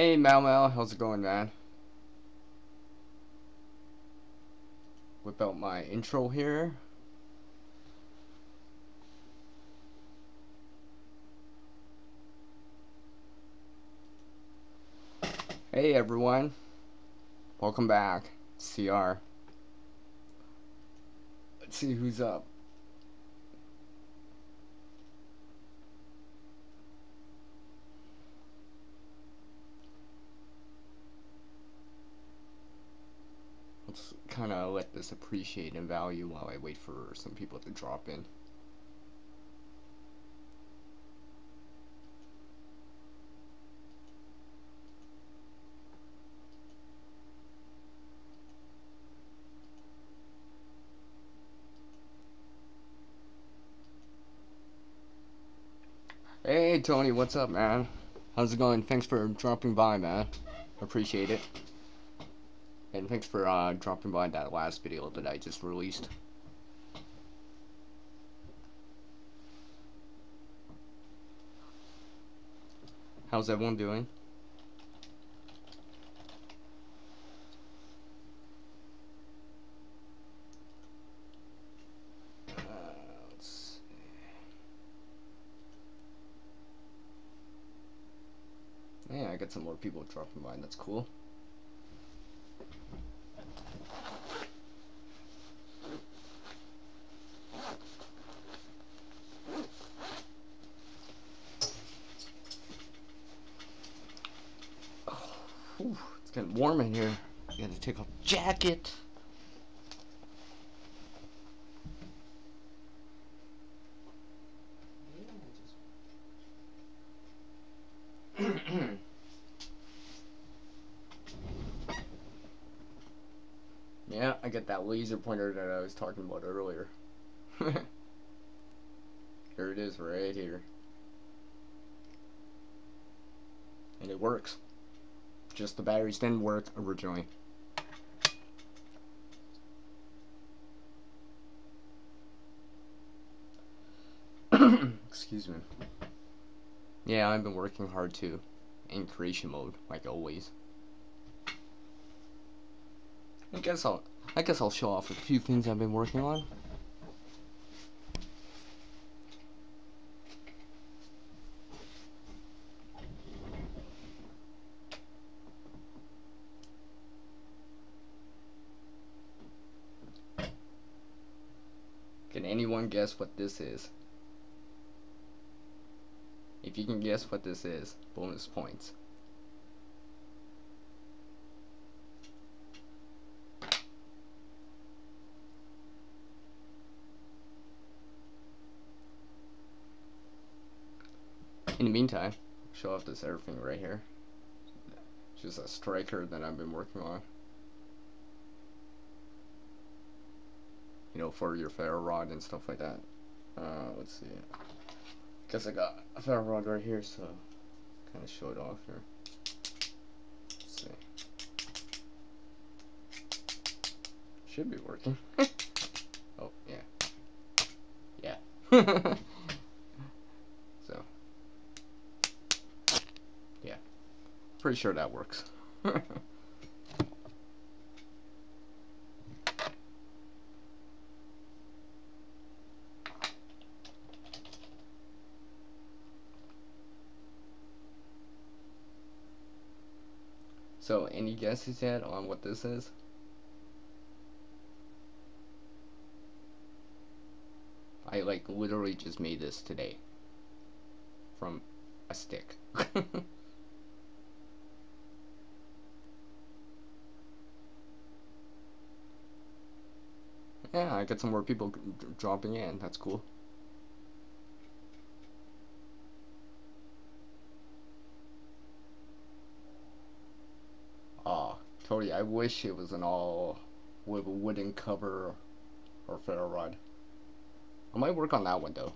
Hey Mal, how's it going, man? Whip out my intro here. Hey everyone, welcome back. CR. Let's see who's up. Let's kind of let this appreciate in value while I wait for some people to drop in. Hey Tony, what's up, man? How's it going? Thanks for dropping by, man. Appreciate it. And thanks for dropping by that last video that I just released. How's everyone doing? Let's see. Yeah, I got some more people dropping by. That's cool. Whew, it's getting warm in here. I gotta take off the jacket. Yeah, I got that laser pointer that I was talking about earlier. Here it is, right here. And it works. Just the batteries didn't work originally. Excuse me. Yeah, I've been working hard too. In creation mode, like always. I guess I'll show off a few things I've been working on. Can anyone guess what this is? If you can guess what this is, bonus points. In the meantime, show off this everything right here. It's just a striker that I've been working on. You know, for your ferro rod and stuff like that. Let's see. Guess I got a ferro rod right here, so kind of show it off here. Let's see. Should be working. Oh, yeah. Yeah. So, yeah. Pretty sure that works. So, any guesses yet on what this is? I like literally just made this today from a stick. Yeah, I got some more people dropping in. That's cool. Aw, totally. I wish it was an all with a wooden cover or ferro rod. I might work on that one though.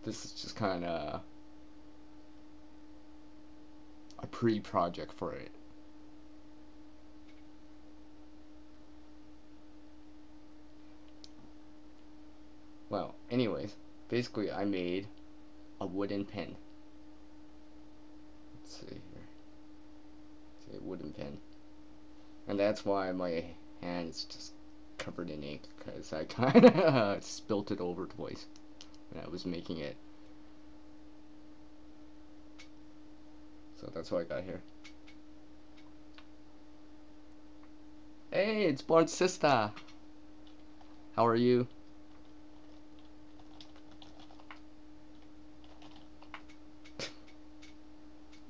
This is just kind of a pre-project for it. Well, anyways, basically I made a wooden pin. Let's see here. See, a wooden pen. And that's why my hand's just covered in ink, because I kind of spilt it over twice when I was making it. So that's what I got here. Hey, it's Bart's sister. How are you?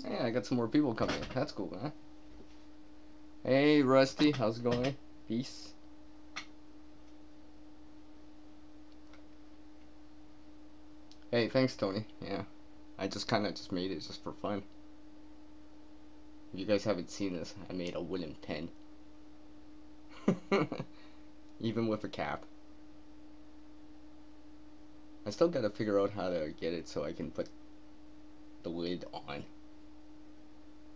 Hey, I got some more people coming. That's cool, man. Hey, Rusty, how's it going? Peace. Hey, thanks, Tony. Yeah, I just kind of just made it just for fun. If you guys haven't seen this, I made a wooden pen. Even with a cap. I still gotta figure out how to get it so I can put the lid on.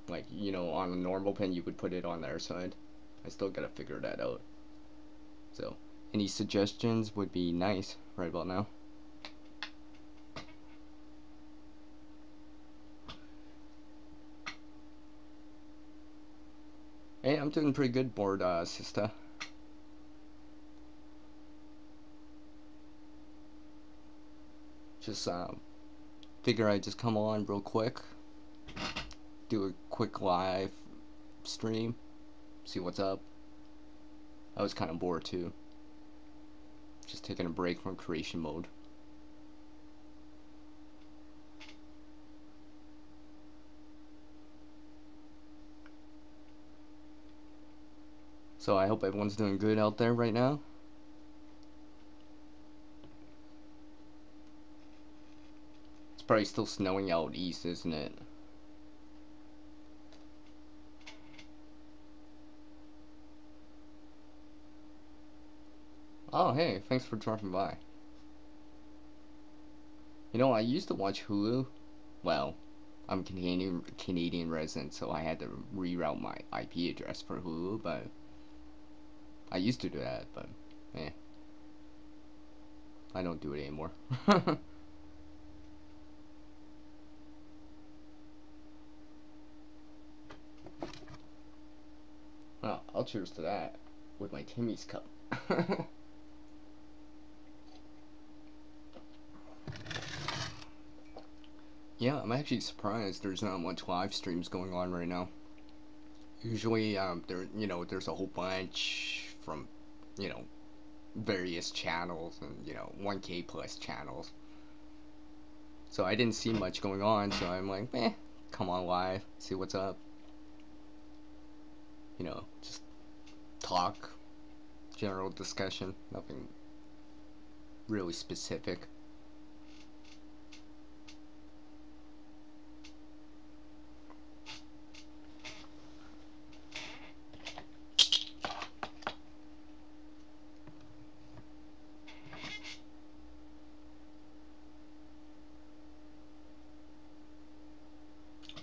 Like, you know, on a normal pen you would put it on their side. I still gotta figure that out. So, any suggestions would be nice right about now. Hey, I'm doing pretty good, board sister. Just figure I'd just come on real quick, do a quick live stream, see what's up. I was kind of bored too. Just taking a break from creation mode. So I hope everyone's doing good out there right now. It's probably still snowing out east, isn't it? Oh, hey, thanks for dropping by. You know, I used to watch Hulu. Well, I'm Canadian resident, so I had to reroute my IP address for Hulu, but I used to do that, but I don't do it anymore. Well, I'll cheers to that with my Timmy's cup. Yeah, I'm actually surprised there's not much live streams going on right now. Usually, there's a whole bunch from, various channels and, 1K plus channels. So I didn't see much going on, so I'm like, come on live, see what's up. Just talk, general discussion, nothing really specific.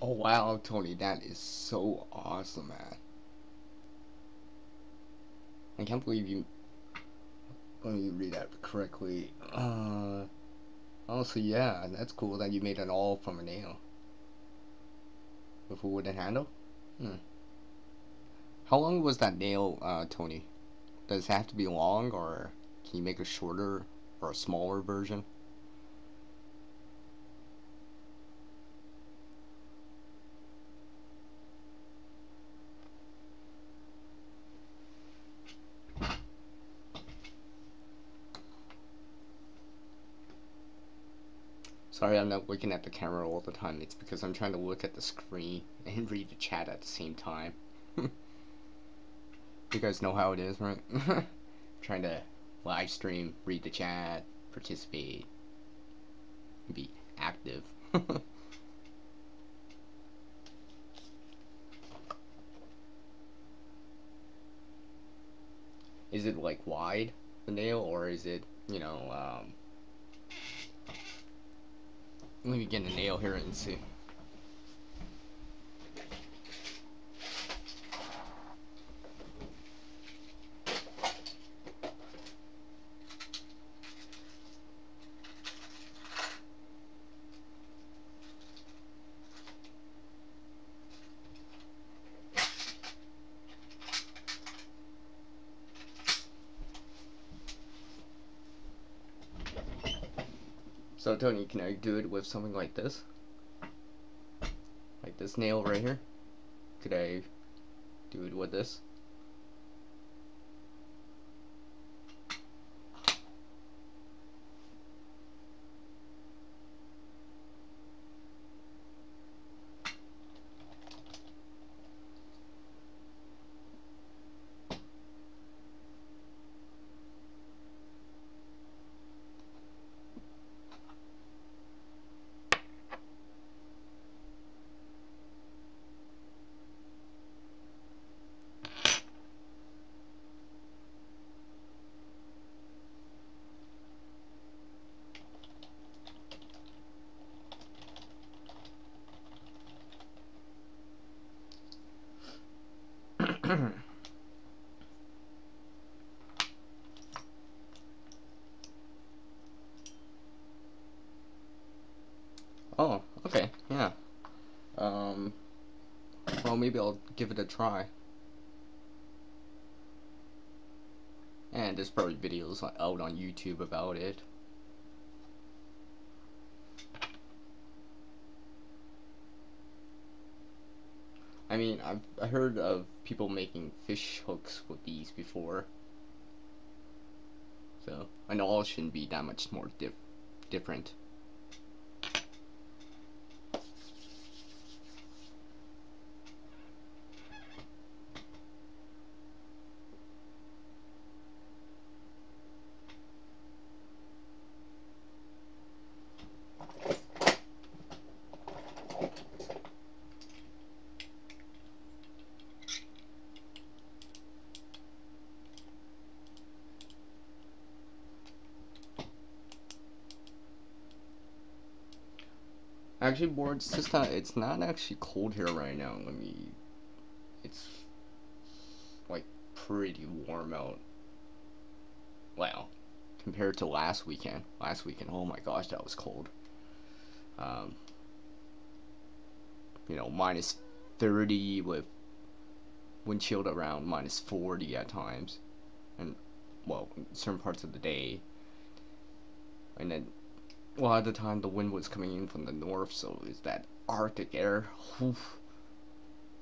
Oh wow, Tony, that is so awesome, man. I can't believe you. Let me read that correctly. Oh, so yeah, that's cool that you made an all from a nail. With a wooden handle? Hmm. How long was that nail, Tony? Does it have to be long, or can you make a shorter or a smaller version? Sorry, I'm not looking at the camera all the time. It's because I'm trying to look at the screen and read the chat at the same time. You guys know how it is, right? Trying to live stream, read the chat, participate, be active. Is it like wide, the nail, or is it, let me get a nail here and see. So Tony, can I do it with something like this? Like this nail right here? Could I do it with this? Oh, okay, yeah. Well, maybe I'll give it a try. And there's probably videos out on YouTube about it. I mean, I heard of people making fish hooks with these before. So, I know it shouldn't be that much more different. Actually, board, it's not actually cold here right now. It's like pretty warm out. Well, compared to last weekend. Last weekend, oh my gosh, that was cold. Um, minus 30 with wind chill around minus 40 at times. And, well, in certain parts of the day. And then, a lot of the time, the wind was coming in from the north, so it's that Arctic air. Oof,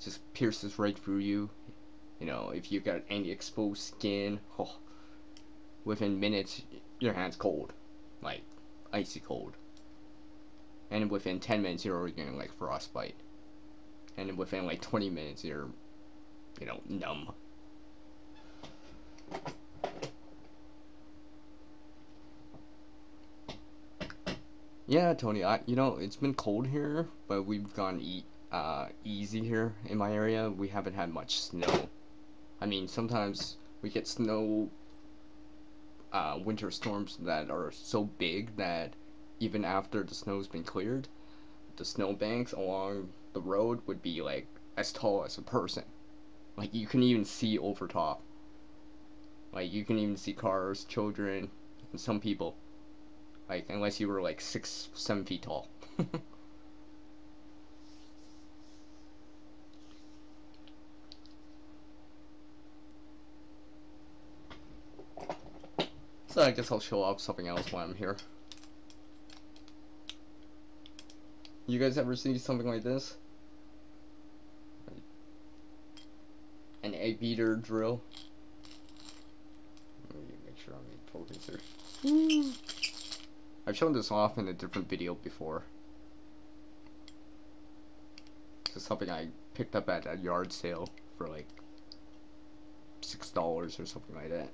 just pierces right through you. If you got any exposed skin, oh, within minutes, your hand's cold. Like, icy cold. And within 10 minutes, you're already getting, like, frostbite. And within, like, 20 minutes, you're, numb. Yeah, Tony, it's been cold here, but we've gone easy here in my area. We haven't had much snow. I mean, sometimes we get snow, winter storms that are so big that even after the snow's been cleared, the snowbanks along the road would be like as tall as a person. Like you can even see over top. Like you can even see cars, children, and some people. Like unless you were like 6, 7 feet tall. So I guess I'll show off something else while I'm here. You guys ever see something like this? An 8-beater drill. Let me make sure I'm in focus here. I've shown this off in a different video before. It's something I picked up at a yard sale for like $6 or something like that.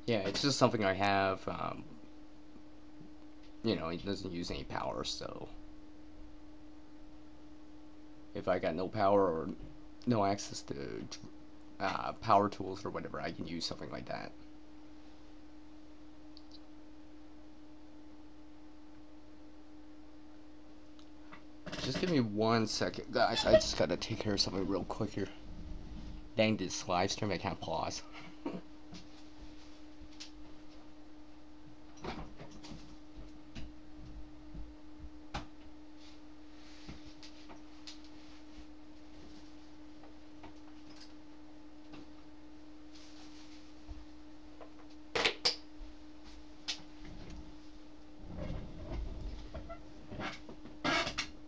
Yeah, it's just something I have. It doesn't use any power, so if I got no power or no access to power tools or whatever, I can use something like that. Just give me 1 second, guys. I just gotta take care of something real quick here. Dang, this live stream, I can't pause.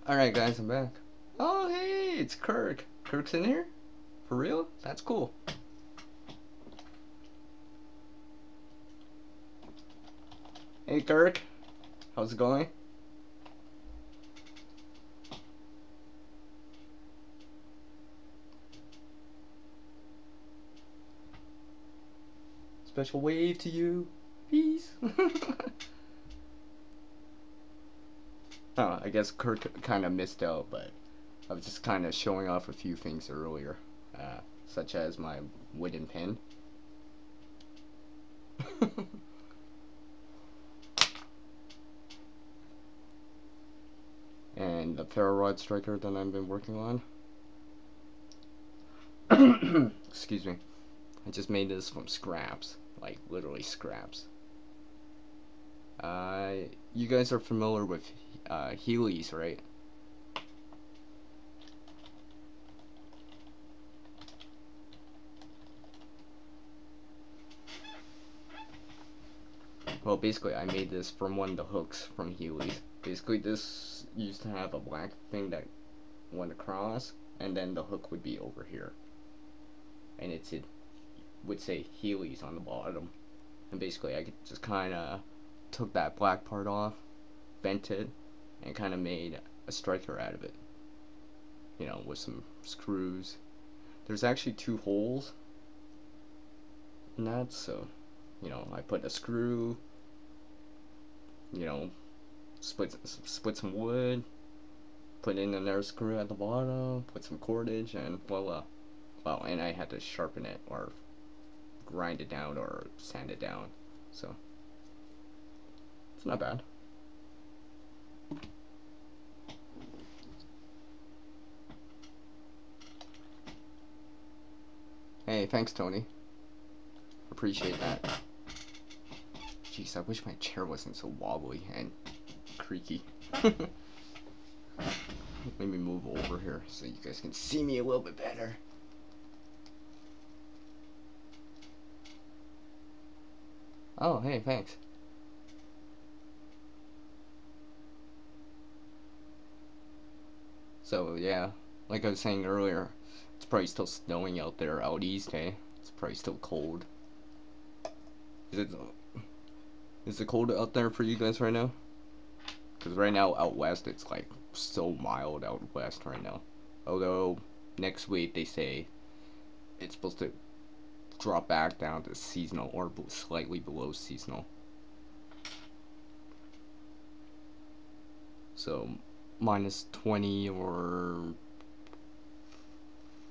Alright guys, I'm back. Oh hey, it's Kirk. Kirk's in here? For real? That's cool. Hey Kirk, how's it going? Special wave to you. Peace. I guess Kirk kind of missed out, but I was just kind of showing off a few things earlier, such as my wooden pen. And the ferro rod striker that I've been working on. Excuse me. I just made this from scraps, like literally scraps. You guys are familiar with Heelys, right? Well, basically, I made this from one of the hooks from Heelys. Basically, this used to have a black thing that went across, and then the hook would be over here. And it would say Heelys on the bottom. And basically, I just kind of took that black part off, bent it, and kind of made a striker out of it. You know, with some screws. There's actually 2 holes in that, so, you know, I put a screw, you know, split some wood, put in another screw at the bottom, put some cordage, and voila. Well, and I had to sharpen it, or grind it down, or sand it down, so it's not bad. Hey, thanks Tony. Appreciate that. Jeez, I wish my chair wasn't so wobbly and creaky. Let me move over here so you guys can see me a little bit better. Oh, hey, thanks. So, yeah, like I was saying earlier, it's probably still snowing out there out east, eh? It's probably still cold. Is it cold out there for you guys right now? Because right now out west it's like so mild out west right now. Although next week they say it's supposed to drop back down to seasonal or slightly below seasonal. So minus 20 or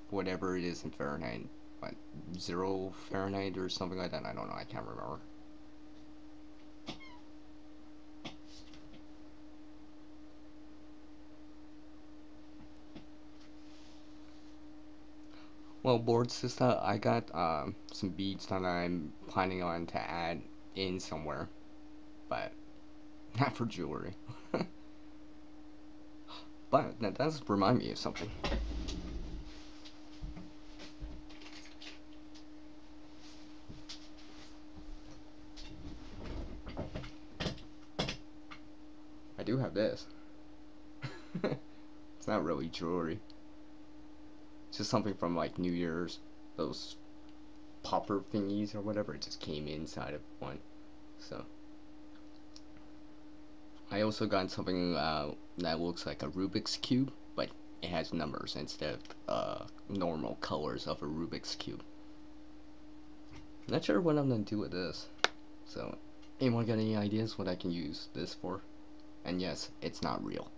whatever it is in Fahrenheit. What, 0 Fahrenheit or something like that? I don't know, I can't remember. Well, board system, I got some beads that I'm planning on to add in somewhere, but not for jewelry. But that does remind me of something. I do have this. It's not really jewelry. It's just something from like New Year's, those popper thingies or whatever. It just came inside of one. So I also got something that looks like a Rubik's Cube, but it has numbers instead of normal colors of a Rubik's Cube. Not sure what I'm gonna do with this. So, anyone got any ideas what I can use this for? And yes, it's not real.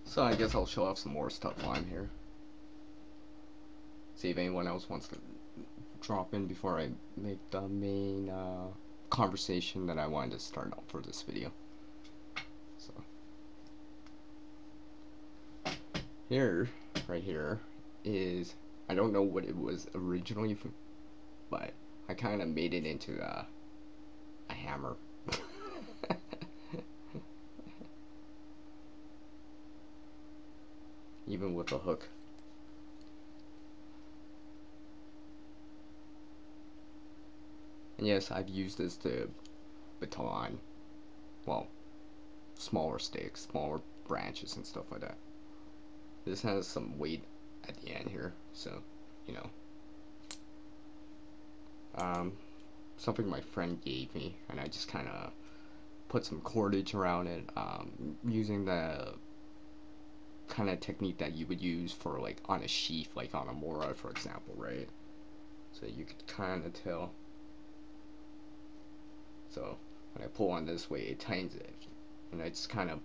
So I guess I'll show off some more stuff while I'm here. See if anyone else wants to drop in before I make the main conversation that I wanted to start off for this video. So here, right here, is, I don't know what it was originally, but I kind of made it into a hammer. Even with a hook. And yes, I've used this to baton, well, smaller sticks, smaller branches and stuff like that. This has some weight at the end here, so, you know. Something my friend gave me, and I just kind of put some cordage around it, using the kind of technique that you would use for, like, on a sheath, like on a Mora, for example, right? So you could kind of tell. So when I pull on this way, it tightens it, and I just kind of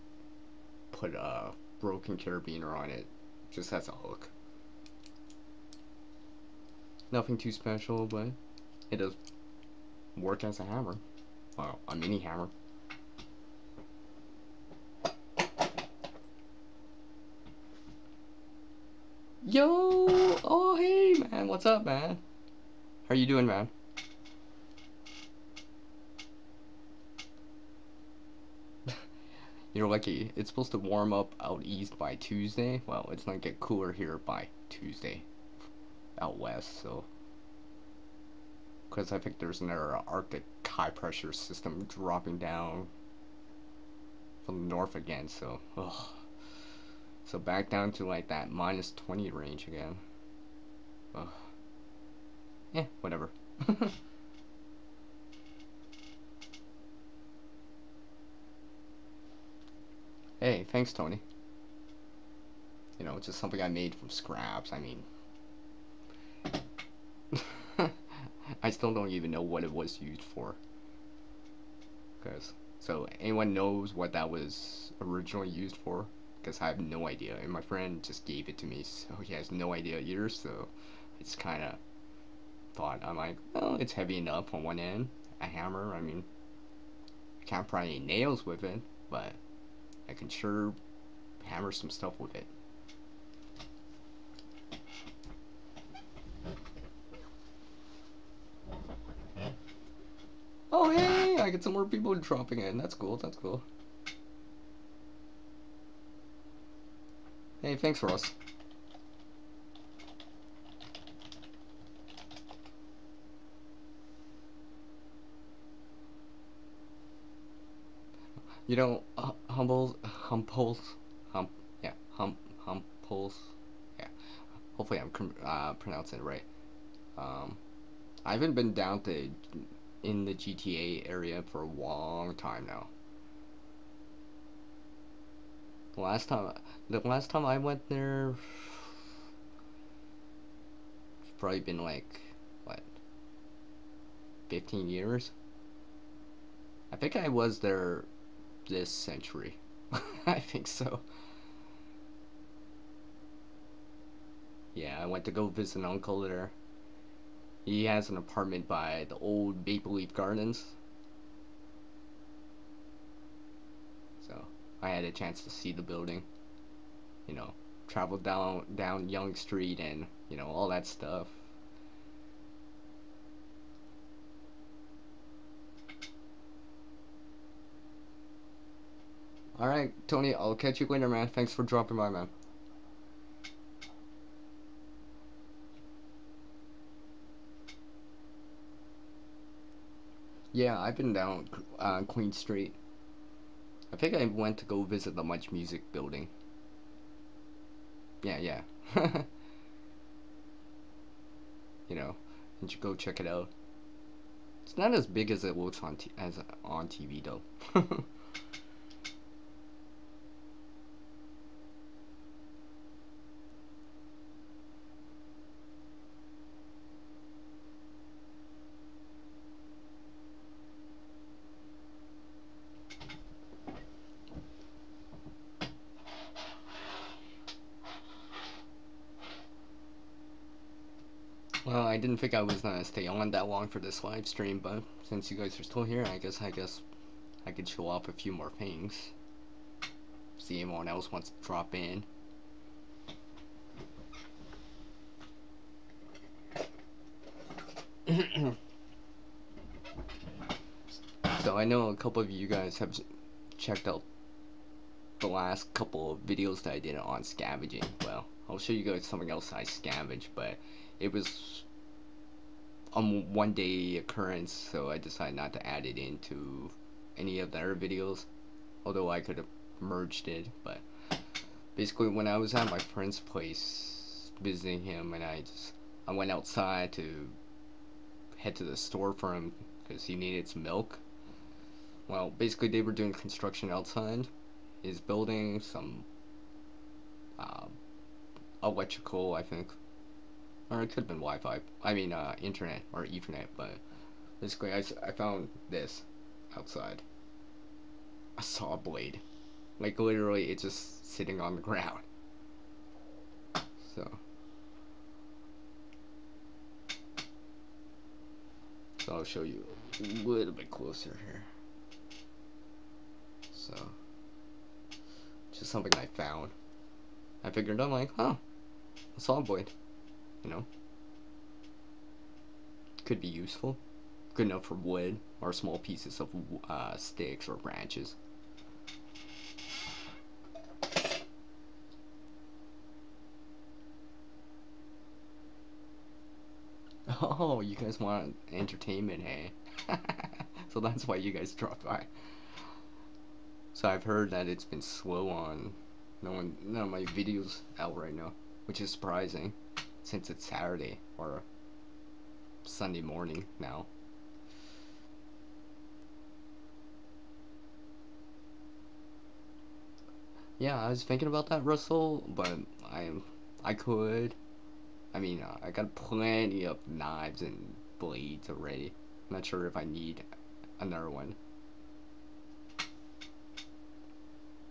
put a broken carabiner on it, just as a hook. Nothing too special, but it does work as a hammer. Well, a mini hammer. Yo! Oh, hey, man. What's up, man? How are you doing, man? You're lucky. It's supposed to warm up out east by Tuesday. Well, it's gonna get cooler here by Tuesday out west, so. Because I think there's another Arctic high pressure system dropping down from the north again, so. Ugh. So back down to like that minus 20 range again. Ugh. Yeah, whatever. Hey, thanks, Tony. You know, it's just something I made from scraps. I mean, I still don't even know what it was used for. So anyone knows what that was originally used for? Because I have no idea, and my friend just gave it to me, so he has no idea either. So I just kind of thought, I'm like, well, it's heavy enough on one end. A hammer, I mean, I can't pry any nails with it, but I can sure hammer some stuff with it. Oh, hey, I get some more people dropping in. That's cool, that's cool. Hey, thanks, Ross. You know, yeah, Humbles, yeah. Hopefully I'm pronouncing it right. Um, I haven't been down to in the GTA area for a long time now. The last time, the last time I went there, it's probably been like what, 15 years. I think I was there this century. I think so. Yeah, I went to go visit an uncle there. He has an apartment by the old Maple Leaf Gardens. So I had a chance to see the building. You know, travel down Young Street and, you know, all that stuff. Alright, Tony, I'll catch you later, man. Thanks for dropping by, man. Yeah, I've been down Queen Street. I think I went to go visit the Much Music building. Yeah, yeah. You know, you should go check it out. It's not as big as it looks on TV though. Well, I didn't think I was gonna stay on that long for this live stream, but since you guys are still here, I guess I could show off a few more things. See if anyone else wants to drop in. So I know a couple of you guys have checked out the last couple of videos that I did on scavenging. Well, I'll show you guys something else I scavenged, but it was a one-day occurrence, so I decided not to add it into any of the other videos, although I could have merged it. But basically, when I was at my friend's place visiting him, and I went outside to head to the store for him because he needed some milk. Well, basically they were doing construction outside his building, some electrical, I think, or it could have been Wi-Fi. I mean, internet or Ethernet. But basically, I found this outside, a saw blade. Like literally, it's just sitting on the ground. So I'll show you a little bit closer here. So, just something I found. I figured, I'm like, huh, a saw blade, you know, could be useful. Good enough for wood or small pieces of sticks or branches. Oh, you guys want entertainment, hey? So that's why you guys dropped by. So I've heard that it's been slow on none of my videos out right now, which is surprising since it's Saturday or Sunday morning now. Yeah, I was thinking about that, Russell, but I could. I mean, I got plenty of knives and blades already. I'm not sure if I need another one.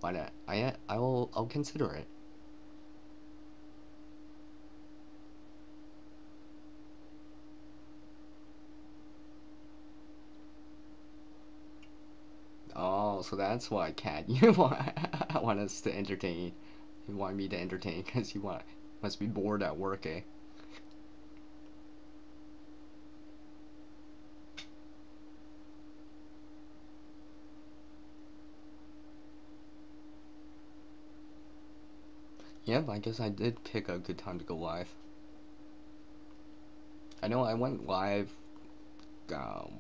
But I'll consider it. Oh, so that's why, Cat, you want us to entertain. You want me to entertain because you must be bored at work, eh? Yeah, I guess I did pick a good time to go live. I know I went live, um,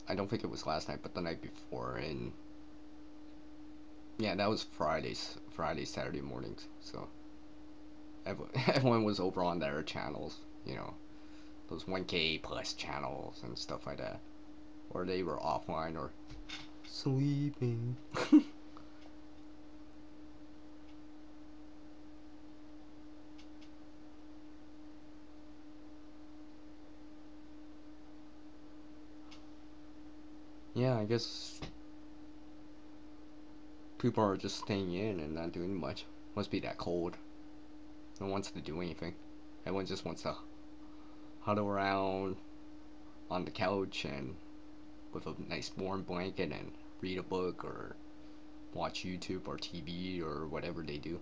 I don't think it was last night, but the night before, and yeah, that was Friday, Saturday mornings, so everyone was over on their channels, you know, those 1K plus channels and stuff like that, or they were offline or sleeping. Yeah, I guess people are just staying in and not doing much. Must be that cold. No one wants to do anything. Everyone just wants to huddle around on the couch and with a nice warm blanket and read a book or watch YouTube or TV or whatever they do.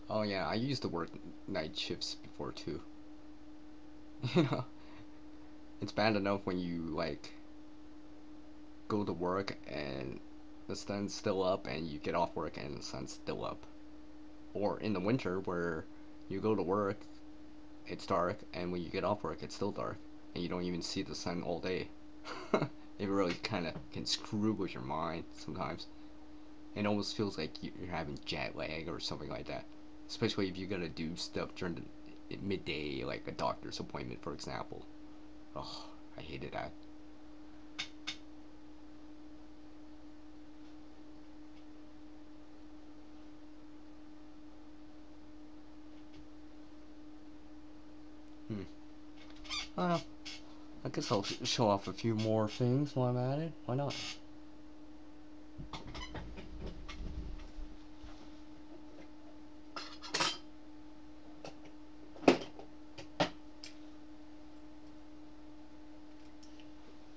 Oh yeah, I used to work night shifts before too. You know, it's bad enough when you like go to work and the sun's still up and you get off work and the sun's still up. Or in the winter where you go to work, it's dark, and when you get off work it's still dark and you don't even see the sun all day. It really kind of can screw with your mind sometimes. It almost feels like you're having jet lag or something like that, especially if you gotta do stuff during the midday, like a doctor's appointment, for example. Oh, I hated that. Hmm. Well, I guess I'll show off a few more things while I'm at it. Why not?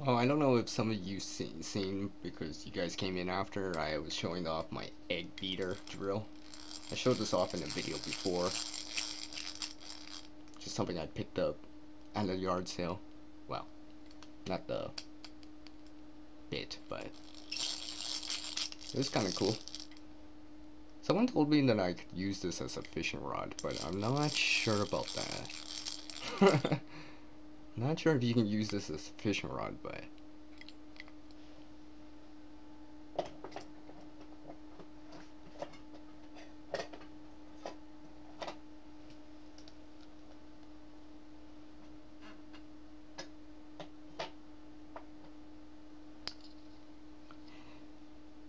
Oh, I don't know if some of you seen because you guys came in after I was showing off my egg beater drill. I showed this off in a video before. Just something I picked up at a yard sale. Well, not the bit, but it was kind of cool. Someone told me that I could use this as a fishing rod, but I'm not sure about that. Not sure if you can use this as a fishing rod, but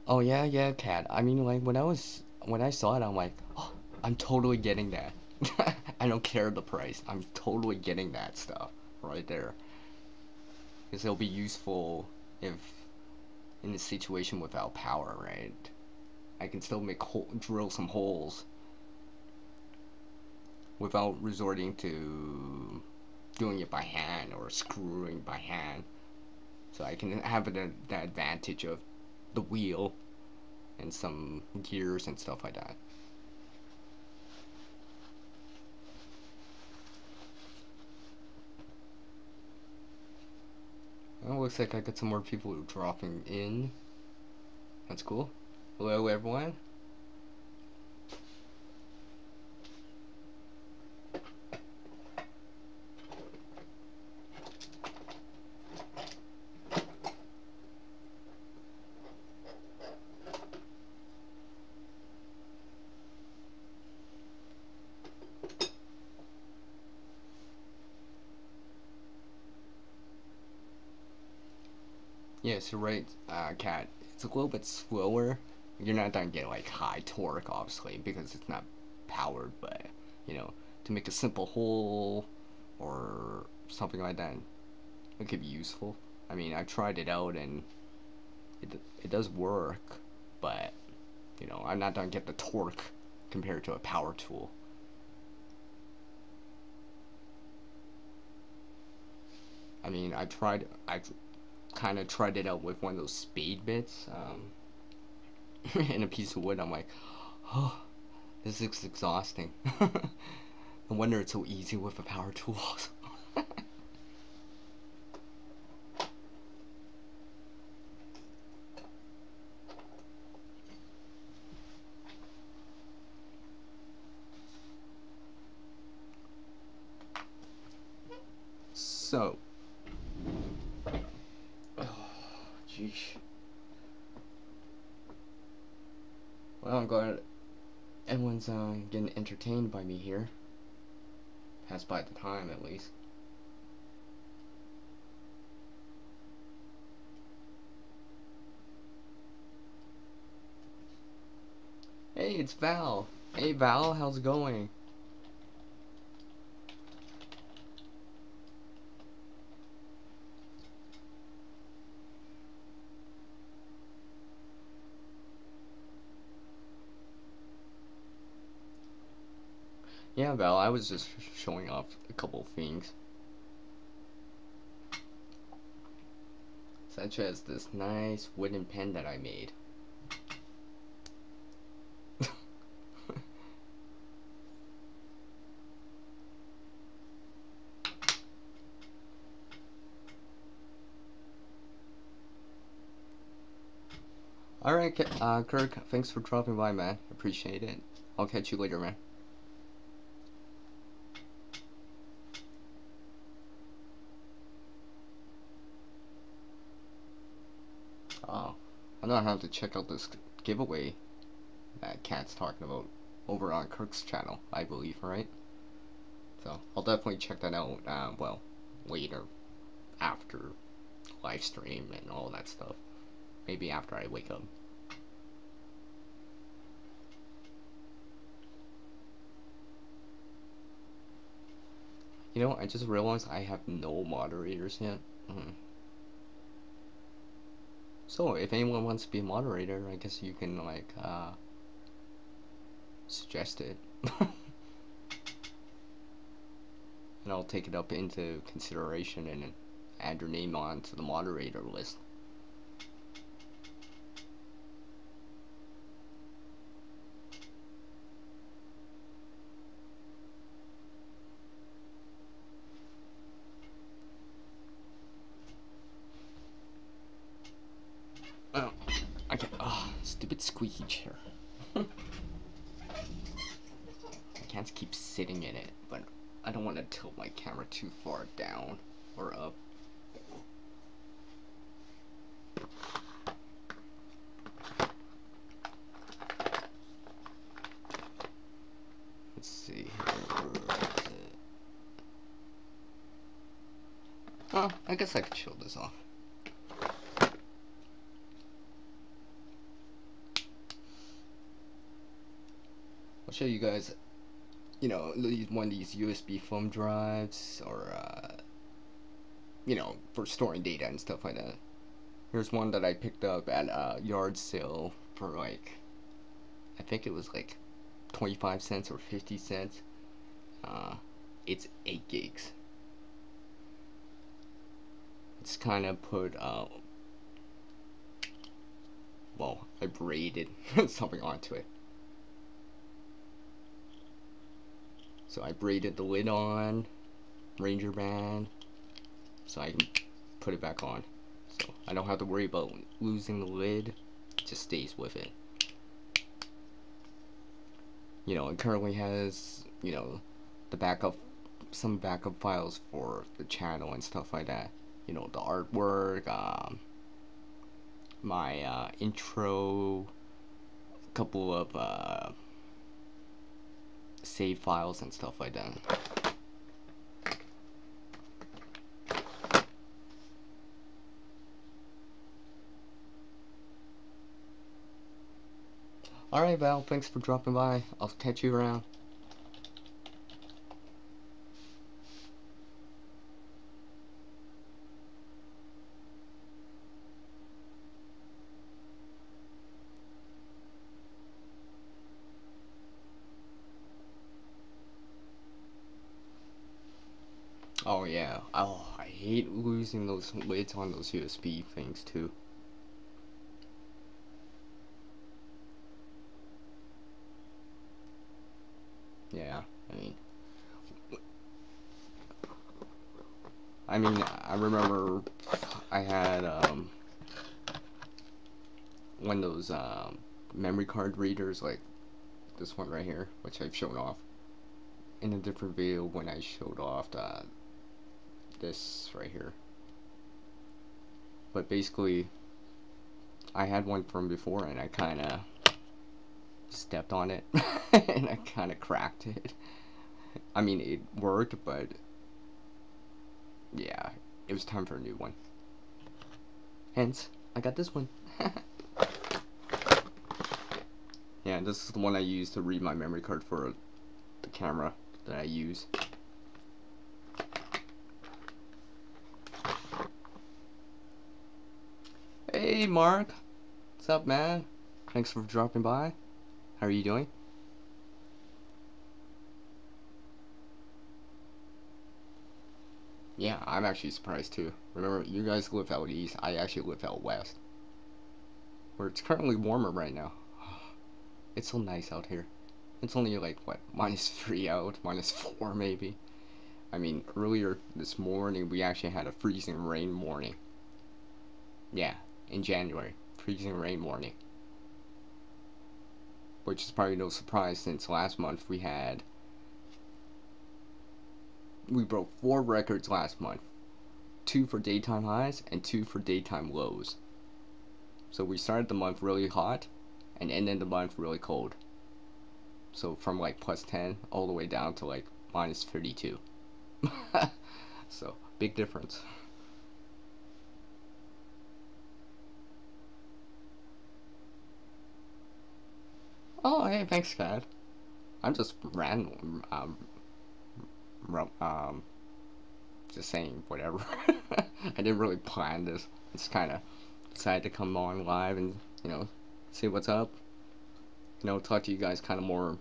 oh yeah, yeah, cat. I mean, like when I saw it, I'm like, oh, I'm totally getting that. I don't care the price. I'm totally getting that stuff right there because it'll be useful if in a situation without power, right? I can still drill some holes without resorting to doing it by hand or screwing by hand. So I can have the advantage of the wheel and some gears and stuff like that. Well, looks like I got some more people dropping in. That's cool. Hello, everyone. Yes, you're right, Cat. It's a little bit slower. You're not gonna get like high torque, obviously, because it's not powered. But you know, to make a simple hole or something like that, it could be useful. I mean, I tried it out and it does work, but you know, I'm not gonna get the torque compared to a power tool. I mean, I kind of tried it out with one of those spade bits and a piece of wood. I'm like, oh, this is exhausting. No wonder it's so easy with a power tool. So, oh, jeez. Well, I'm glad everyone's getting entertained by me here. Passed by the time, at least. Hey, it's Val. Hey, Val, how's it going? Yeah, Val, I was just showing off a couple things. Such as this nice wooden pen that I made. Alright, Kirk, thanks for dropping by, man. Appreciate it. I'll catch you later, man. Oh, I'm gonna have to check out this giveaway that Cat's talking about over on Kirk's channel, I believe, right? So, I'll definitely check that out, well, later, after live stream and all that stuff. Maybe after I wake up. You know, I just realized I have no moderators yet. So, if anyone wants to be a moderator, I guess you can, like, suggest it. And I'll take it up into consideration and add your name on to the moderator list. Oh, okay. Oh, stupid squeaky chair. I can't keep sitting in it, but I don't want to tilt my camera too far down or up. Let's see here. Where is it? Oh, I guess I could show this off. I'll show you guys, you know, one of these USB thumb drives, or you know, for storing data and stuff like that. Here's one that I picked up at a yard sale for like, I think it was like 25 cents or 50 cents. It's 8 gigs. It's kind of put, well, I braided something onto it. So I braided the lid on, Ranger band, so I can put it back on. So I don't have to worry about losing the lid, it just stays with it. You know, it currently has, you know, some backup files for the channel and stuff like that. You know, the artwork, my intro, a couple of save files and stuff like that. Alright, Val, thanks for dropping by. I'll catch you around. Oh yeah. Oh, I hate losing those lids on those USB things too. Yeah, I remember I had one of those memory card readers like this one right here, which I've shown off in a different video when I showed off this right here. But basically, I had one from before and I kind of stepped on it and I kind of cracked it. I mean, it worked, but yeah, it was time for a new one. Hence, I got this one. Yeah, this is the one I use to read my memory card for the camera that I use. Hey Mark, what's up man? Thanks for dropping by. How are you doing? Yeah, I'm actually surprised too. Remember, you guys live out east, I actually live out west, where it's currently warmer right now. It's so nice out here. It's only like, what, -3 out, -4 maybe. I mean, earlier this morning we actually had a freezing rain morning. Yeah, in January, freezing rain morning. Which is probably no surprise since last month we broke 4 records last month. 2 for daytime highs and 2 for daytime lows. So we started the month really hot and ended the month really cold. So from like +10 all the way down to like -32. So big difference. Oh hey, thanks Scott. I'm just random just saying whatever. I didn't really plan this. Just kind of decided to come on live and, you know, see what's up. You know, talk to you guys kind of more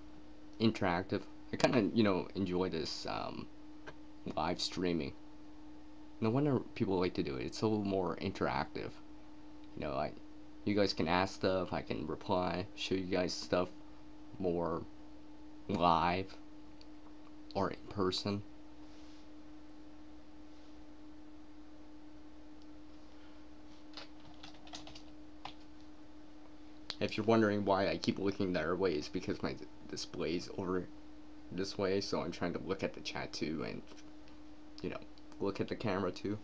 interactive. I kind of, you know, enjoy this live streaming. No wonder people like to do it. It's so more interactive. You guys can ask stuff, I can reply, show you guys stuff more live or in person. If you're wondering why I keep looking the other way, it's because my display's over this way, so I'm trying to look at the chat too, and look at the camera too.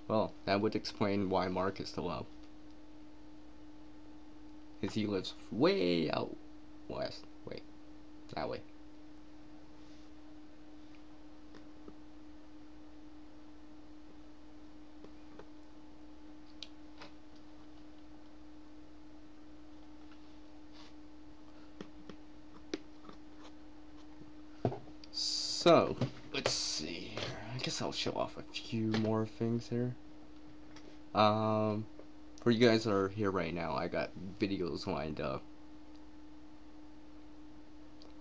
Well, that would explain why Mark is still out. Because he lives way out west. Wait, that way. So, let's see here. I guess I'll show off a few more things here. For you guys that are here right now, I got videos lined up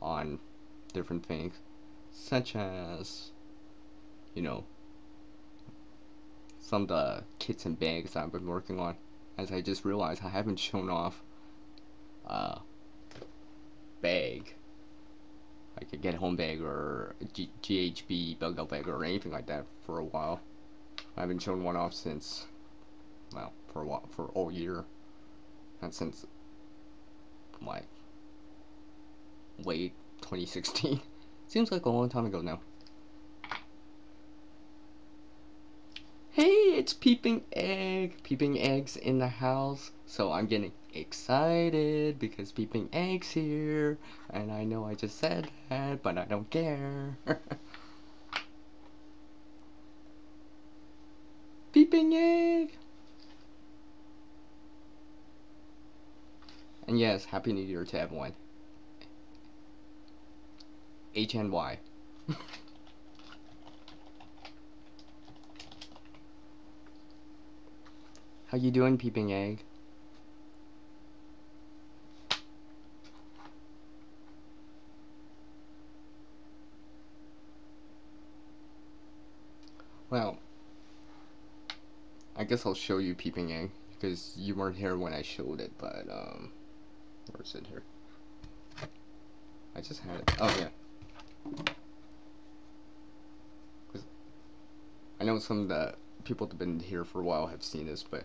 on different things, such as, some of the kits and bags I've been working on. As I just realized, I haven't shown off a bag, like a get home bag or a GHB bug out bag or anything like that for a while. I haven't shown one off since, well, for a while, for all year, and since like late 2016. Seems like a long time ago now. Hey, it's Peeping Egg. Peeping Egg's in the house, so I'm getting excited because Peeping Egg's here. And I know I just said that, but I don't care. Peeping Egg! And yes, Happy New Year to everyone. HNY. How you doing, Peeping Egg? Well, I guess I'll show you Peeping Egg, because you weren't here when I showed it, but, where is it here? I just had it. Oh, yeah. I know some of the people that have been here for a while have seen this, but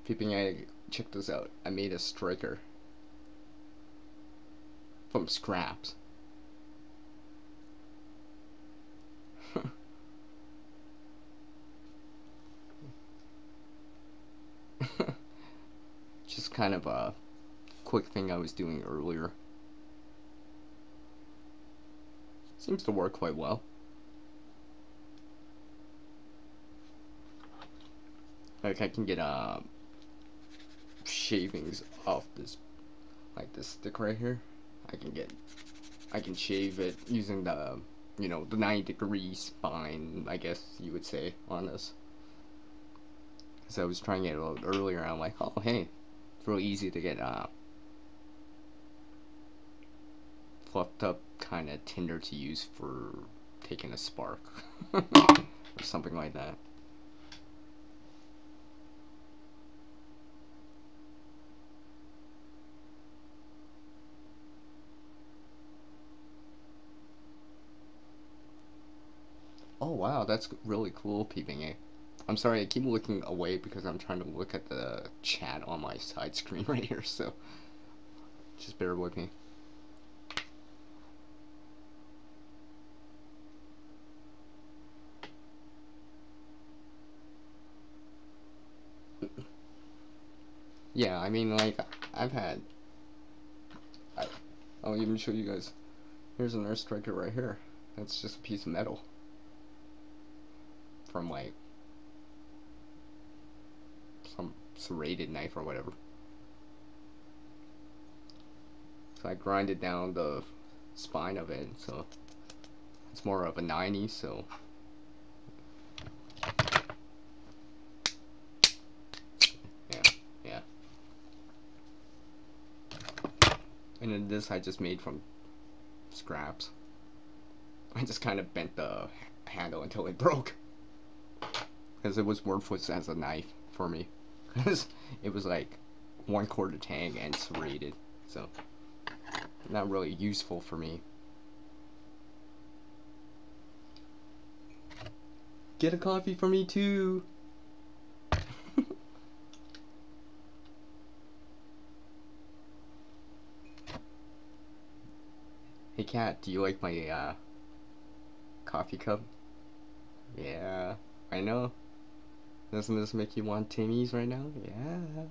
Peeping Egg, check this out. I made a striker from scraps. Just kind of a quick thing I was doing earlier. Seems to work quite well. Like I can get shavings off this, like this stick right here. I can shave it using the, the 90-degree spine, I guess you would say, on this. So I was trying it a little earlier, and I'm like, oh hey, it's really easy to get fluffed up kind of tinder to use for taking a spark or something like that. Oh wow, that's really cool, Peeping A. I'm sorry, I keep looking away because I'm trying to look at the chat on my side screen right here, so just bear with me. Yeah, I mean, like, I'll even show you guys. Here's an Earth Striker right here. That's just a piece of metal from, like, some serrated knife or whatever. So I grinded down the spine of it, so it's more of a 90. So yeah, yeah. And then this I just made from scraps. I just kind of bent the handle until it broke, because it was worthless as a knife for me. Because it was like 1/4 tang and serrated, so not really useful for me. Get a coffee for me too. Hey cat, do you like my coffee cup? Yeah, I know. Doesn't this make you want Timmy's right now? Yeah.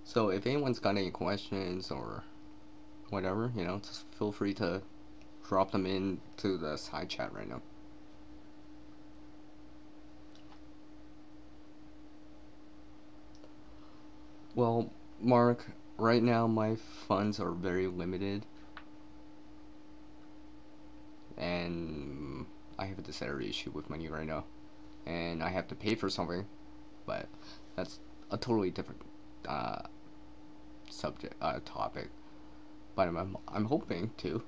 So if anyone's got any questions or whatever, just feel free to drop them into the side chat right now. Well, Mark, right now my funds are very limited, and I have a disparity issue with money right now, and I have to pay for something, but that's a totally different uh, topic. But I'm hoping to.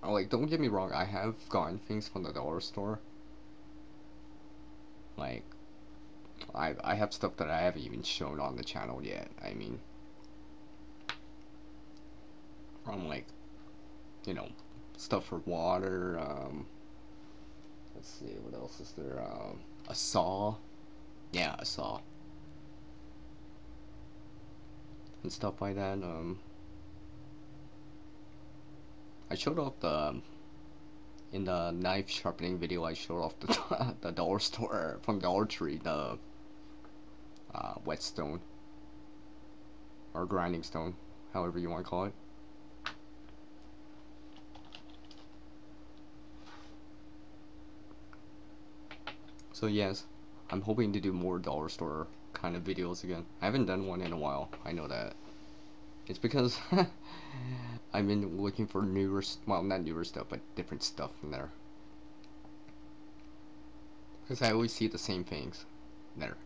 Like, don't get me wrong, I have gotten things from the dollar store. Like, I have stuff that I haven't even shown on the channel yet. I mean, from like, you know, stuff for water. Let's see, what else is there? A saw. Yeah, a saw. And stuff like that. I showed off in the knife sharpening video, I showed off the, the dollar store from Dollar Tree, the whetstone. Or grinding stone, however you want to call it. So yes, I'm hoping to do more dollar store kind of videos again. I haven't done one in a while, I know that. It's because I've been looking for newer, well, not newer stuff, but different stuff in there. Because I always see the same things there.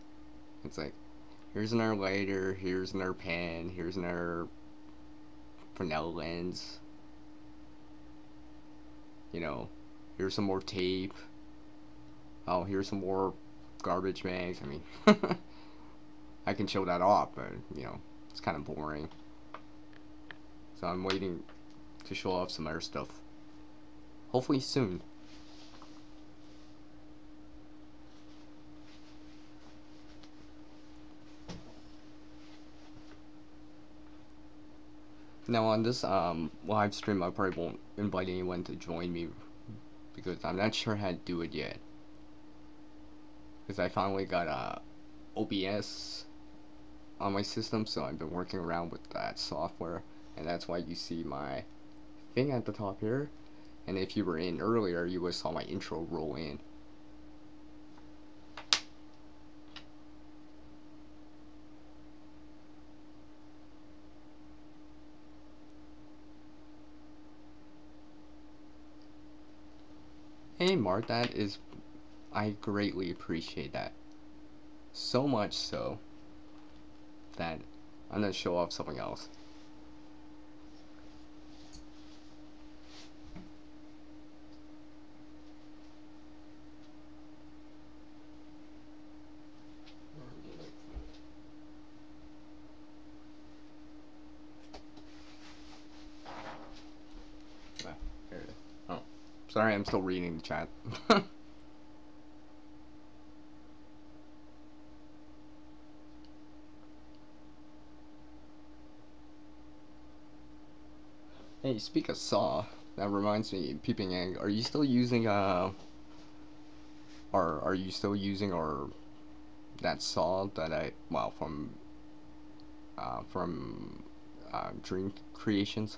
It's like, here's another lighter, here's another pen, here's another Fresnel lens. Here's some more tape. Oh, here's some more garbage bags. I mean, I can show that off, but, it's kind of boring. So I'm waiting to show off some other stuff. Hopefully soon. Now on this live stream, I probably won't invite anyone to join me because I'm not sure how to do it yet. Because I finally got OBS on my system, so I've been working around with that software, and that's why you see my thing at the top here. And if you were in earlier, you would have saw my intro roll in. Hey Mark, I greatly appreciate that. So much so that I'm gonna show off something else. Ah, here it is. Oh, sorry, I'm still reading the chat. Hey, speak of saw, that reminds me, Peeping Egg, are you still using are you still using that saw that from dream creations.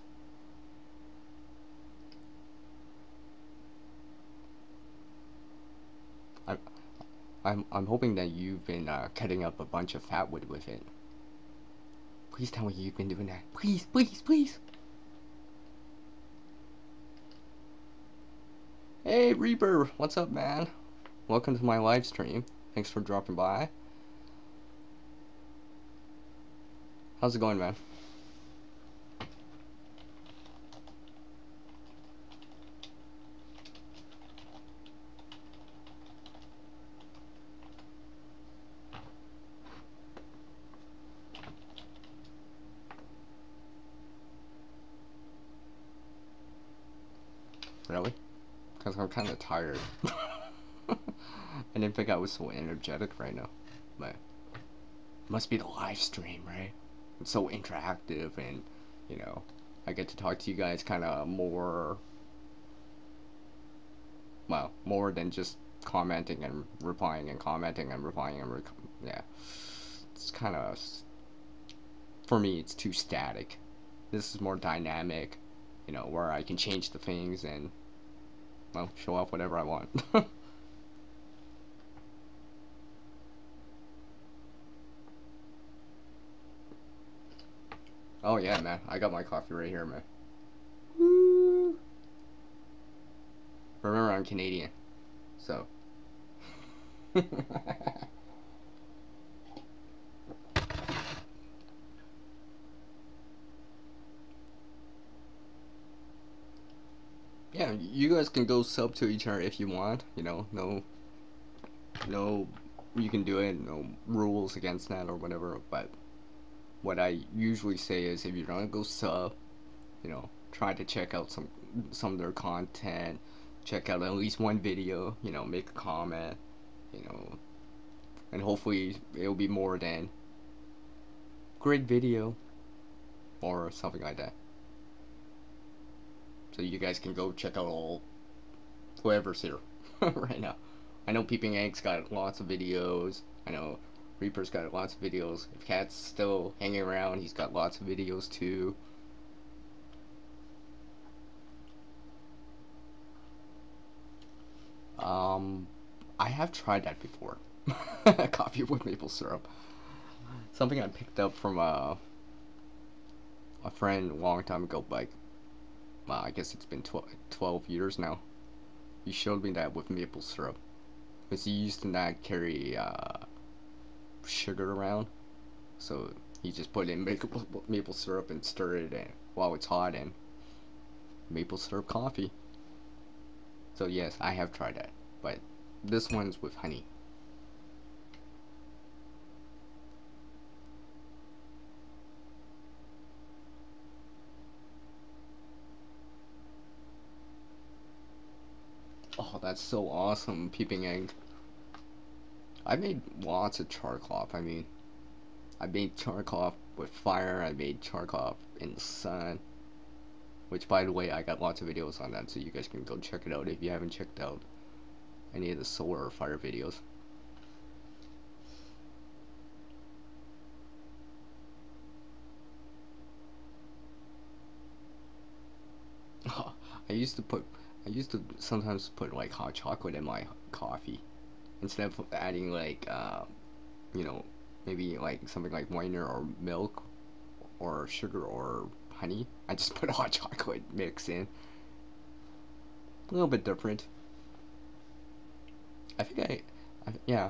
I, I'm hoping that you've been cutting up a bunch of fat wood with it. Please tell me you've been doing that. Please, please, please. Hey Reaper, what's up, man? Welcome to my live stream. Thanks for dropping by. How's it going, man? Really? Because I'm kind of tired. I didn't think I was so energetic right now. But it must be the live stream, right? It's so interactive and, you know, I get to talk to you guys kind of more, well, more than just commenting and replying and commenting and replying and yeah. It's kind of, for me, it's too static. This is more dynamic, you know, where I can change the things and, well, show off whatever I want. Oh yeah, man. I got my coffee right here, man. Woo! Remember, I'm Canadian, so. Yeah, you guys can go sub to each other if you want. You know, no, you can do it. No rules against that or whatever. But what I usually say is, if you're gonna go sub, you know, try to check out some of their content. Check out at least one video. You know, make a comment. You know, and hopefully it'll be more than great video or something like that. So you guys can go check out all whoever's here right now. I know Peeping Egg's got lots of videos. I know Reaper's got lots of videos. If Cat's still hanging around, he's got lots of videos too. I have tried that before. Coffee with maple syrup. Something I picked up from a friend a long time ago, like, I guess it's been 12 years now. He showed me that with maple syrup. Because he used to not carry sugar around. So he just put in maple syrup and stir it in while it's hot and maple syrup coffee. So yes, I have tried that. But this one's with honey. Oh, that's so awesome, Peeping Egg. I made lots of charcoal. I mean, I made charcoal with fire. I made charcoal in the sun. Which, by the way, I got lots of videos on that, so you guys can go check it out if you haven't checked out any of the solar or fire videos. Oh, I used to sometimes put like hot chocolate in my coffee instead of adding like, you know, maybe like something like wine or milk or sugar or honey. I just put hot chocolate mix in. A little bit different. I think yeah,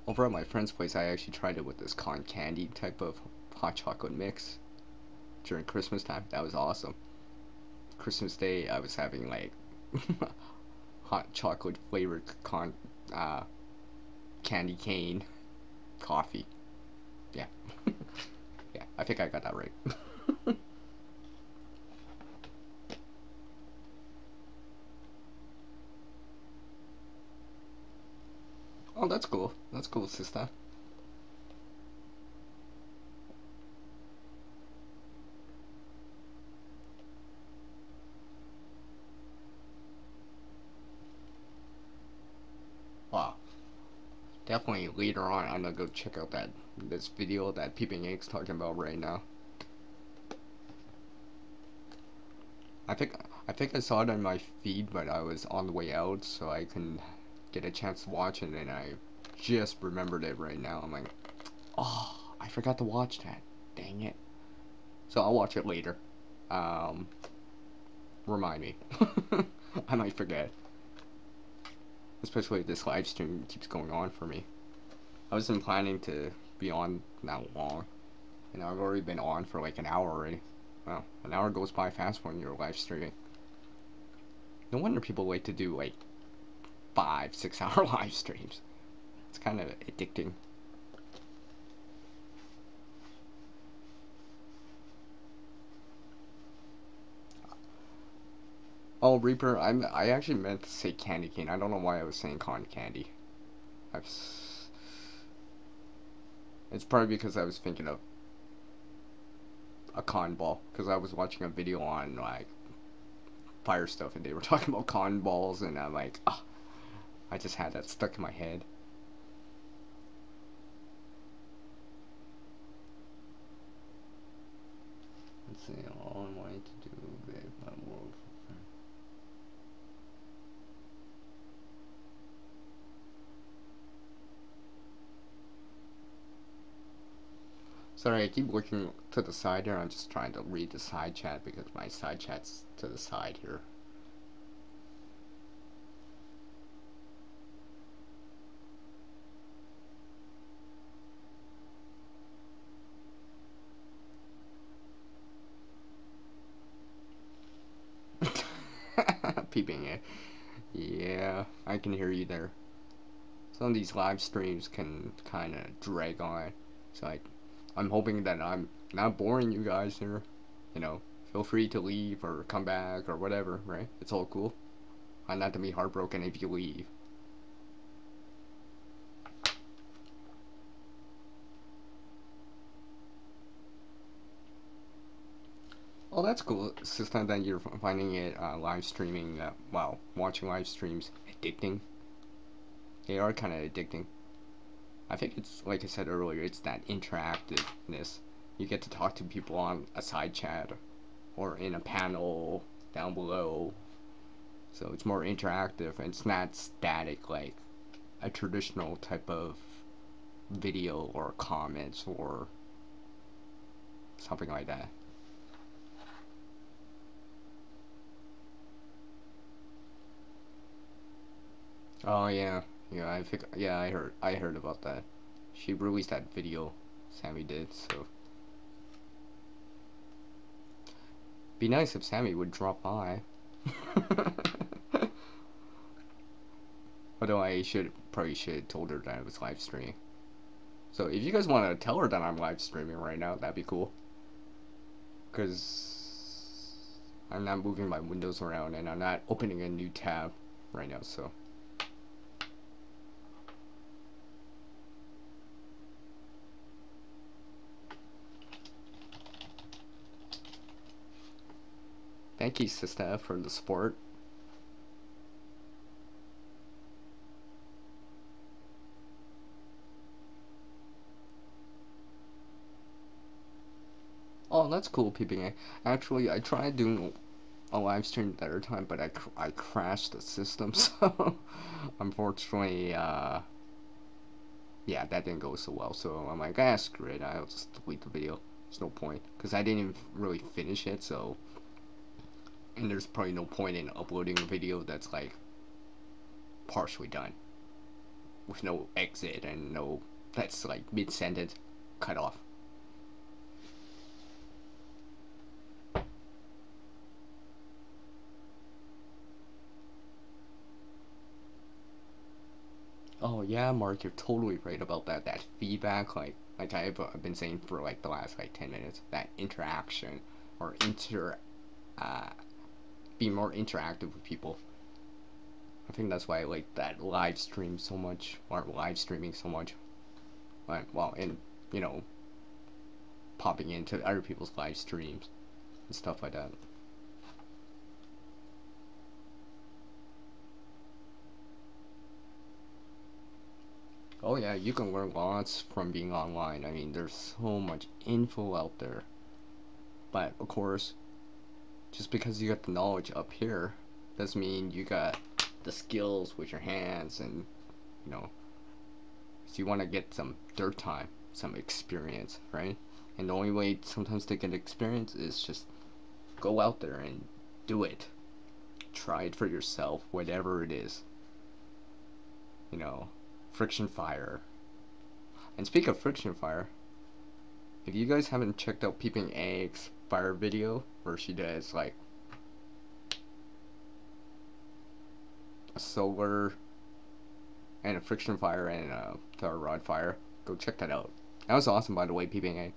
over at my friend's place, I actually tried it with this cotton candy type of hot chocolate mix during Christmas time. That was awesome. Christmas Day, I was having like hot chocolate flavored candy cane coffee. Yeah, yeah, I think I got that right. Oh, that's cool. That's cool, sister. Wow. Definitely later on, I'm gonna go check out this video that Peeping Egg's talking about right now. I think I think I saw it on my feed, but I was on the way out, so I couldn't get a chance to watch it, and I just remembered it right now. I'm like, oh, I forgot to watch that. Dang it. So I'll watch it later. Um, Remind me. I might forget. Especially if this live stream keeps going on for me. I wasn't planning to be on that long. And I've already been on for like an hour already. Wow, an hour goes by fast when you're live streaming. No wonder people like to do like 5, 6 hour live streams. It's kind of addicting. Oh, Reaper, I actually meant to say candy cane. I don't know why I was saying cotton candy. I've, it's probably because I was thinking of a cotton ball. Because I was watching a video on like fire stuff and they were talking about cotton balls and I'm like, ah, I just had that stuck in my head. Let's see, all I wanted to do with my world. Sorry, I keep looking to the side here. I'm just trying to read the side chat because my side chat's to the side here. Peeping it. Yeah, I can hear you there. Some of these live streams can kind of drag on. So I'm hoping that I'm not boring you guys here. You know, feel free to leave or come back or whatever, right? It's all cool. I'm not to be heartbroken if you leave. Oh, that's cool, System, that you're finding it live streaming, well, watching live streams addicting. They are kind of addicting. I think it's, like I said earlier, it's that interactiveness. You get to talk to people on a side chat or in a panel down below. So it's more interactive and it's not static like a traditional type of video or comments or something like that. Oh yeah, yeah. I think yeah. I heard about that. She released that video Sammy did. So be nice if Sammy would drop by. Although I probably should have told her that I was live streaming. So if you guys want to tell her that I'm live streaming right now, that'd be cool. Cause I'm not moving my windows around and I'm not opening a new tab right now. So. Thank you, sister, for the support. Oh, that's cool, peeping. Actually, I tried doing a live stream the other time, but I crashed the system, so unfortunately, yeah, that didn't go so well. So I'm like, ah, screw it, I'll just delete the video. There's no point, because I didn't even really finish it, so, and there's probably no point in uploading a video that's like partially done, with no exit and no, that's like mid-sentence cut off. Oh yeah, Mark, you're totally right about that. That feedback, like I've been saying for like the last like 10 minutes, that interaction or uh, be more interactive with people. I think that's why I like that live stream so much, or live streaming so much. Like, well, and you know, popping into other people's live streams and stuff like that. Oh yeah, you can learn lots from being online. I mean, there's so much info out there. But of course, just because you got the knowledge up here doesn't mean you got the skills with your hands, and you know, so you want to get some dirt time, some experience, right? And the only way sometimes to get experience is just go out there and do it. Try it for yourself, whatever it is. You know, friction fire. And speak of friction fire, if you guys haven't checked out Peeping Eggs fire video, where she does like a solar and a friction fire and a ferro rod fire, go check that out. That was awesome, by the way, Peeping Egg.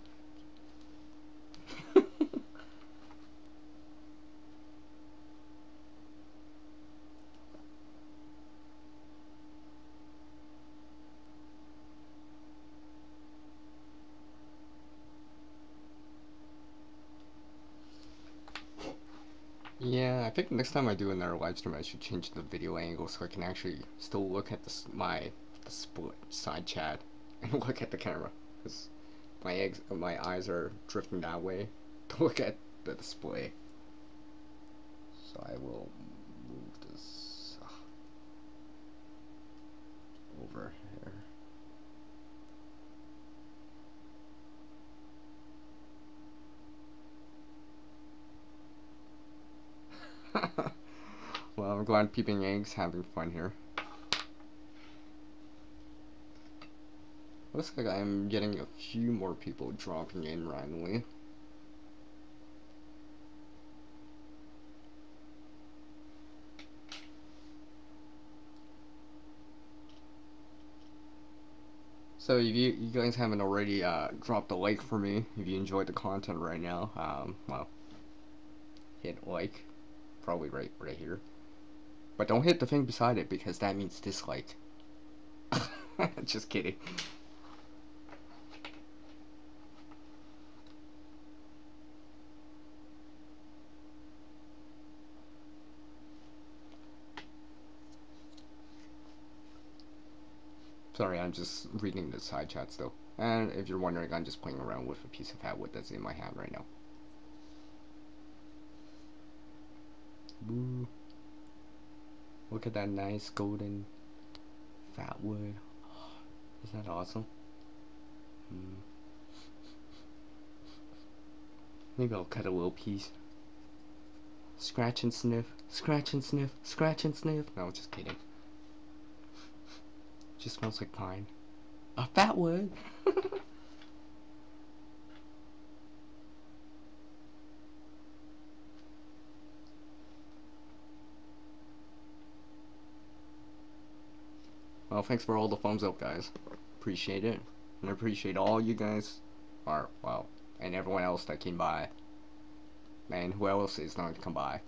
Yeah, I think next time I do another live stream, I should change the video angle so I can actually still look at the split side chat and look at the camera, because my eyes are drifting that way to look at the display. So I will move this over here. Well, I'm glad Peeping Eggs having fun here. Looks like I'm getting a few more people dropping in randomly. So if you guys haven't already dropped a like for me, if you enjoyed the content right now, well, hit like, probably right here. But don't hit the thing beside it, because that means dislike. Just kidding. Sorry, I'm just reading the side chat still. And if you're wondering, I'm just playing around with a piece of hat wood that's in my hand right now. Boo. Look at that nice golden fat wood. Isn't that awesome? Maybe I'll cut a little piece. Scratch and sniff, scratch and sniff, scratch and sniff. No, just kidding. Just smells like pine. A fat wood. Well, thanks for all the thumbs up, guys. Appreciate it. And I appreciate all you guys, or, well, and everyone else that came by. And who else is not to come by.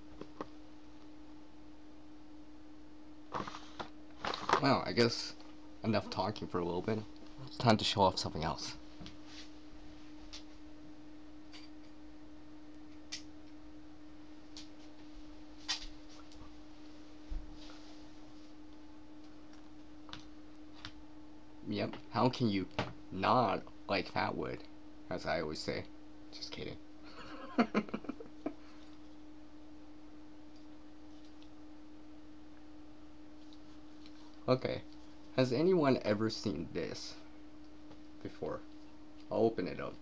Well, I guess enough talking for a little bit. It's time to show off something else. Yep, how can you not like fat wood? As I always say. Just kidding. Okay, has anyone ever seen this before? I'll open it up.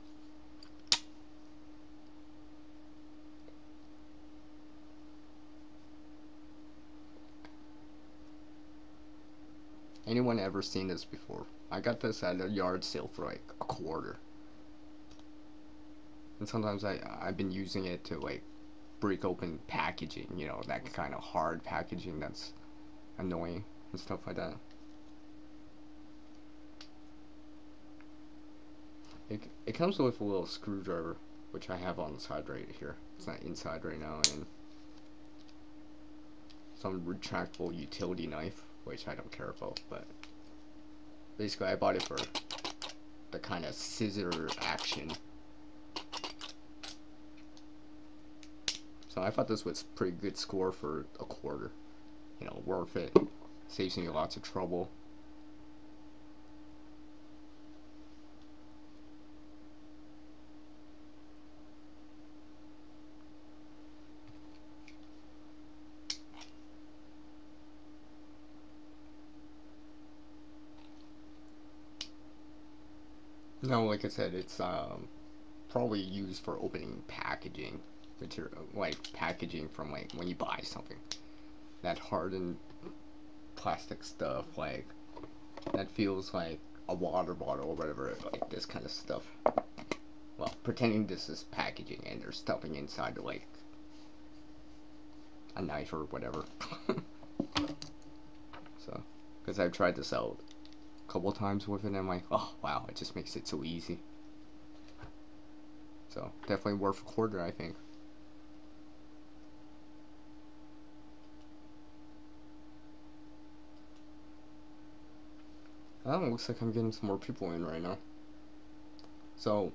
Anyone ever seen this before? I got this at a yard sale for like $1. And sometimes I've been using it to like break open packaging, you know, that kind of hard packaging that's annoying and stuff like that. It comes with a little screwdriver, which I have on the side right here. It's not inside right now, and some retractable utility knife, which I don't care about, but basically I bought it for the kind of scissor action. So I thought this was pretty good score for $1. You know, worth it. Saves me lots of trouble. No, like I said, it's probably used for opening packaging material, like packaging from like when you buy something. That hardened plastic stuff, like that feels like a water bottle or whatever, like this kind of stuff. Well, pretending this is packaging and there's stuffing inside, like a knife or whatever. So, because I've tried this out a couple times with it, and I'm like, oh wow, it just makes it so easy. So, definitely worth a quarter, I think. Oh, looks like I'm getting some more people in right now. So,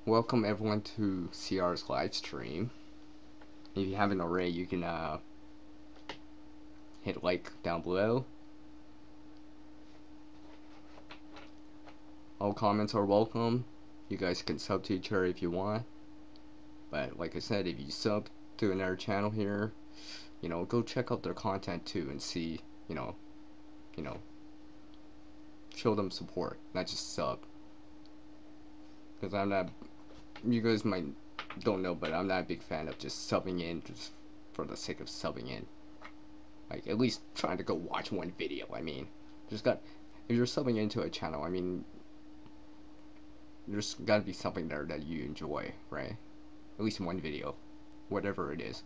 welcome everyone to CR's live stream. If you haven't already, you can hit like down below. All comments are welcome. You guys can sub to each other if you want. But like I said, if you sub to another channel here, go check out their content too and see, you know, show them support, not just sub. Because I'm not, you guys might don't know, but I'm not a big fan of just subbing in just for the sake of subbing in. Like, at least trying to go watch one video, I mean. If you're subbing into a channel, I mean, there's gotta be something there that you enjoy, right? At least one video, whatever it is.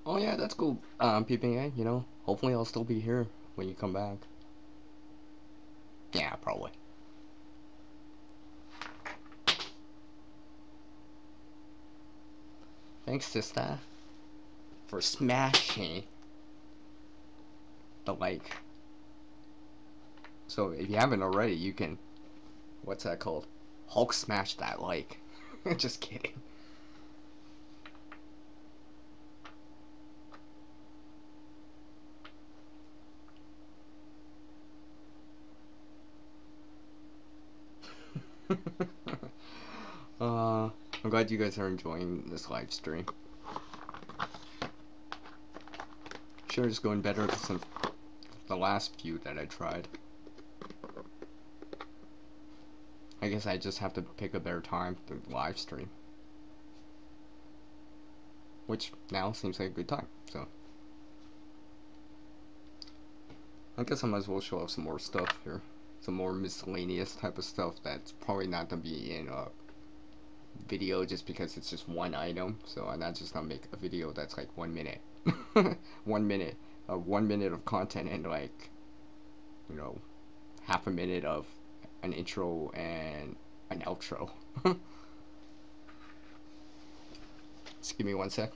Oh yeah, that's cool, peeping A, hopefully I'll still be here when you come back. Yeah, probably. Thanks, sister, for smashing the like. So if you haven't already, you can, what's that called? Hulk smash that like. Just kidding. I'm glad you guys are enjoying this live stream. Sure, it's going better than the last few that I tried. I guess I just have to pick a better time to live stream. Which now seems like a good time, so. I guess I might as well show off some more stuff here. Some more miscellaneous type of stuff that's probably not gonna be in a video just because it's just one item. So I'm not just gonna make a video that's like 1 minute. 1 minute. 1 minute of content and like, half a minute of an intro and an outro. Just give me 1 sec.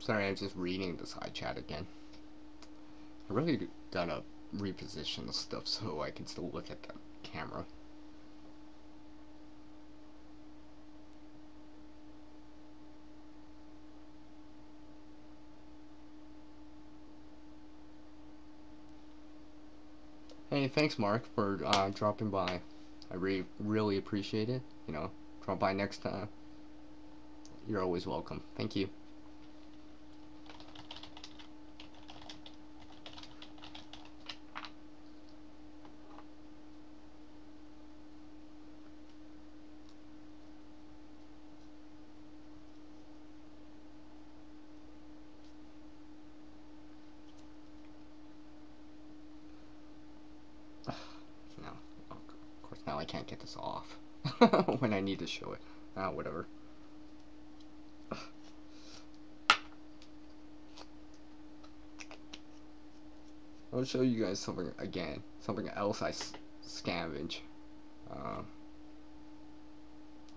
Sorry, I'm just reading the side chat again. I really gotta reposition the stuff so I can still look at the camera. Hey, thanks Mark for dropping by. I really appreciate it. Drop by next time. You're always welcome. Thank you. Now, of course, now I can't get this off when I need to show it. Whatever. I'll show you guys something again. Something else I scavenge.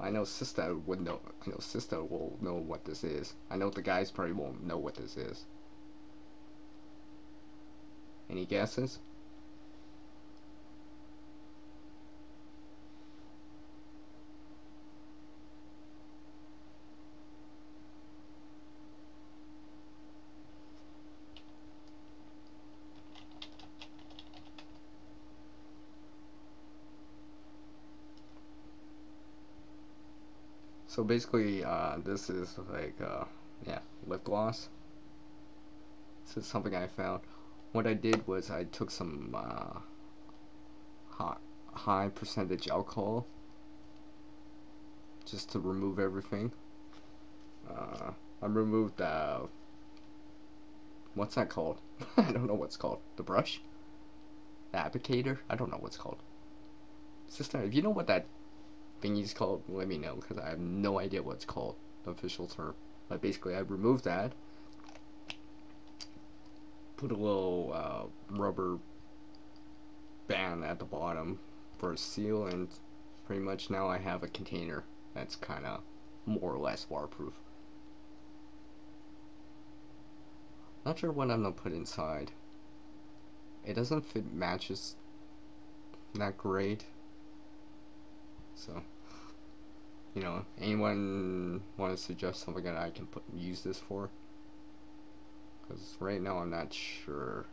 I know Sister would know. I know Sister will know what this is. I know the guys probably won't know what this is. Any guesses? So basically, this is like, yeah, lip gloss. This is something I found. What I did was I took some high percentage alcohol just to remove everything. I removed what's that called? I don't know what's called. The brush? The applicator? I don't know what's called. Sister, if you know what that thingy's called, let me know, because I have no idea what it's called, the official term. But basically, I removed that, put a little rubber band at the bottom for a seal, and pretty much now I have a container that's kind of more or less waterproof. Not sure what I'm gonna put inside. It doesn't fit matches that great, so you know, anyone want to suggest something that I can use this for? Because right now I'm not sure.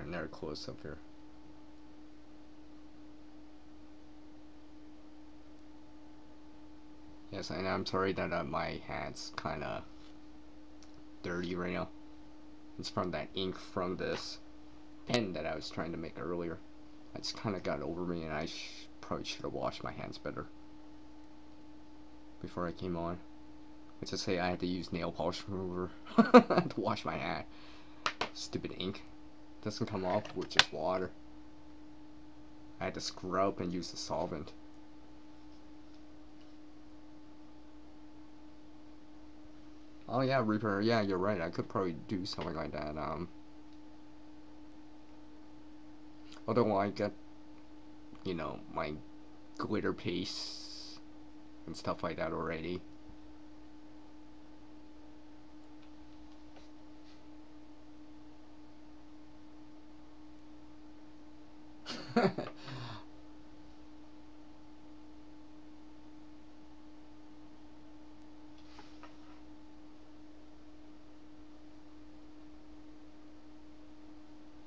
They're close up here. Yes, and I'm sorry that my hand's kind of dirty right now. It's from that ink from this pen that I was trying to make earlier. I just kind of got over me, and I probably should have washed my hands better before I came on. Let's just say I had to use nail polish remover to wash my hand. Stupid ink. Doesn't come off with just water. I had to scrub and use the solvent. Oh yeah, Reaper, yeah, you're right. I could probably do something like that. Although I got, you know, my glitter paste and stuff like that already.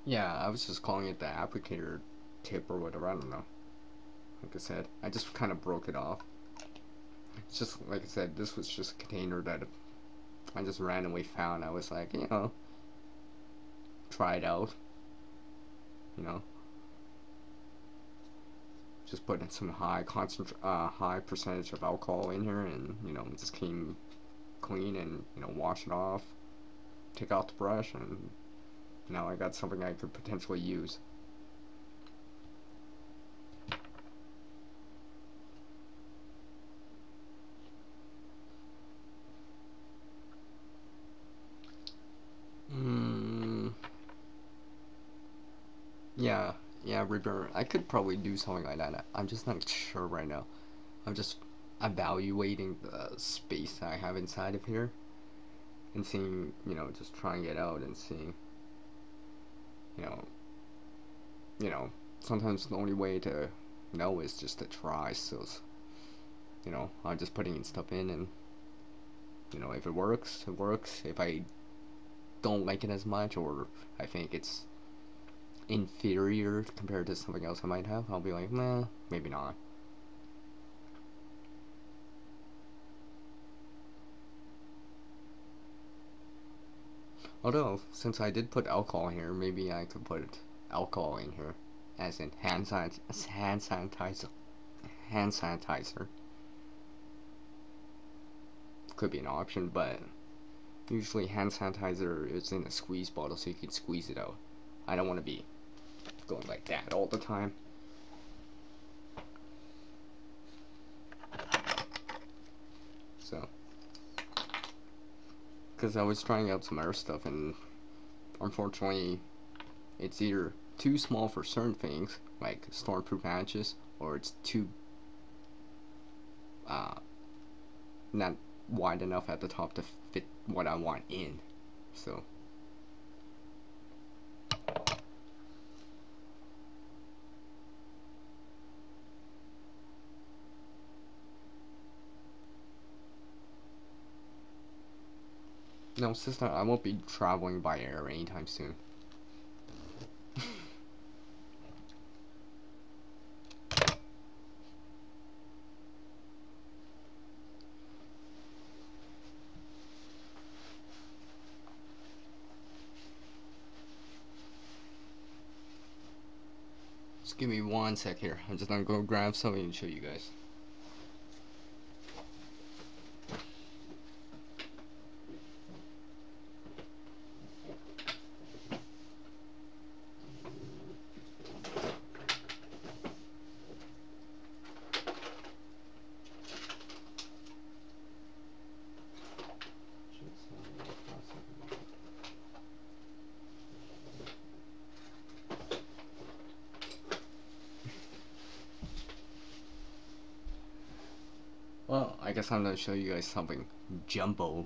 Yeah, I was just calling it the applicator tip or whatever, I don't know. Like I said, I just kind of broke it off. It's just, like I said, this was just a container that I just randomly found. I was like, you know, try it out. You know, just putting some high percentage of alcohol in here, and you know, just came clean and you know, wash it off, take out the brush, and now I got something I could potentially use. Mm, yeah, yeah, Reaper. I could probably do something like that. I'm just not sure right now. I'm just evaluating the space I have inside of here and seeing, you know, just trying it out and seeing, you know, you know, sometimes the only way to know is just to try. So, you know, I'm just putting in stuff in, and you know, if it works, it works. If I don't like it as much, or I think it's inferior compared to something else I might have, I'll be like, nah, maybe not. Although, since I did put alcohol here, maybe I could put alcohol in here, as in hand sanitizer. Hand sanitizer could be an option, but usually hand sanitizer is in a squeeze bottle, so you can squeeze it out. I don't want to be going like that all the time. So, because I was trying out some other stuff, and unfortunately, it's either too small for certain things, like stormproof hatches, or it's too not wide enough at the top to fit what I want in. So no, sister, I won't be traveling by air anytime soon. Just give me 1 sec here. I'm just gonna go grab something and show you guys. Well, I guess I'm gonna show you guys something jumbo.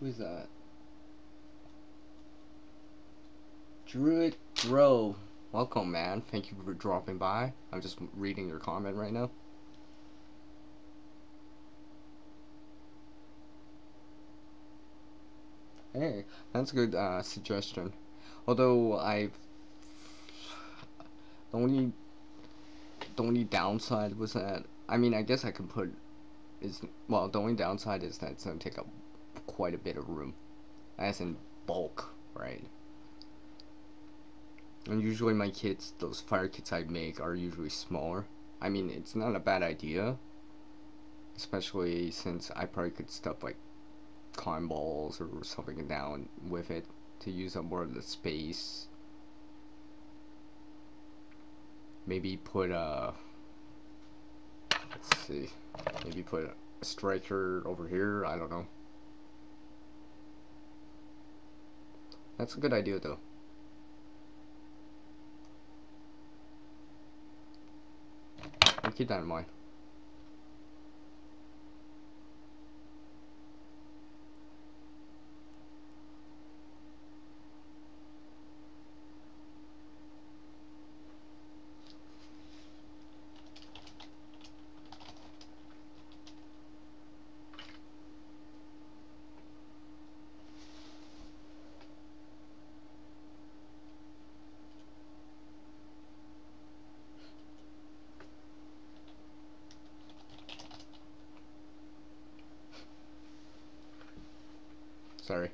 Who's that? Druid Grove. Welcome, man. Thank you for dropping by. I'm just reading your comment right now. Hey, that's a good suggestion. Although the only downside was that, I mean, I guess I could put the only downside is that it's gonna take up quite a bit of room, as in bulk, right? And usually my kits, those fire kits I make are usually smaller. I mean, it's not a bad idea, especially since I probably could stuff like cotton balls or something down with it to use up more of the space. Maybe put let's see, maybe put a striker over here. I don't know. That's a good idea though. I'll keep that in mind. Sorry.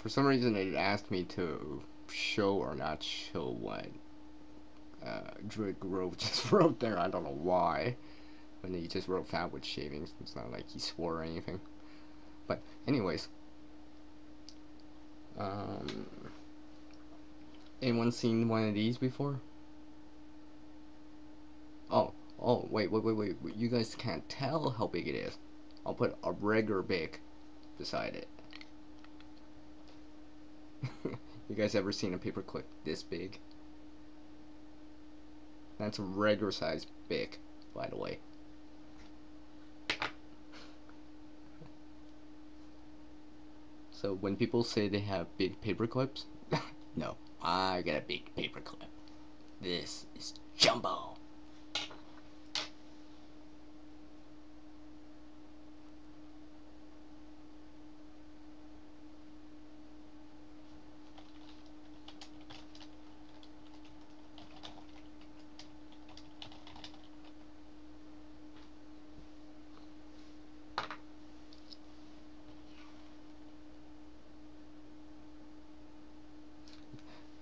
For some reason it asked me to show me to show or not show what Druid Grove just wrote there. I don't know why. When he just wrote fat with shavings. It's not like he swore or anything. But anyways. Anyone seen one of these before? Oh, wait. You guys can't tell how big it is. I'll put a regular big beside it. You guys ever seen a paperclip this big? That's a regular size big, by the way. So when people say they have big paper clips, no, I got a big paper clip. This is jumbo.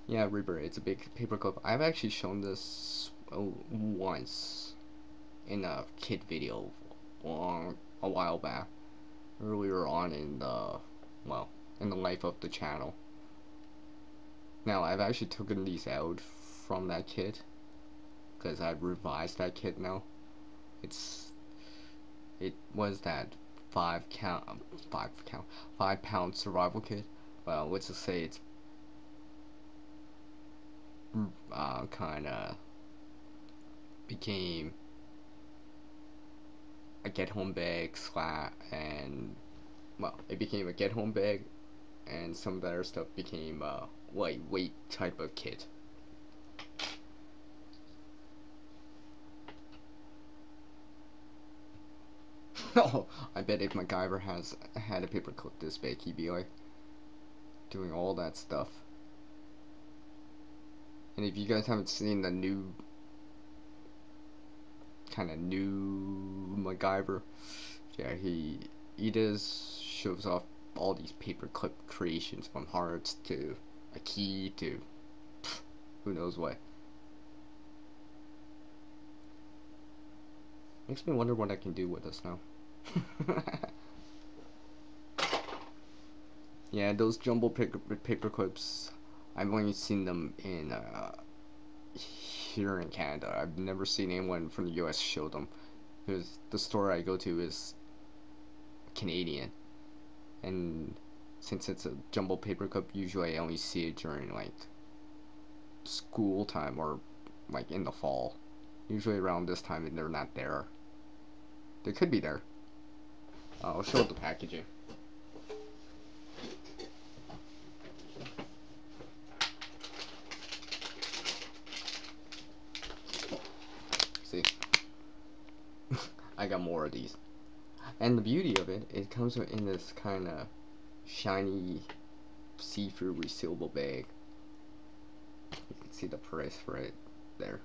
Yeah, Reaper, it's a big paperclip. I've actually shown this once in a kit video a while back, earlier on in the life of the channel. Now, I've actually taken these out from that kit, because I've revised that kit now. It was that 5 count, 5 pound survival kit. Well, let's just say it's kind of became a get home bag and well, it became a get home bag, and some of the other stuff became a lightweight type of kit. Oh, I bet if MacGyver had a paperclip this big, he'd be like doing all that stuff. And if you guys haven't seen the new MacGyver, yeah, he does shows off all these paperclip creations, from hearts to a key to who knows what. Makes me wonder what I can do with this now. Yeah, those jumbo paper clips, I've only seen them in here in Canada. I've never seen anyone from the US show them, because the store I go to is Canadian, and since it's a jumbo paper clip, usually I only see it during like school time or like in the fall. Usually around this time, and they're not there. They could be there. I'll show the packaging. See, I got more of these. And the beauty of it, it comes in this kind of shiny, see-through resealable bag. You can see the price right there.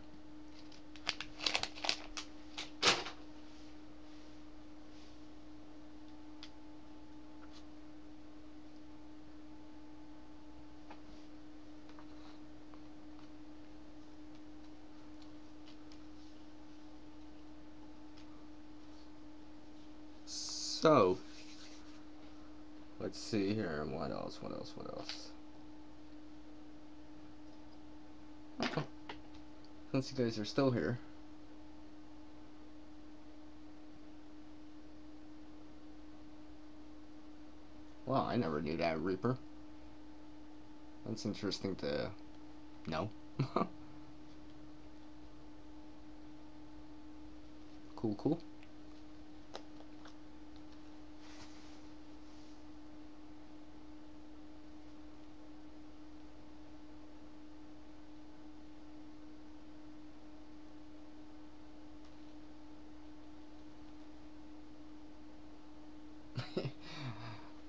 So, let's see here. What else? Oh, since you guys are still here, wow, I never knew that, Reaper. That's interesting to know. Cool.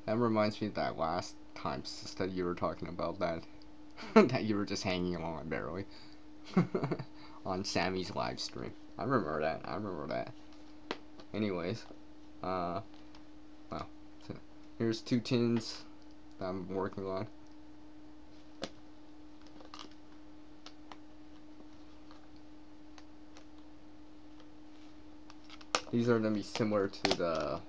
That reminds me of that last time that you were talking about that that you were just hanging along barely on Sammy's live stream. I remember that. Anyways, well, so here's 2 tins that I'm working on. These are gonna be similar to the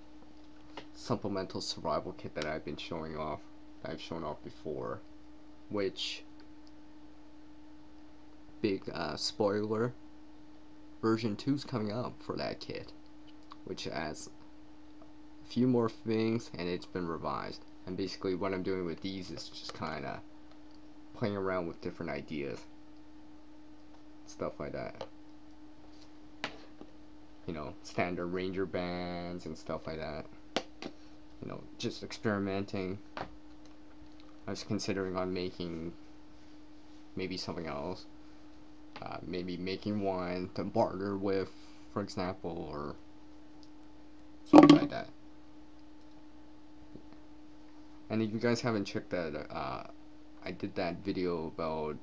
supplemental survival kit that I've been showing off. That I've shown off before, which, big spoiler, version 2 is coming up for that kit, which adds a few more things, and it's been revised. And basically what I'm doing with these is just kind of playing around with different ideas, stuff like that. You know, standard ranger bands and stuff like that. You know, just experimenting. I was considering on making maybe something else. Maybe making one to barter with, for example, or something like that. And if you guys haven't checked that, I did that video about,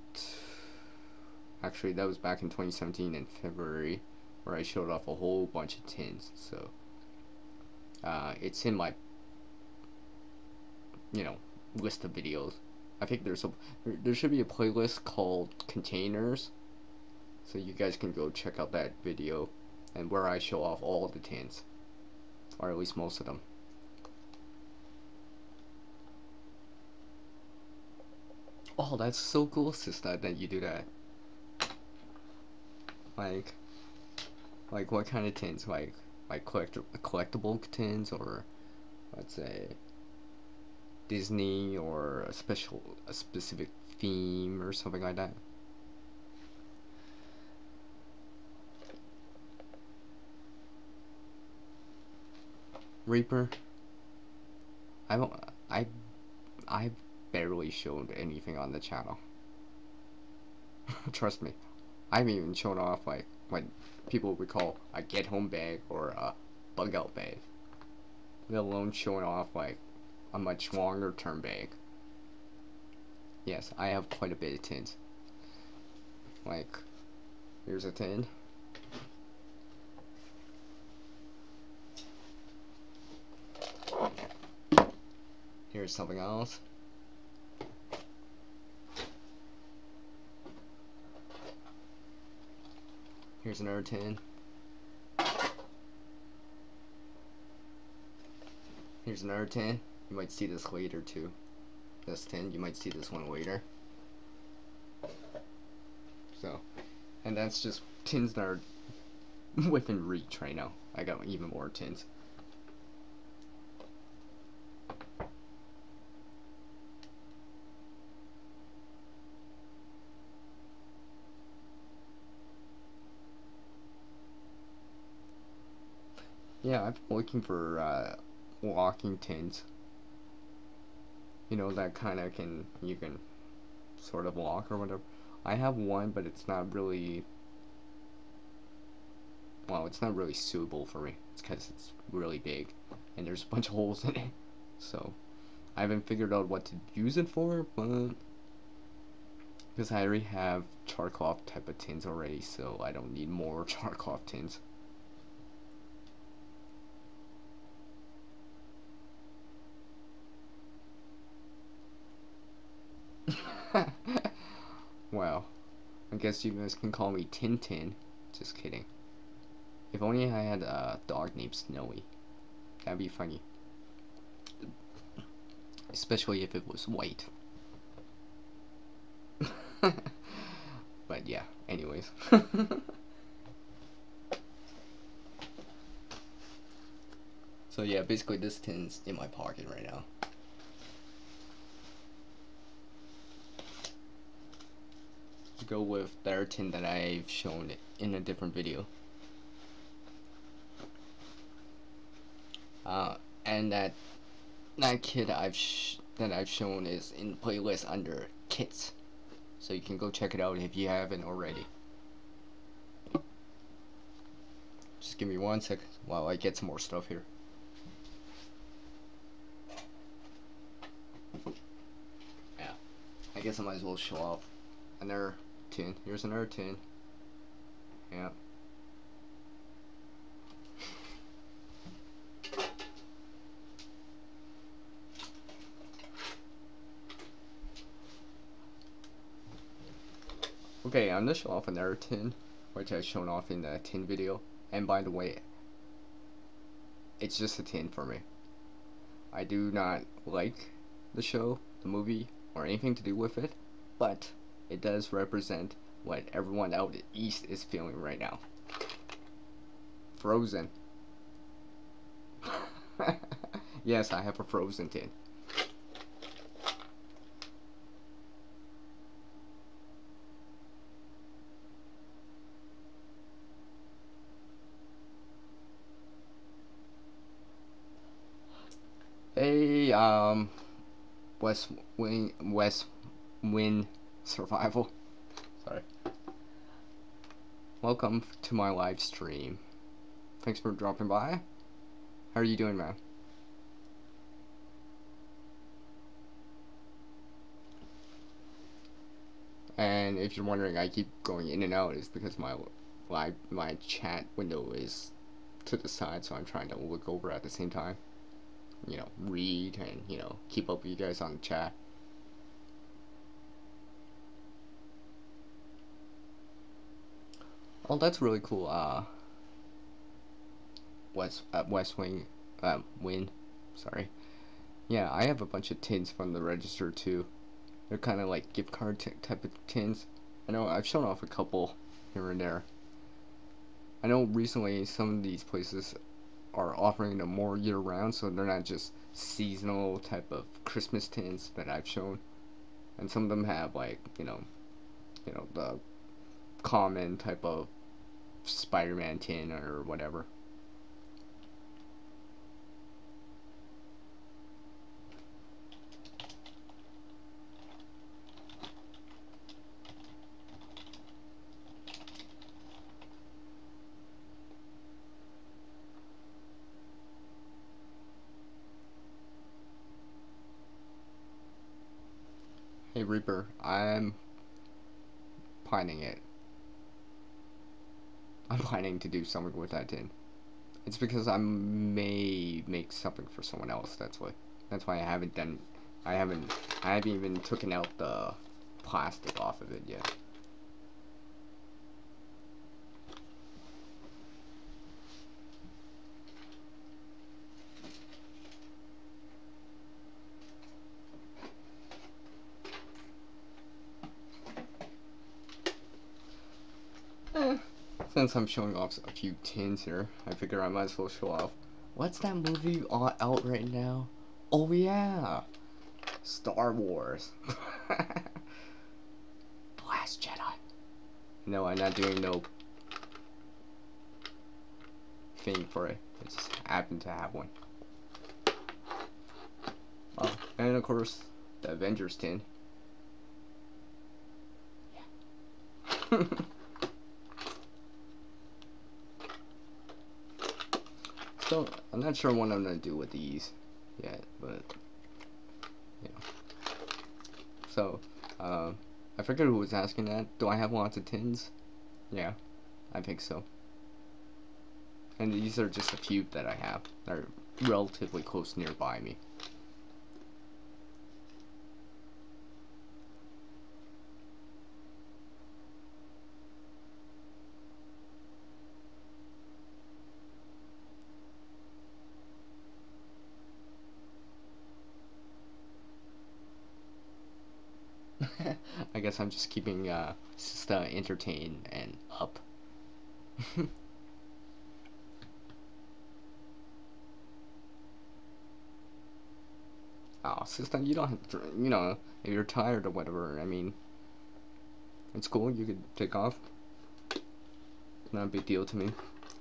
actually that was back in 2017 in February, where I showed off a whole bunch of tins. So it's in my, list of videos. I think there should be a playlist called Containers, so you guys can go check out that video, and where I show off all of the tins, or at least most of them. Oh, that's so cool, sister, that you do that. Like what kind of tins? Like collectible tins, or let's say Disney or a specific theme or something like that. Reaper, I don't I barely showed anything on the channel. Trust me, I haven't even shown off like what people would call a get home bag or a bug out bag, let alone showing off like a much longer term bag. Yes, I have quite a bit of tins. Like, here's a tin. Here's something else. Here's another tin. Here's another tin. You might see this later too. This tin, you might see this one later. So, and that's just tins that are within reach right now. I got even more tins. Yeah, I've been looking for locking tins. You know, that kind of you can sort of lock or whatever. I have one, but it's not really, well, it's not really suitable for me. It's because it's really big and there's a bunch of holes in it. So I haven't figured out what to use it for, but because I already have charcloth type of tins already, so I don't need more charcloth tins. Well, I guess you guys can call me Tintin. Just kidding. If only I had a dog named Snowy. That'd be funny. Especially if it was white. But yeah, anyways. So yeah, basically this tin's in my pocket right now. To go with the other tin that I've shown in a different video. And that kit that I've shown is in playlist under kits, so you can go check it out if you haven't already. Just give me 1 second while I get some more stuff here. Yeah, I guess I might as well show off another tin. Here's another tin. Yeah. Okay, I'm gonna show off another tin, which I've shown off in the tin video. And by the way, it's just a tin for me. I do not like the show, the movie, or anything to do with it, but it does represent what everyone out east is feeling right now. Frozen. Yes, I have a Frozen tin. Hey, West Wind Survival. Sorry. Welcome to my live stream. Thanks for dropping by. How are you doing, man? And if you're wondering, I keep going in and out, is because my chat window is to the side, so I'm trying to look over at the same time. You know, read and, you know, keep up with you guys on the chat. Oh, that's really cool. West Wing, Win. Sorry. Yeah, I have a bunch of tins from the register too. They're kind of like gift card type of tins. I know I've shown off a couple here and there. I know recently some of these places are offering them more year round, so they're not just seasonal type of Christmas tints that I've shown. And some of them have like the common type of Spider-Man tin or whatever. Hey Reaper, I'm planning it. I'm planning to do something with that tin. It's because I may make something for someone else. That's why. That's why I haven't done. I haven't. I haven't even taken out the plastic off of it yet. Eh, since I'm showing off a few tins here, I figure I might as well show off. What's that movie out right now? Oh yeah, Star Wars. The Last Jedi. No, I'm not doing no thing for it. I just happen to have one. Oh, and of course, the Avengers tin. Yeah. So, I'm not sure what I'm gonna do with these yet, but yeah. So, I forget who was asking that. Do I have lots of tins? Yeah, I think so. And these are just a few that I have. They're relatively close nearby me. I guess I'm just keeping Sista entertained and up. Oh, Sista, you don't have to, if you're tired or whatever, I mean, it's cool, you could take off. Not a big deal to me.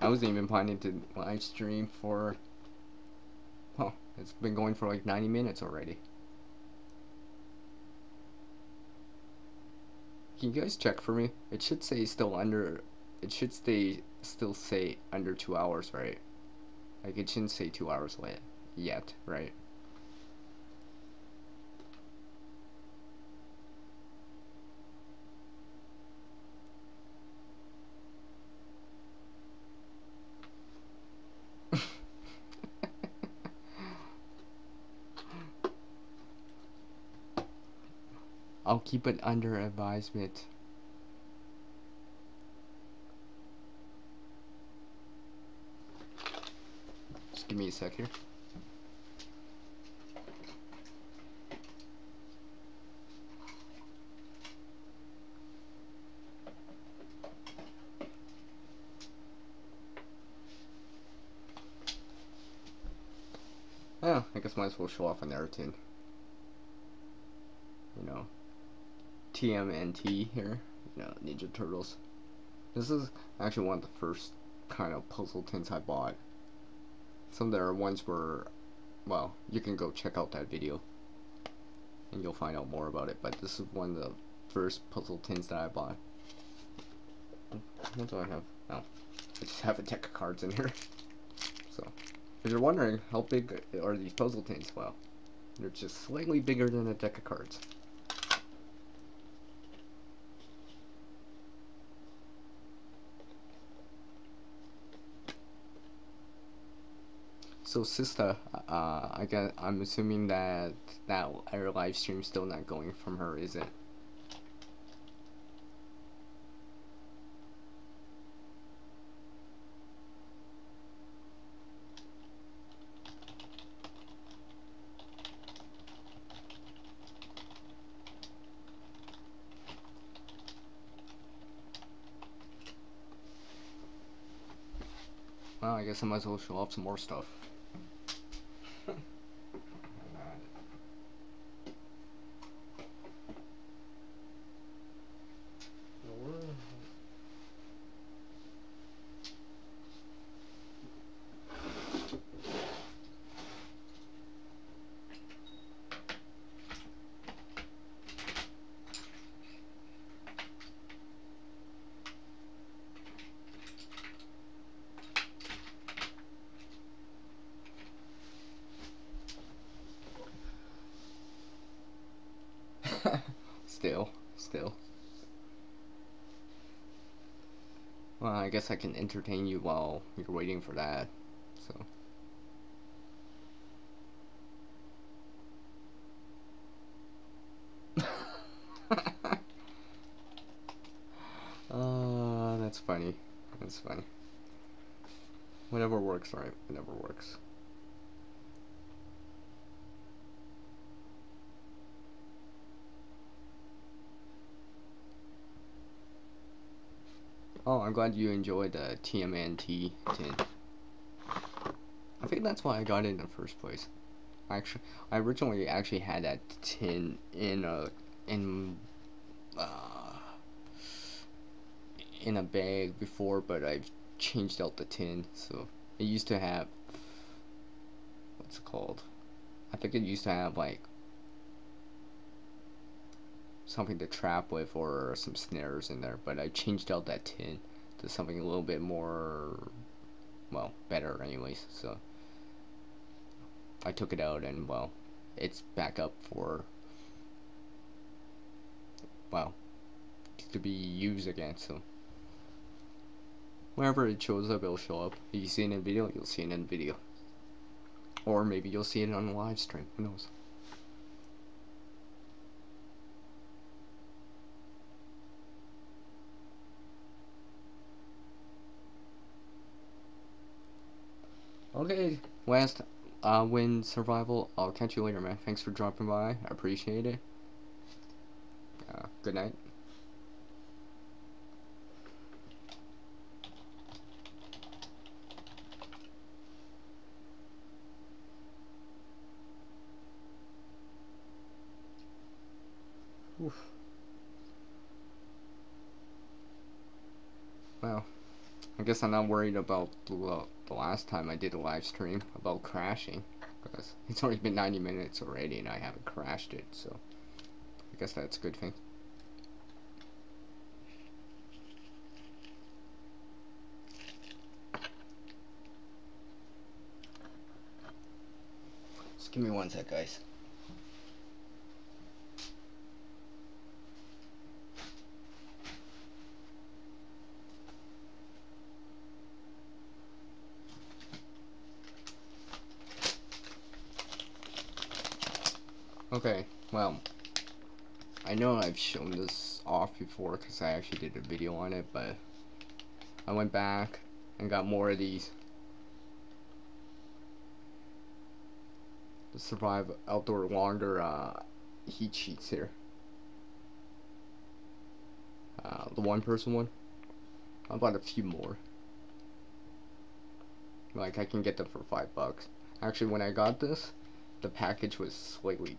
I wasn't even planning to live stream for, oh, it's been going for like 90 minutes already. Can you guys check for me? It should say still under, it should still say under 2 hours, right? Like it shouldn't say 2 hours late yet, right? I'll keep it under advisement. Just give me a sec here. Oh, I guess might as well show off a narrative. You know, TMNT here. Ninja Turtles. This is actually one of the first kind of puzzle tins I bought. Some of their ones were, well, you can go check out that video and you'll find out more about it. But this is one of the first puzzle tins that I bought. What do I have? Oh, I just have a deck of cards in here. So, if you're wondering how big are these puzzle tins, well, they're just slightly bigger than a deck of cards. So, Sista, I'm assuming that our live stream's still not going from her, is it? Well, I guess I might as well show off some more stuff. Still. Well, I guess I can entertain you while you're waiting for that. So. That's funny. That's funny. Whatever works, right? Whatever works. Oh, I'm glad you enjoyed the TMNT tin. I think that's why I got it in the first place. I originally actually had that tin in uh, in a bag before, but I've changed out the tin. So it used to have, what's it called? I think it used to have like something to trap with or some snares in there, but I changed out that tin to something a little bit more, well, better anyways. So I took it out and, well, it's back up for, well, to be used again. So whenever it shows up, it'll show up. If you see it in a video, you'll see it in a video, or maybe you'll see it on a live stream. Who knows? Okay, last win survival. I'll catch you later, man. Thanks for dropping by. I appreciate it. Good night. Oof. Well, I guess I'm not worried about the last time I did a live stream about crashing, because it's already been 90 minutes already and I haven't crashed it, so I guess that's a good thing. Just give me one sec, guys. Okay, well, I know I've shown this off before because I actually did a video on it, but I went back and got more of these to survive outdoor longer heat sheets here. The one person one. I bought a few more. Like, I can get them for $5. Actually, when I got this, the package was slightly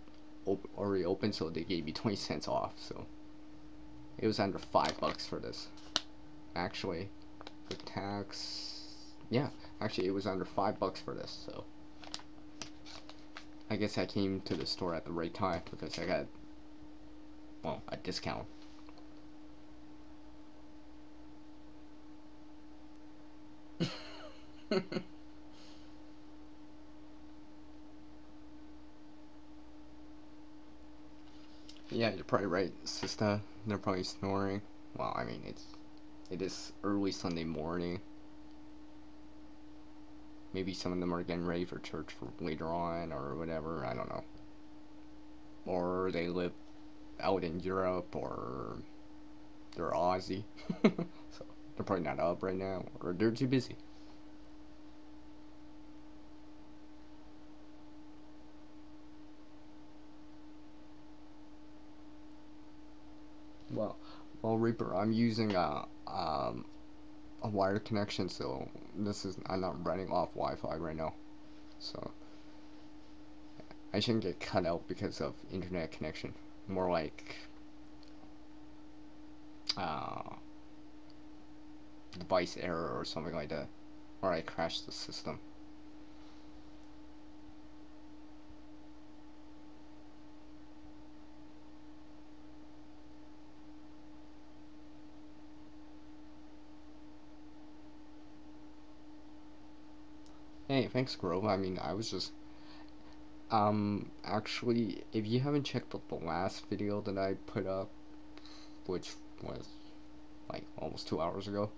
already open, so they gave me 20 cents off. So it was under $5 for this. Actually, with tax, yeah, actually it was under $5 for this. So I guess I came to the store at the right time because I got, well, a discount. Yeah, you're probably right, sister. They're probably snoring. Well, I mean, it is early Sunday morning. Maybe some of them are getting ready for church for later on or whatever. I don't know. Or they live out in Europe, or they're Aussie. So they're probably not up right now, or they're too busy. Well, Reaper, I'm using a wired connection, so I'm not running off Wi-Fi right now, so I shouldn't get cut out because of internet connection. More like uh, device error or something like that, or I crashed the system. Hey, thanks, Grove. I mean, I was just actually, if you haven't checked out the last video that I put up, which was like almost 2 hours ago,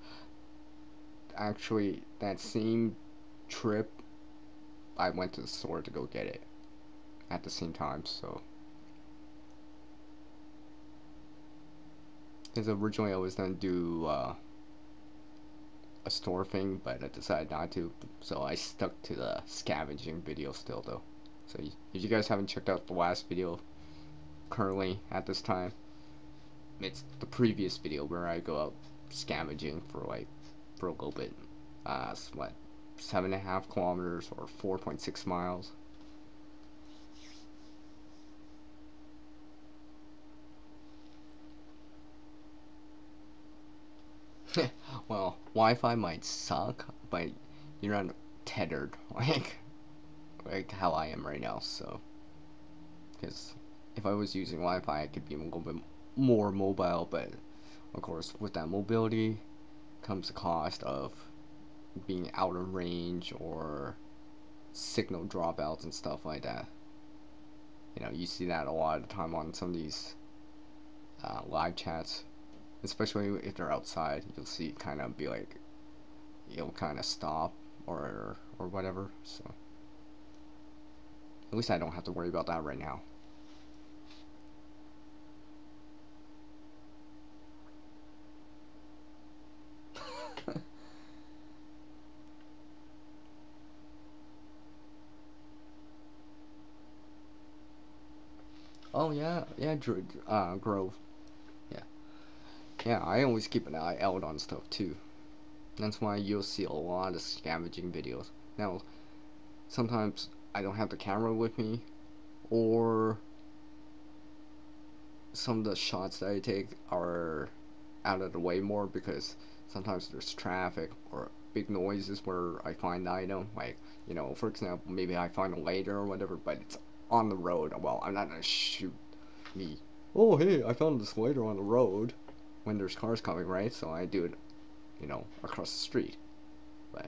actually that same trip I went to the store to go get it at the same time. So because originally I was gonna do a store thing, but I decided not to, so I stuck to the scavenging video still though. So if you guys haven't checked out the last video currently at this time, it's the previous video where I go out scavenging for a little bit. It's what, 7.5 kilometers or 4.6 miles. Well, Wi-Fi might suck, but you're not tethered like how I am right now. So, because if I was using Wi-Fi, I could be a little bit more mobile. But of course, with that mobility comes the cost of being out of range or signal dropouts and stuff like that. You know, you see that a lot of the time on some of these live chats, especially if they're outside. You'll see it kind of be like, you'll kind of stop or whatever. So at least I don't have to worry about that right now. Oh yeah, yeah, Grove. Yeah, yeah. I always keep an eye out on stuff too. That's why you'll see a lot of scavenging videos. Now, sometimes I don't have the camera with me, or some of the shots that I take are out of the way more because sometimes there's traffic or big noises where I find the item. Like, you know, for example, maybe I find it later or whatever, but it's on the road. Well, I'm not gonna shoot me. Oh, hey, I found this later on the road when there's cars coming, right? So I do it, you know, across the street. But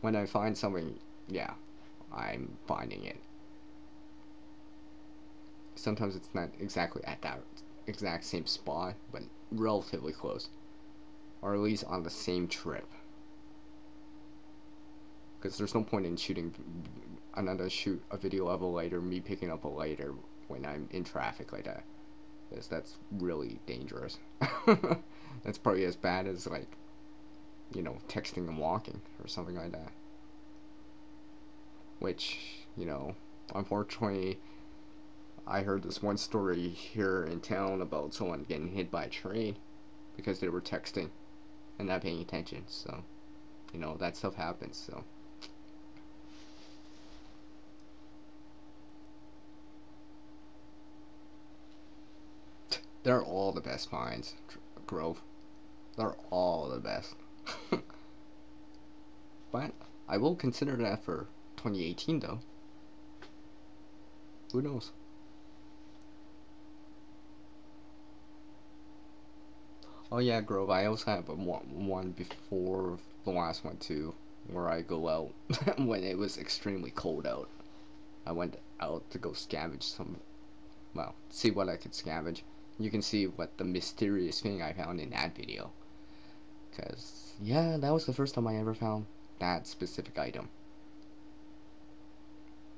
when I find something, yeah, I'm finding it. Sometimes it's not exactly at that exact same spot, but relatively close. Or at least on the same trip. Because there's no point in shooting another shoot a video of a later, me picking up a later when I'm in traffic like that. Because that's really dangerous. That's probably as bad as, like, you know, texting and walking or something like that. Which, you know, unfortunately, I heard this one story here in town about someone getting hit by a train because they were texting and not paying attention. So, you know, that stuff happens. So, they're all the best finds, Grove. They're all the best. But I will consider that for 2018, though. Who knows? Oh yeah, Grove. I also have one before the last one too, where I go out when it was extremely cold out. I went out to go scavenge some, well, see what I could scavenge. You can see what the mysterious thing I found in that video. Cause yeah, that was the first time I ever found that specific item.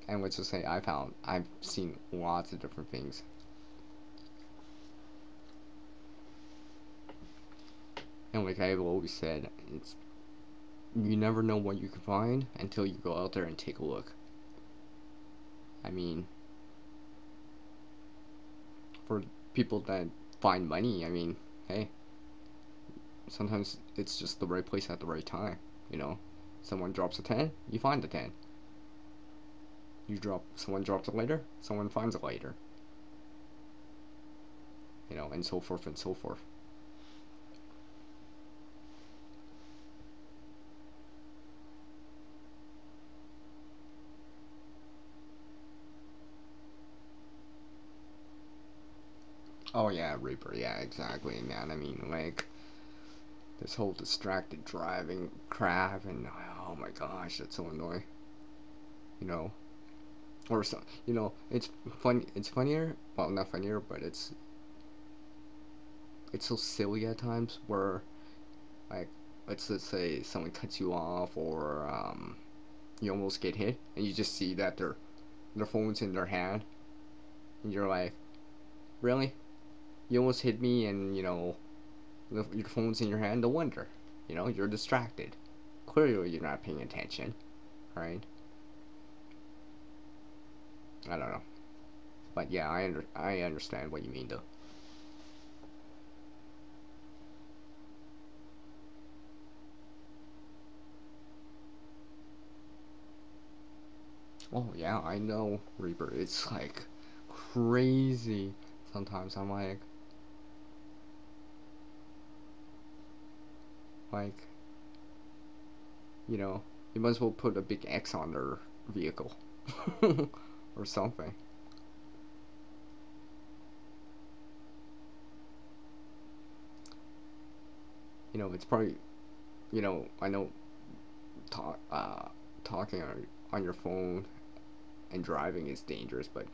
And let's just say I've seen lots of different things. And like I've always said, it's you never know what you can find until you go out there and take a look. I mean, for people that find money, I mean, hey, sometimes it's just the right place at the right time. You know, someone drops a 10, you find the 10. Someone drops a lighter, someone finds a lighter. You know, and so forth and so forth. Oh yeah, Reaper, yeah, exactly, man. I mean, like, this whole distracted driving crap, and oh my gosh, that's so annoying. You know, or so, you know, it's fun. It's funnier. Well, not funnier, but it's so silly at times. Where like, let's say someone cuts you off, or you almost get hit, and you just see that their phone's in their hand, and you're like, really? You almost hit me, and you know, your phone's in your hand. No wonder. You know, you're distracted. Clearly, you're not paying attention, right? I don't know, but yeah, I understand what you mean though. Oh yeah, I know, Reaper. It's like crazy. Sometimes I'm like, you know, you might as well put a big X on their vehicle or something. You know, it's probably, you know, I know talk, talking on your phone and driving is dangerous, but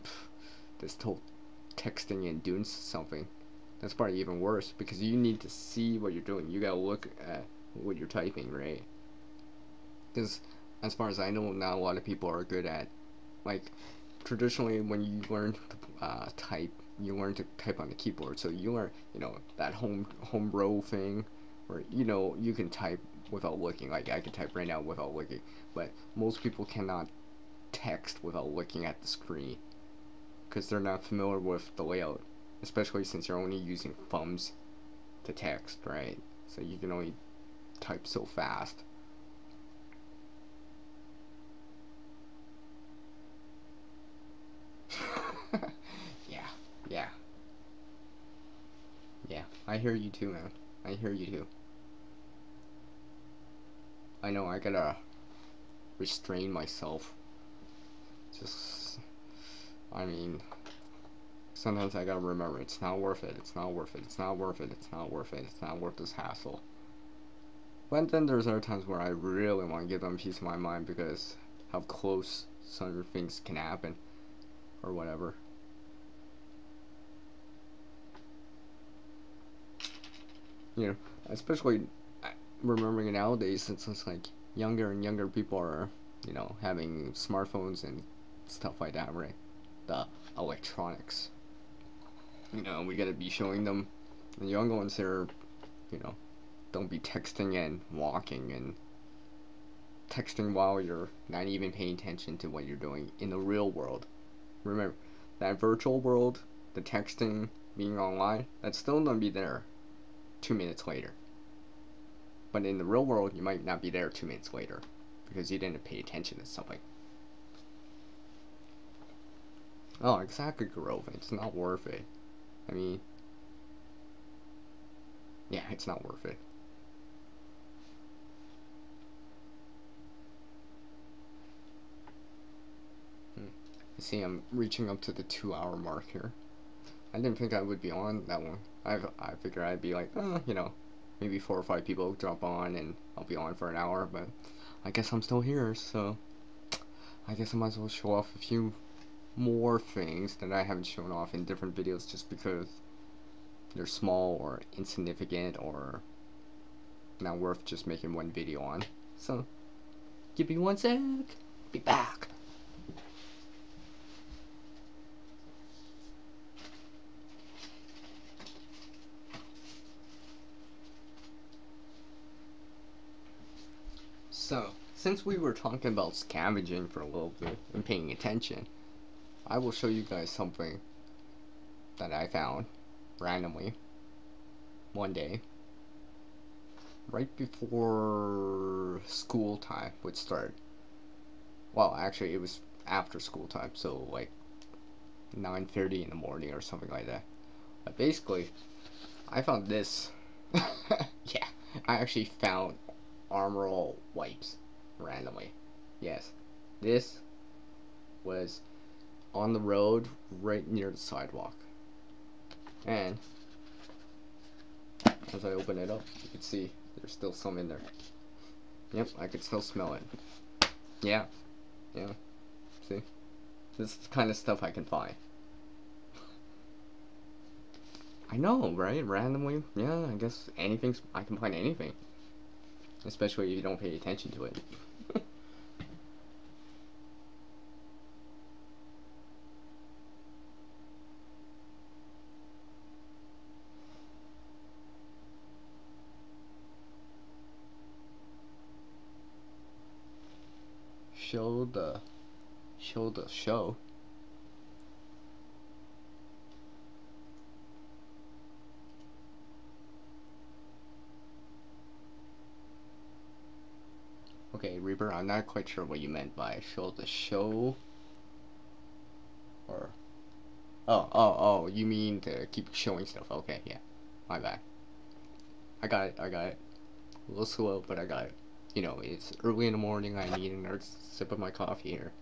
this whole texting and doing something, that's probably even worse because you need to see what you're doing. You gotta look at what you're typing, right? Because as far as I know, not a lot of people are good at, like, traditionally when you learn to type, you learn to type on the keyboard. So you learn, you know, that home row thing, where you know you can type without looking. Like I can type right now without looking, but most people cannot text without looking at the screen because they're not familiar with the layout, especially since you're only using thumbs to text, right? So you can only type so fast. Yeah, yeah, yeah. I hear you too, man. I hear you too. I know I gotta restrain myself. Just, I mean, sometimes I gotta remember it's not worth it. It's not worth it. It's not worth it. It's not worth it. It's not worth this hassle. But then there's other times where I really want to give them a piece of my mind because how close certain things can happen or whatever. You know, especially remembering nowadays since it's like younger and younger people are, you know, having smartphones and stuff like that, right? The electronics. You know, we gotta be showing them the young ones here, you know, don't be texting and walking and texting while you're not even paying attention to what you're doing in the real world. Remember, that virtual world, the texting, being online, that's still gonna be there 2 minutes later. But in the real world, you might not be there 2 minutes later because you didn't pay attention to something. Oh, exactly, Grove. It's not worth it. I mean, yeah, it's not worth it. Hmm. I see I'm reaching up to the 2 hour mark here. I didn't think I would be on that one. I figured I'd be like, you know, maybe 4 or 5 people drop on and I'll be on for an hour, but I guess I'm still here, so I guess I might as well show off a few more things that I haven't shown off in different videos just because they're small or insignificant or not worth just making one video on. So, give me 1 sec. Be back. So, since we were talking about scavenging for a little bit and paying attention, I will show you guys something that I found randomly one day. right before school time would start. Well, actually, it was after school time, so like 9:30 in the morning or something like that. But basically, I found this. Yeah, I actually found Armor All wipes randomly. Yes, this was on the road right near the sidewalk. And as I open it up, you can see there's still some in there. Yep, I could still smell it. Yeah, yeah. See? This is the kind of stuff I can find. I know, right? Randomly, yeah, I guess anything's, I can find anything. Especially if you don't pay attention to it. show the, show the show. Okay, Reaper, I'm not quite sure what you meant by show the show. Or, oh, you mean to keep showing stuff. Okay, yeah. My bad. I got it. A little slow, but I got it. You know, it's early in the morning. I need another sip of my coffee here.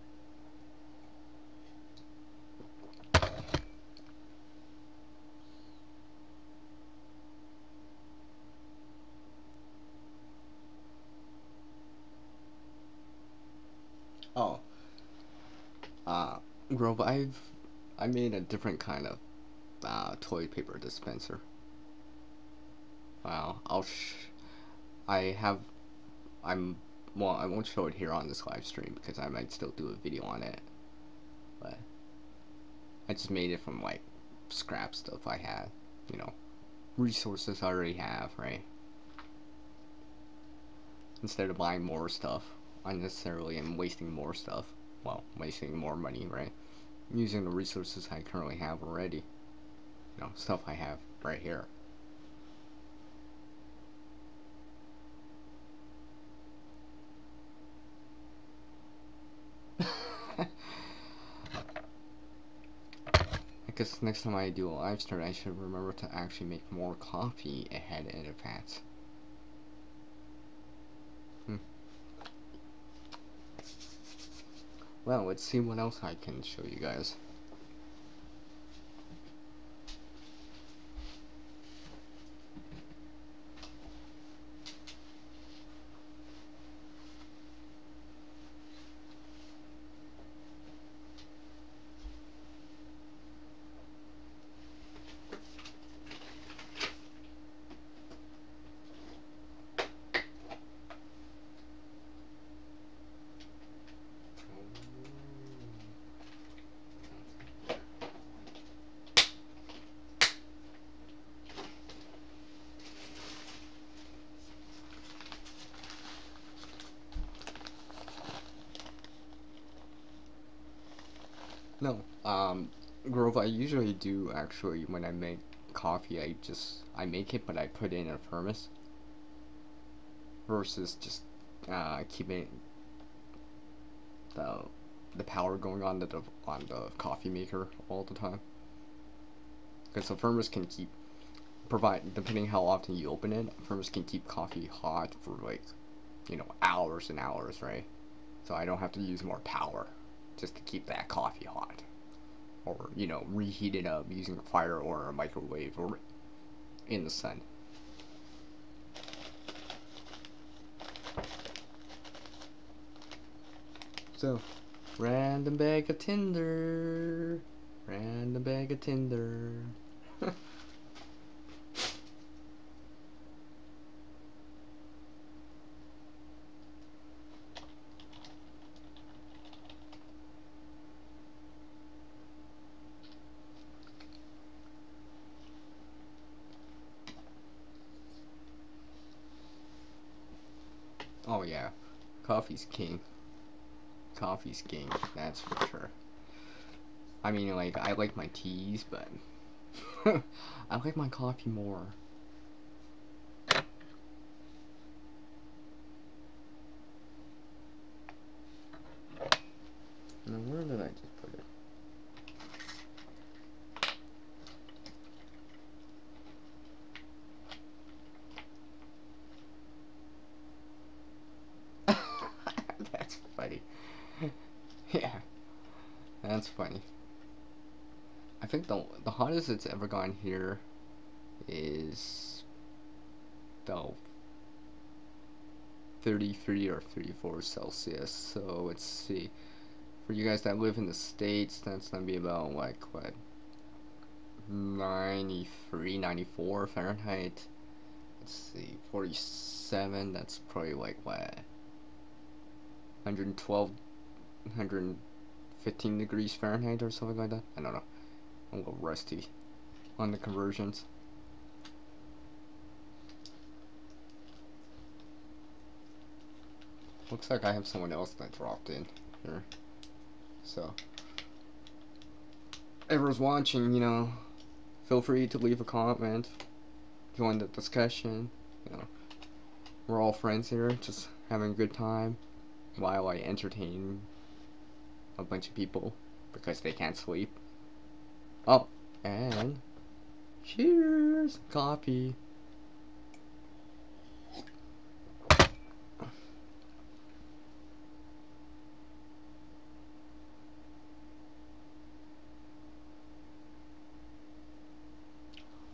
Oh, uh, Grove, I made a different kind of toilet paper dispenser. Wow, I have, I'm, well, I won't show it here on this live stream because I might still do a video on it. But I just made it from like scrap stuff I had, you know, resources I already have, right? Instead of buying more stuff unnecessarily and wasting more stuff, well, wasting more money, right? Using the resources I currently have already, you know, stuff I have right here. I guess next time I do a live stream, I should remember to actually make more coffee ahead in advance. Well, let's see what else I can show you guys. No, Grove, I usually do actually when I make coffee, I make it, but I put it in a thermos versus just keeping the the power going on the coffee maker all the time. Because the thermos can keep provide depending how often you open it, thermos can keep coffee hot for like, you know, hours and hours, right? So I don't have to use more power just to keep that coffee hot. Or, you know, reheat it up using a fire or a microwave or in the sun. So, random bag of tinder. Random bag of tinder. Oh yeah, coffee's king. Coffee's king, that's for sure. I mean, like, I like my teas, but I like my coffee more. That's funny. I think the hottest it's ever gone here is the 33 or 34 Celsius. So let's see. For you guys that live in the States, that's gonna be about like what, 93, 94 Fahrenheit. Let's see, 47. That's probably like what, 112, 115 degrees Fahrenheit or something like that. I don't know. I'm a little rusty on the conversions. Looks like I have someone else that dropped in here. So, everyone's watching, feel free to leave a comment, join the discussion. We're all friends here, just having a good time while I entertain a bunch of people because they can't sleep. Oh, and cheers, coffee.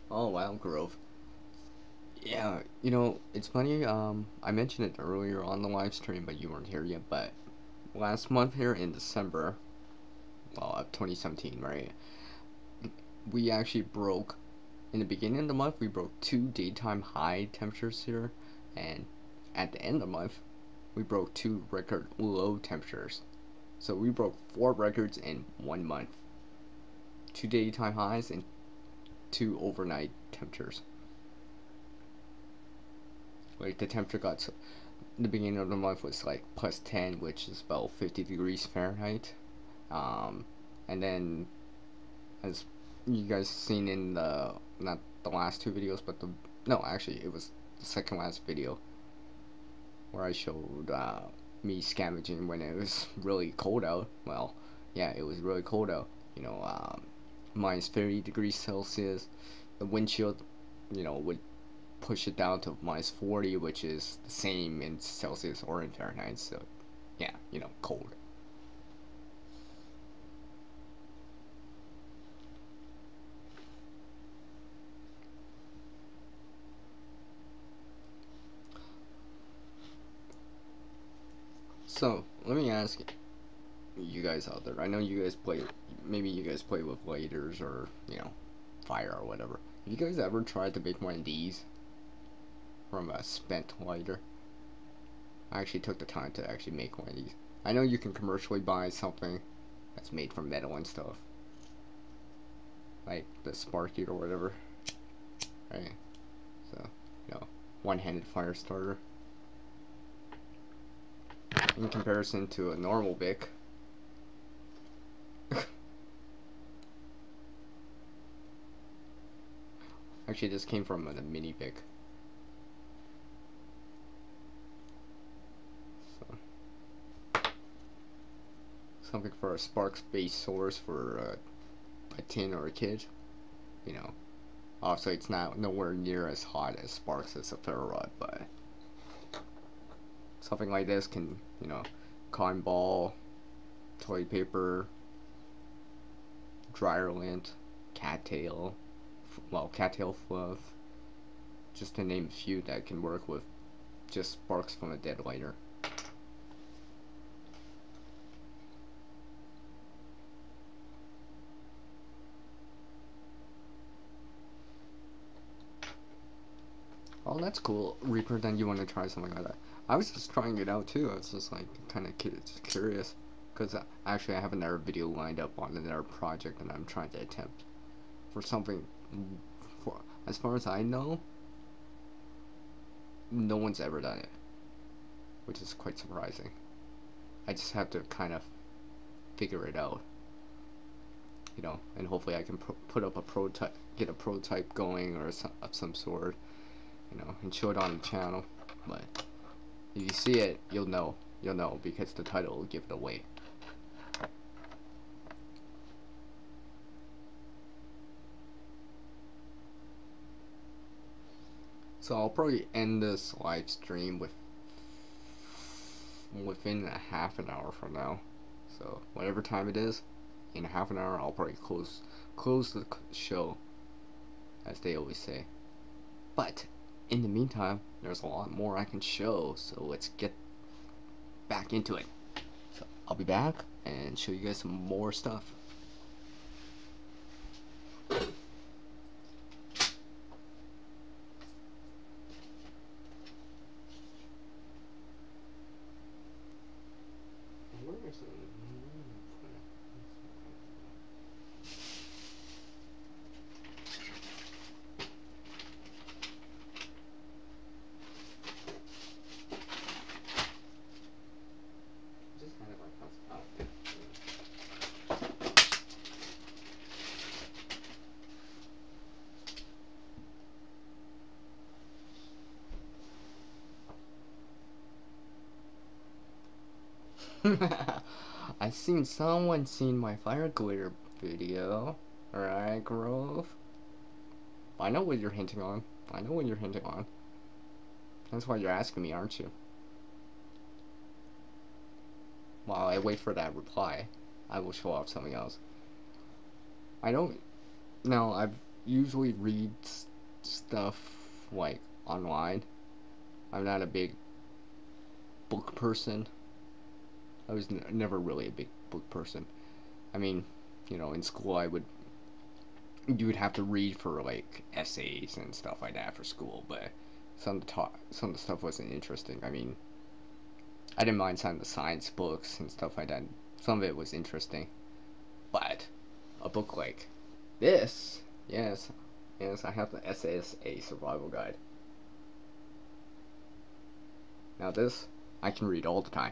Oh wow, Grove. Yeah, it's funny. I mentioned it earlier on the live stream, but you weren't here yet. But last month here in December, well, of 2017, right? We actually broke. In the beginning of the month, we broke 2 daytime high temperatures here, and at the end of the month, we broke 2 record low temperatures. So we broke 4 records in 1 month. 2 daytime highs and 2 overnight temperatures. Like the temperature got to, the beginning of the month was like +10, which is about 50 degrees Fahrenheit. And then, as you guys seen in the, not the last 2 videos, but no, actually, it was the second last video where I showed me scavenging when it was really cold out. Well, yeah, it was really cold out. Minus 30 degrees Celsius. The wind chill, would push it down to minus 40, which is the same in Celsius or in Fahrenheit. So, yeah, cold. So, let me ask you guys out there. I know you guys play, maybe you guys play with lighters or, fire or whatever. Have you guys ever tried to make one of these from a spent lighter? I actually took the time to actually make one of these. I know you can commercially buy something that's made from metal and stuff, like the Sparky or whatever, right? So, one-handed fire starter. In comparison to a normal Bic. Actually, this came from a mini Bic. So, something for a sparks-based source for a tin or a kid. Obviously it's not nowhere near as hot as sparks as a ferro rod, but something like this can, cotton ball, toilet paper, dryer lint, cattail, cattail fluff, just to name a few that can work with just sparks from a dead lighter. Oh, that's cool. Reaper, then you want to try something like that. I was just trying it out too. I was just like kind of curious. Because actually I have another video lined up on another project that I'm trying to attempt. For something, as far as I know, no one's ever done it. Which is quite surprising. I just have to kind of figure it out. And hopefully I can put up a prototype, get a prototype going or of some sort. And show it on the channel. But if you see it, you'll know. You'll know because the title will give it away. So I'll probably end this live stream within a half an hour from now. So whatever time it is, in half an hour I'll probably close the show, as they always say. But in the meantime, there's a lot more I can show, so let's get back into it. So I'll be back and show you guys some more stuff. I seen someone seen my fire glitter video. Alright, Grove. I know what you're hinting on. I know what you're hinting on. That's why you're asking me, aren't you? While I wait for that reply, I will show off something else. I don't. No, I usually read stuff like online. I'm not a big book person. I was never really a big book person. I mean, you know, in school you would have to read for like essays and stuff like that for school, but some of the stuff wasn't interesting. I mean, I didn't mind some of the science books and stuff like that. Some of it was interesting, but a book like this, yes, I have the SSA Survival Guide. Now this, I can read all the time.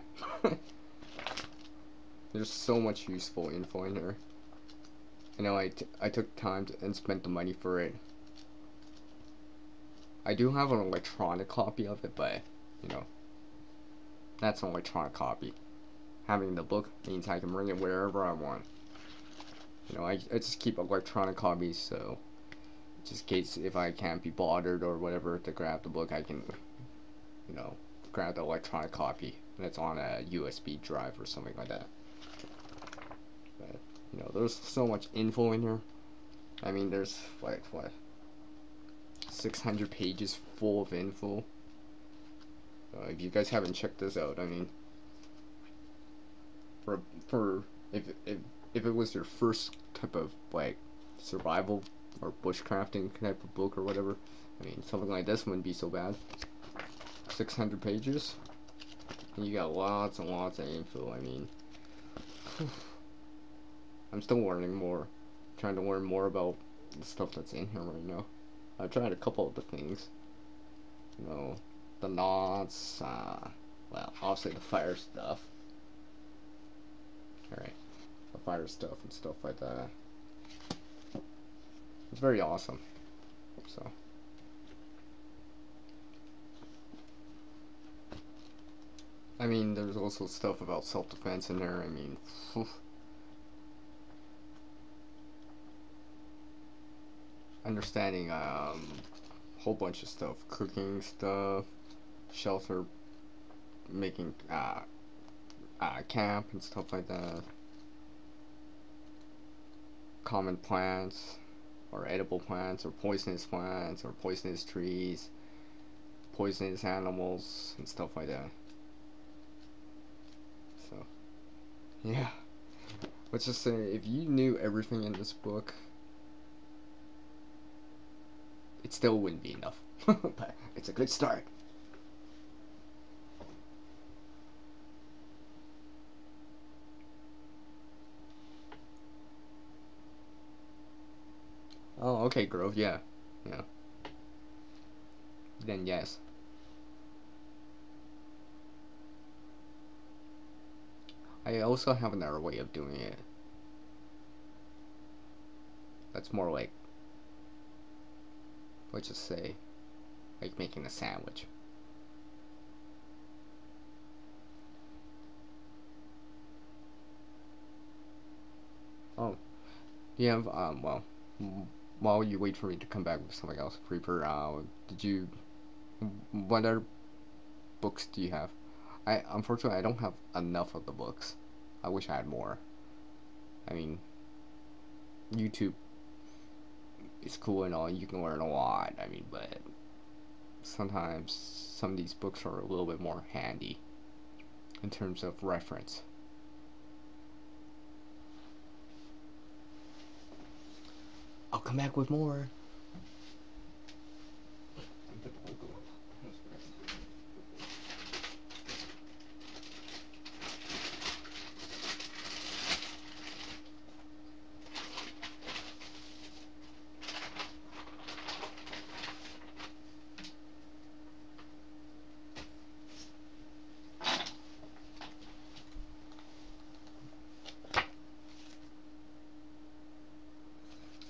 There's so much useful info in here. I know I took time and spent the money for it. I do have an electronic copy of it, but, you know, that's an electronic copy. Having the book means I can bring it wherever I want. You know, I just keep electronic copies, so just in case if I can't be bothered or whatever to grab the book, I can, you know, grab the electronic copy that's on a USB drive or something like that. But, you know, there's so much info in here. I mean, there's like what, 600 pages full of info. If you guys haven't checked this out, I mean, for if it was your first type of like survival or bushcrafting type of book or whatever, I mean, something like this wouldn't be so bad. 600 pages, and you got lots and lots of info. I mean, I'm still learning more, trying to learn more about the stuff that's in here right now. I've tried a couple of the things, you know, the knots, well, obviously the fire stuff. Alright, the fire stuff and stuff like that. It's very awesome. So, I mean, there's also stuff about self-defense in there. I mean, whew. Understanding whole bunch of stuff, cooking stuff, shelter, making camp and stuff like that. Common plants, or edible plants, or poisonous trees, poisonous animals, and stuff like that. So, yeah. Let's just say, if you knew everything in this book, it still wouldn't be enough. But it's a good start. Oh, okay, Grove, yeah. Yeah. Then yes. I also have another way of doing it. That's more like, let's just say, like making a sandwich. Oh, you have, well, while you wait for me to come back with something else, Creeper, what other books do you have? Unfortunately, I don't have enough of the books. I wish I had more. I mean, YouTube is cool and all, you can learn a lot. I mean, but sometimes some of these books are a little bit more handy in terms of reference. I'll come back with more.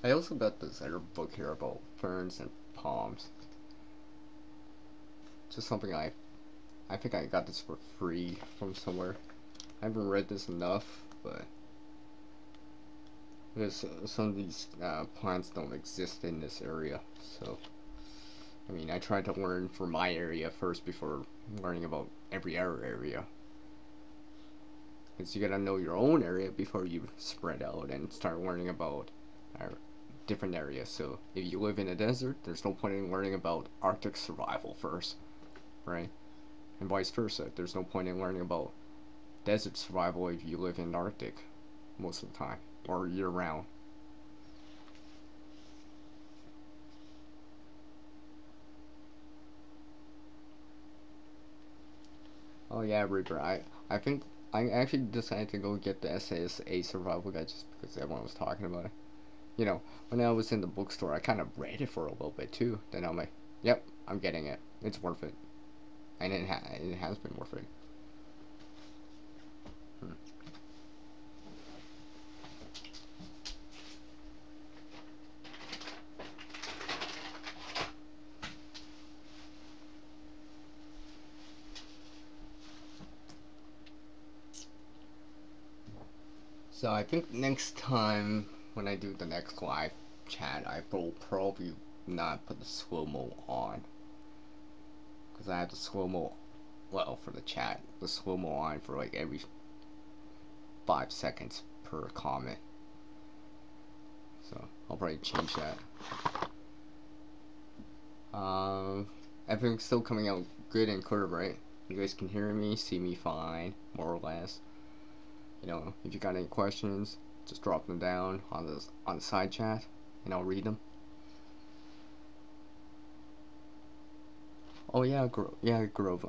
I also got this other book here about ferns and palms. Just something I think I got this for free from somewhere. I haven't read this enough, but because some of these plants don't exist in this area, so I mean I tried to learn for my area first before learning about every other area. Because you gotta know your own area before you spread out and start learning about different areas. So if you live in a desert, there's no point in learning about Arctic survival first, right? And vice versa. There's no point in learning about desert survival if you live in Arctic most of the time or year round. Oh yeah, Reaper. I think I actually decided to go get the SASA survival guide just because everyone was talking about it. You know, when I was in the bookstore, I kind of read it for a little bit too. Then I'm like, yep, I'm getting it. It's worth it. And it has been worth it. Hmm. So I think next time when I do the next live chat, I will probably not put the slow-mo on. Because I have the slow-mo, well, for the chat, the slow-mo on for like every 5 seconds per comment. So I'll probably change that. Everything's still coming out good and clear, right? You guys can hear me, see me fine, more or less. You know, if you got any questions, just drop them down on the side chat, and I'll read them. Oh yeah, Grove.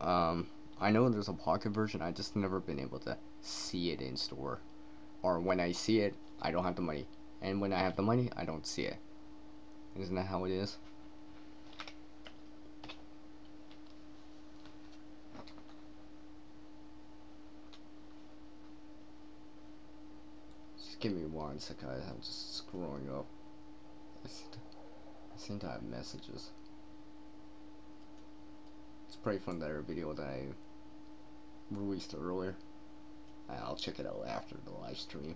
I know there's a pocket version. I just never been able to see it in store, or when I see it, I don't have the money, and when I have the money, I don't see it. Isn't that how it is? Just give me 1 second. I'm just scrolling up. I seem to have messages. It's probably from that video that I released earlier. I'll check it out after the live stream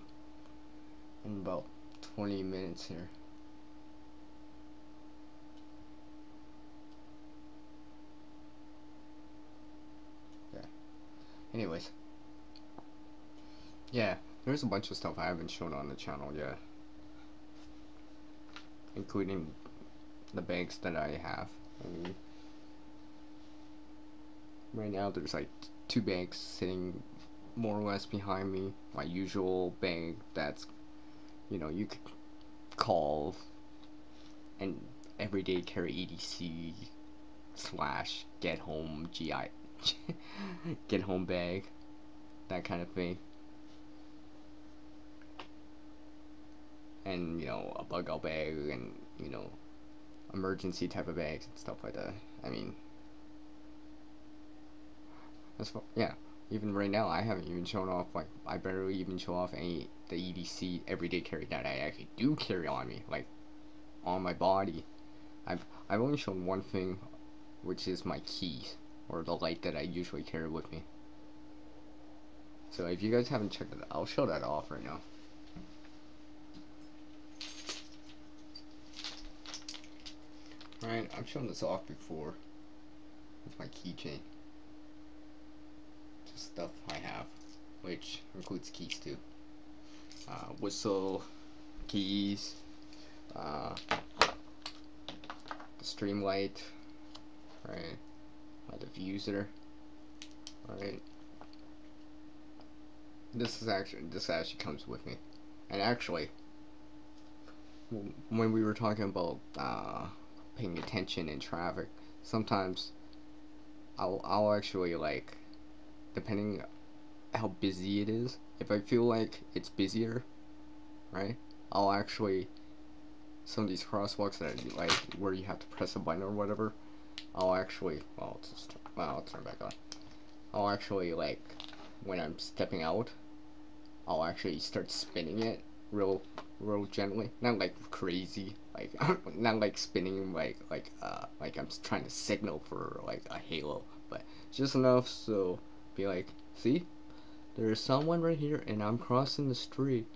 in about 20 minutes here. Okay. Anyways. Yeah, there's a bunch of stuff I haven't shown on the channel yet. Including the bags that I have. I mean, right now there's like 2 bags sitting more or less behind me. My usual bag that's, you know, you could call an everyday carry EDC slash get home GI get home bag, that kind of thing. And, you know, a bug out bag and, you know, emergency type of bags and stuff like that. I mean, that's what, yeah. Even right now, I haven't even shown off, like, I barely even show off the EDC everyday carry that I actually do carry on me, like, on my body. I've only shown one thing, which is my keys, or the light that I usually carry with me. So if you guys haven't checked it out, I'll show that off right now. Alright, I've shown this off before. It's my keychain. Just stuff I have, which includes keys too. Whistle, keys, the stream light, right? My diffuser, right? This actually comes with me, and actually, when we were talking about paying attention in traffic, sometimes I'll actually like, depending how busy it is, if I feel like it's busier, right? I'll actually, some of these crosswalks that are like where you have to press a button or whatever, I'll actually, I'll turn back on. I'll actually like, when I'm stepping out, I'll actually start spinning it real gently, not like crazy, like not like spinning like I'm trying to signal for like a halo, but just enough so be like, see, there's someone right here and I'm crossing the street.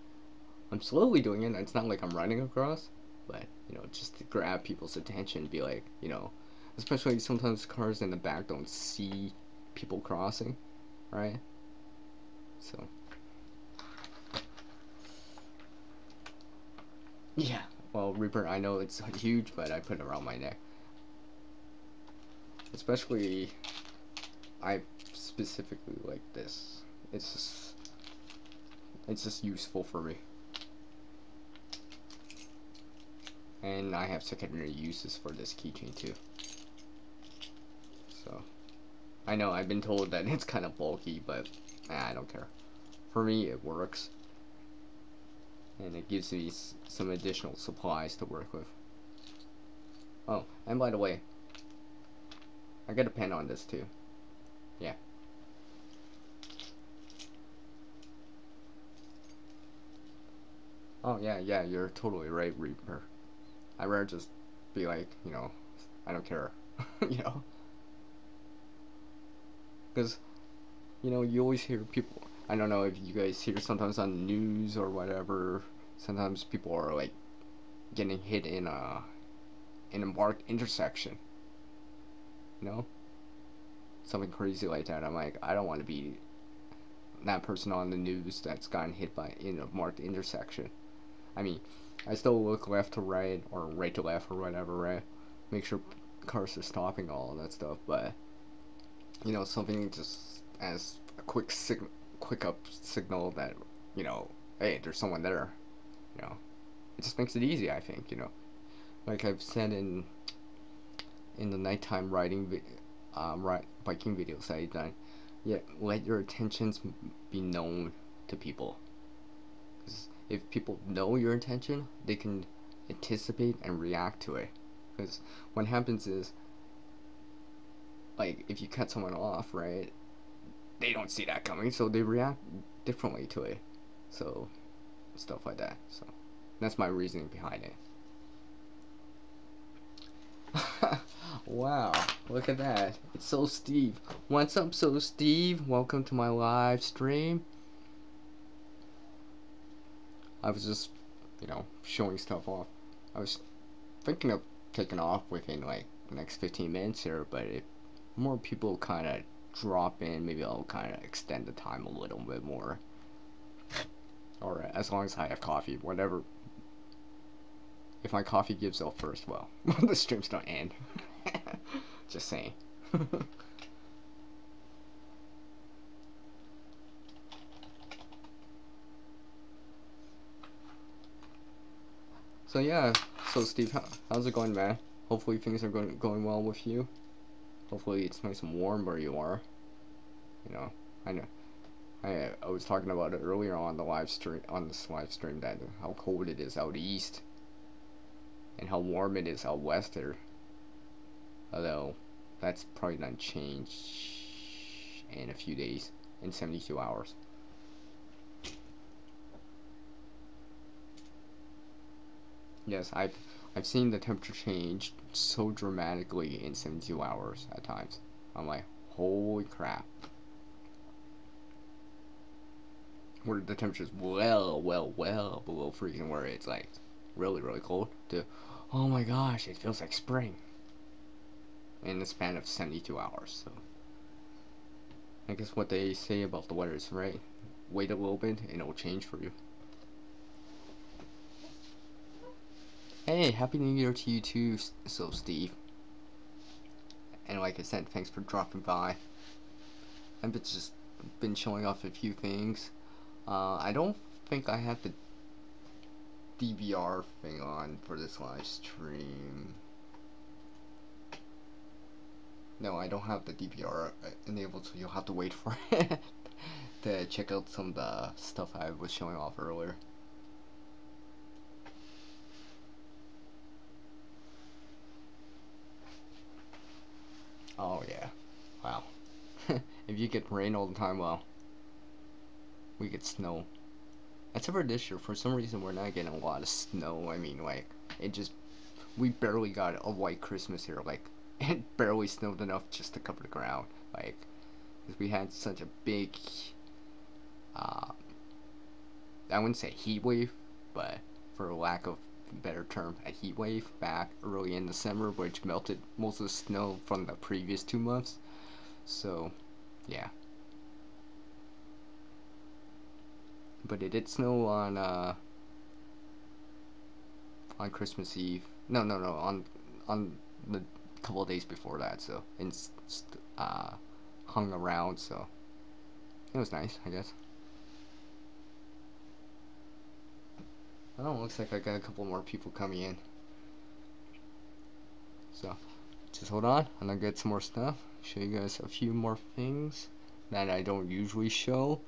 I'm slowly doing it. It's not like I'm running across, but just to grab people's attention, be like, especially sometimes cars in the back don't see people crossing, right? So yeah. Well, Reaper, I know it's huge, but I put it around my neck. Especially, I specifically like this. It's just useful for me. And I have secondary uses for this keychain too. So, I know I've been told that it's kind of bulky, but I don't care. For me, it works. And it gives me some additional supplies to work with. Oh, and by the way, I got a pen on this too. Yeah. Oh yeah, you're totally right, Reaper. I'd rather just be like, I don't care, you know, because you always hear people. I don't know if you guys hear sometimes on the news or whatever. Sometimes people are like getting hit in a marked intersection. You know, something crazy like that. I'm like, I don't want to be that person on the news that's gotten hit by in a marked intersection. I mean, I still look left to right or right to left or whatever, right? Make sure cars are stopping, all of that stuff. But something just as a quick up signal that hey, there's someone there. It just makes it easy. I think like I've said in the nighttime biking videos I've done. Yeah, let your intentions be known to people. 'Cause if people know your intention, they can anticipate and react to it. Because what happens is, like, if you cut someone off, right, they don't see that coming, so they react differently to it. So, stuff like that. So, that's my reasoning behind it. Wow, look at that. It's So Steve. What's up, So Steve? Welcome to my live stream. I was just, showing stuff off. I was thinking of taking off within like the next 15 minutes here, but if more people kind of drop in, maybe I'll kind of extend the time a little bit more. Or as long as I have coffee, whatever. If my coffee gives out first, well, the stream's don't end. Just saying. So yeah, so Steve, how's it going, man? Hopefully things are going well with you. Hopefully it's nice and warm where you are. I know. I was talking about it earlier on this live stream that how cold it is out east and how warm it is out west there. Although that's probably not change in a few days, in 72 hours. Yes, I've seen the temperature change so dramatically in 72 hours at times. I'm like, holy crap. Where the temperature's well below freezing, where it's like really cold, to oh my gosh, it feels like spring in the span of 72 hours. So I guess what they say about the weather is right. Wait a little bit and it'll change for you. Hey, Happy New Year to you too, so Steve. And like I said, thanks for dropping by. I've just been showing off a few things. I don't think I have the DVR thing on for this live stream. No, I don't have the DVR enabled, so you'll have to wait for it to check out some of the stuff I was showing off earlier. Oh yeah, wow. If you get rain all the time, well, we get snow. Except for this year, for some reason we're not getting a lot of snow. I mean, like, it just, we barely got a white Christmas here. Like, it barely snowed enough just to cover the ground. Like, because we had such a big, uh, I wouldn't say heat wave, but for lack of a better term, a heat wave back early in December, which melted most of the snow from the previous 2 months. So, yeah. But it did snow on Christmas Eve. No, on the couple of days before that. So and uh, hung around. So it was nice, I guess. Oh, looks like I got a couple more people coming in. So just hold on, and I'll get some more stuff. Show you guys a few more things that I don't usually show.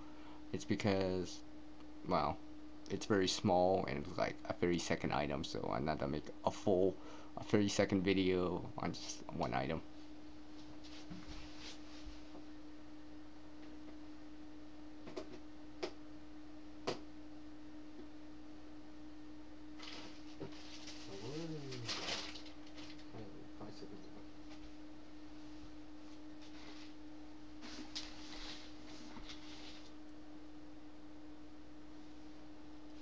It's because, well, it's very small and it's like a 30-second item, so I'm not gonna make a 30-second video on just one item.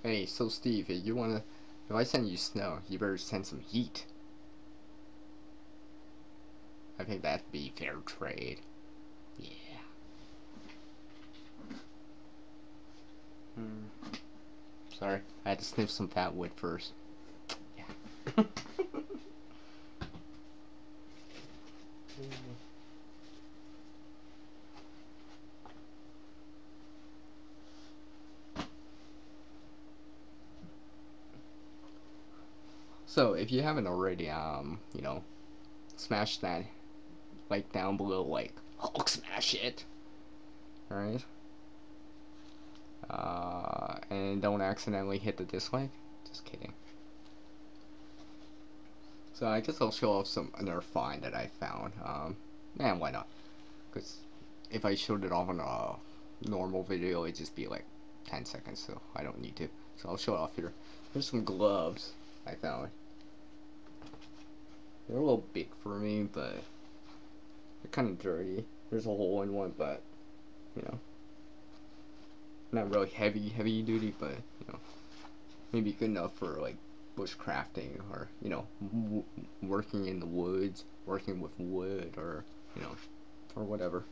Hey, so Steve, if I send you snow, you better send some heat. I think that'd be fair trade. Yeah. Sorry, I had to sniff some fat wood first. Yeah. So, if you haven't already, smash that like down below, like Hulk smash it, alright? And don't accidentally hit the dislike. Just kidding. So I guess I'll show off another find that I found. Man, why not? Because if I showed it off on a normal video, it'd just be like 10 seconds, so I don't need to. So I'll show it off here. There's some gloves I found. They're a little big for me, but they're kind of dirty. There's a hole in one, but, you know, not really heavy duty, but, maybe good enough for, like, bushcrafting or, working in the woods, working with wood, or, or whatever.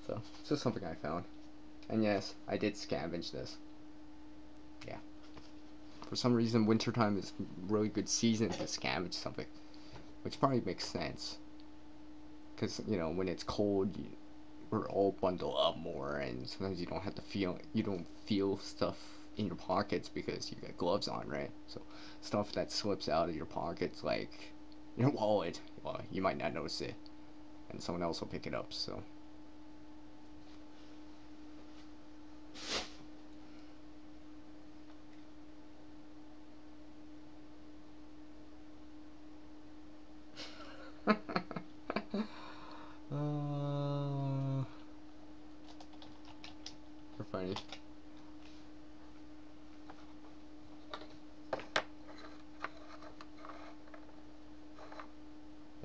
So, it's just something I found. And yes, I did scavenge this. Yeah. For some reason, wintertime is a really good season to scavenge something. Which probably makes sense. Because, when it's cold, we're all bundled up more, and sometimes you don't feel stuff in your pockets because you got gloves on, right? So, stuff that slips out of your pockets, like your wallet, well, you might not notice it, and someone else will pick it up, so. You're funny.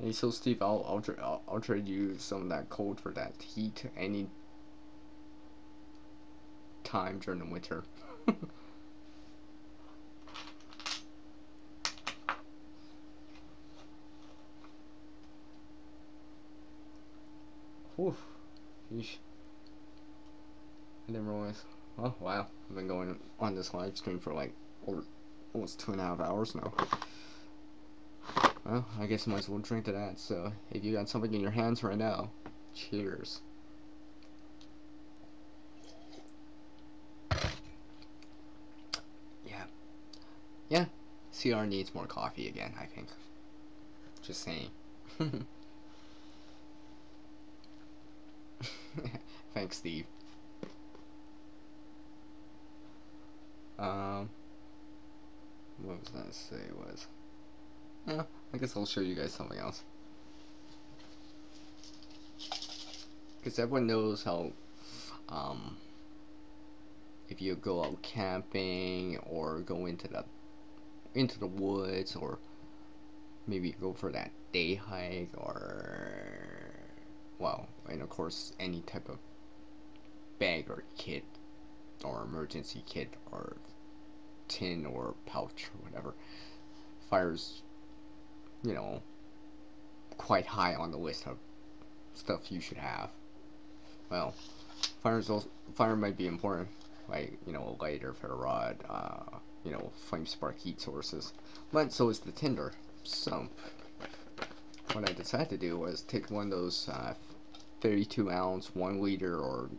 Hey, so Steve, I'll trade you some of that cold for that heat any time during the winter. Whew. Yeesh. I didn't realize. Oh wow, I've been going on this live stream for like over almost 2.5 hours now. Well, I guess I might as well drink to that. So, if you got something in your hands right now, cheers. Yeah. Yeah. CR needs more coffee again, I think. Just saying. Thanks, Steve. What was that say was? Yeah, I guess I'll show you guys something else. Because everyone knows how, if you go out camping or go into the woods, or maybe go for that day hike, or, well, and of course any type of bag or kit or emergency kit or tin or pouch or whatever, fire's, you know, quite high on the list of stuff you should have. Well, fire might be important, like, you know, a lighter, ferro rod, you know, flame spark heat sources, but so is the tinder. So what I decided to do was take one of those 32 ounce, 1 liter, or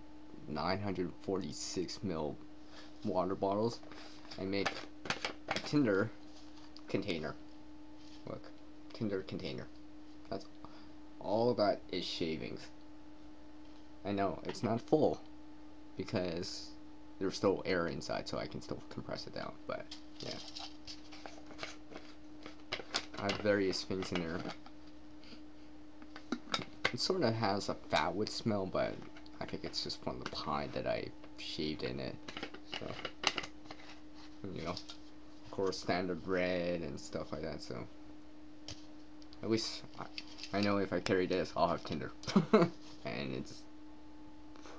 946 ml water bottles and make a tinder container. Look, tinder container. That's all that is shavings. I know it's not full because there's still air inside, so I can still compress it down. But yeah, I have various things in there. It sort of has a fatwood smell, but I think it's just from the pine that I shaved in it. So, you know, of course, standard red and stuff like that. So, at least I know if I carry this, I'll have tinder, and it's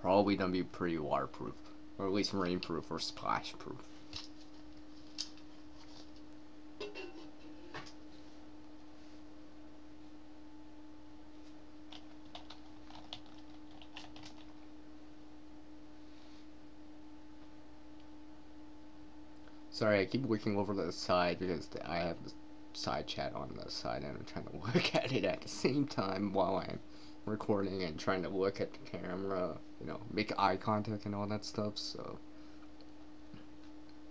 probably gonna be pretty waterproof, or at least rainproof or splash proof. Sorry, I keep looking over to the side because I have the side chat on the side and I'm trying to look at it at the same time while I'm recording and trying to look at the camera, you know, make eye contact and all that stuff. So,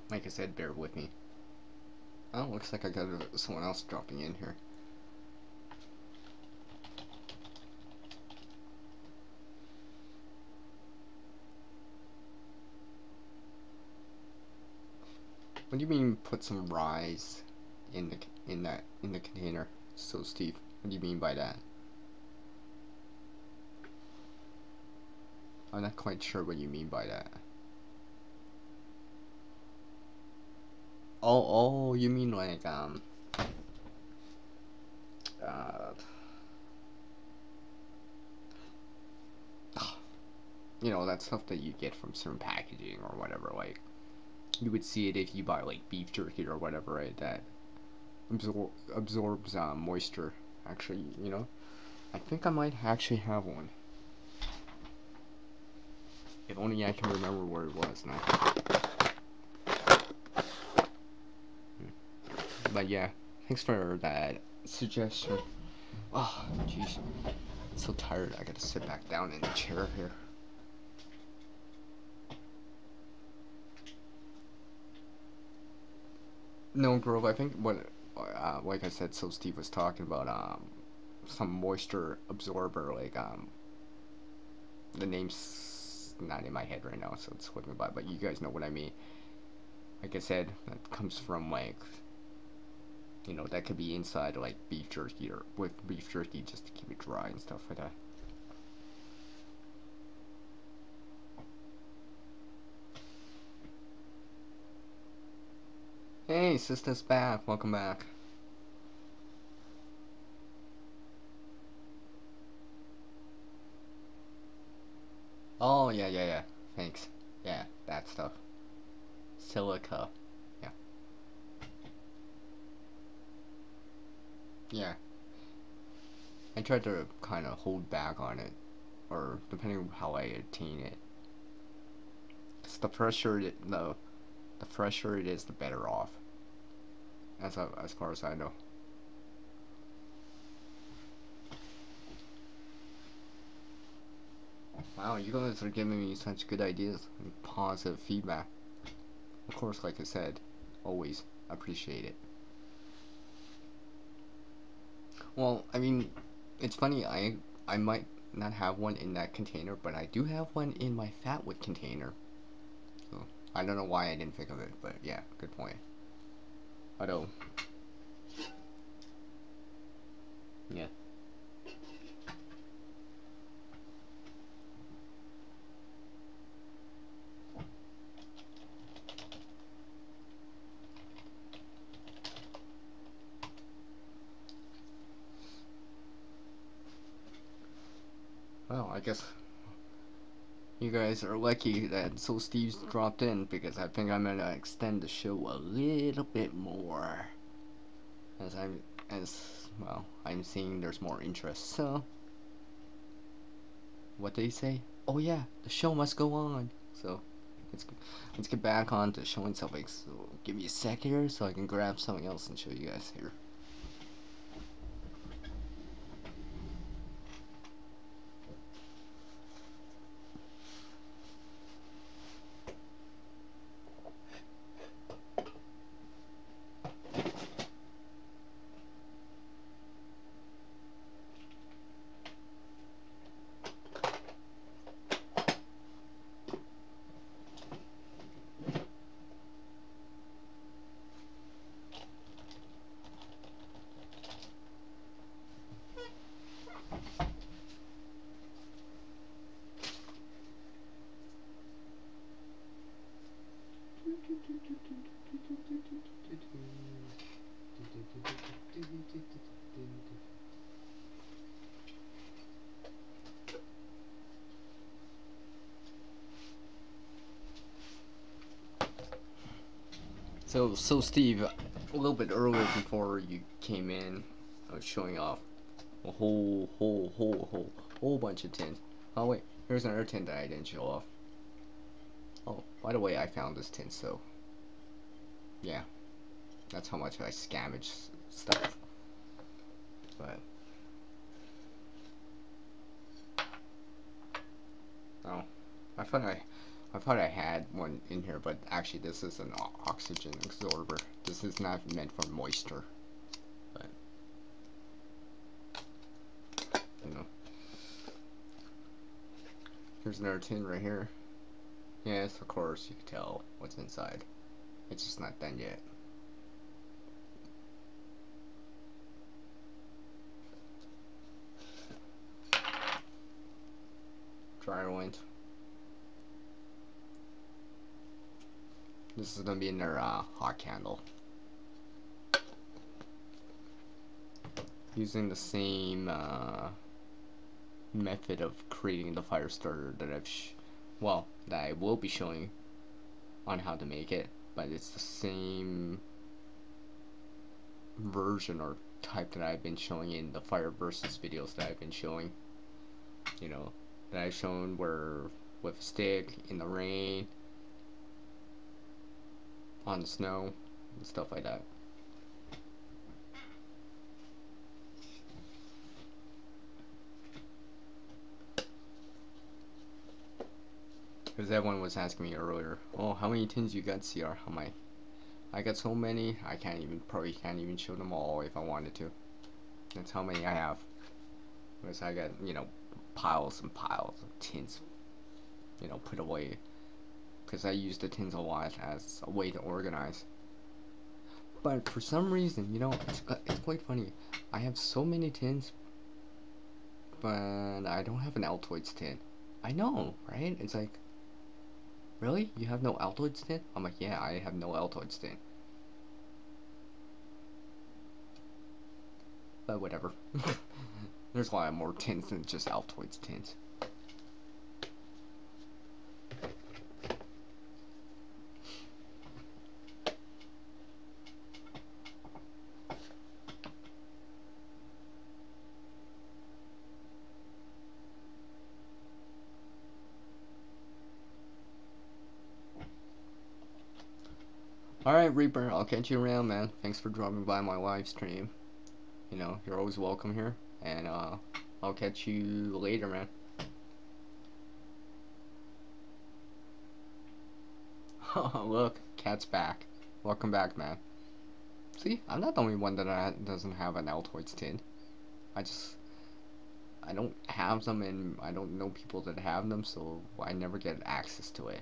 like I said, bear with me. Oh, looks like I got someone else dropping in here. What do you mean put some rice in the container? So Steve, what do you mean by that? I'm not quite sure what you mean by that. Oh, you mean like uh, you know, that stuff that you get from certain packaging or whatever. Like, you would see it if you buy like beef jerky or whatever, right? That absorbs moisture. Actually, you know, I think I might actually have one. If only I can remember where it was now. But yeah, thanks for that suggestion. Oh, jeez. So tired, I gotta sit back down in the chair here. No, Grove, I think what, like I said, so Steve was talking about, some moisture absorber, like, the name's not in my head right now, so it's slipping by, but you guys know what I mean. Like I said, that comes from, like, you know, that could be inside, like, beef jerky, or with beef jerky just to keep it dry and stuff like that. Hey, sister's back. Welcome back. Oh, yeah, yeah, yeah. Thanks. Yeah, that stuff. Silica. Yeah. Yeah. I tried to kind of hold back on it, or depending on how I attain it. 'Cause the fresher it is, the better off. as far as I know. Wow, you guys are giving me such good ideas and positive feedback. Of course, like I said, always appreciate it. Well, I mean, it's funny. I might not have one in that container, but I do have one in my fatwood container. So I don't know why I didn't think of it, but yeah, good point. Although, yeah. Well, I guess you guys are lucky that So Steve's dropped in because I think I'm gonna extend the show a little bit more as I'm seeing there's more interest. So what did he say? Oh yeah, the show must go on. So let's let's get back on to showing something. So give me a sec here so I can grab something else and show you guys here. So Steve, a little bit earlier before you came in, I was showing off a whole bunch of tins. Oh wait, here's another tin that I didn't show off. Oh, by the way, I found this tin, so yeah, that's how much I scavenge stuff. But oh, I thought I had one in here, but actually this is an oxygen absorber. This is not meant for moisture, but you know. Here's another tin right here. Yes, of course, you can tell what's inside. It's just not done yet. Dryer lint. This is gonna be in their hot candle. Using the same method of creating the fire starter that that I will be showing on how to make it, but it's the same version or type that I've been showing in the fire versus videos that I've been showing. You know, that I've shown where with a stick in the rain, on the snow, and stuff like that. Because everyone was asking me earlier, oh, how many tins you got, CR? I'm like, I got so many, I probably can't even show them all if I wanted to. That's how many I have. Because I got, piles and piles of tins, put away. Because I use the tins a lot as a way to organize. But for some reason, it's quite funny. I have so many tins, but I don't have an Altoids tin. I know, right? It's like, really? You have no Altoids tin? I'm like, yeah, I have no Altoids tin. But whatever. There's a lot more tins than just Altoids tins. Alright, Reaper, I'll catch you around, man. Thanks for dropping by my live stream. You know, you're always welcome here. And, I'll catch you later, man. Look, Cat's back. Welcome back, man. See, I'm not the only one that doesn't have an Altoids tin. I don't have them, and I don't know people that have them, so I never get access to it.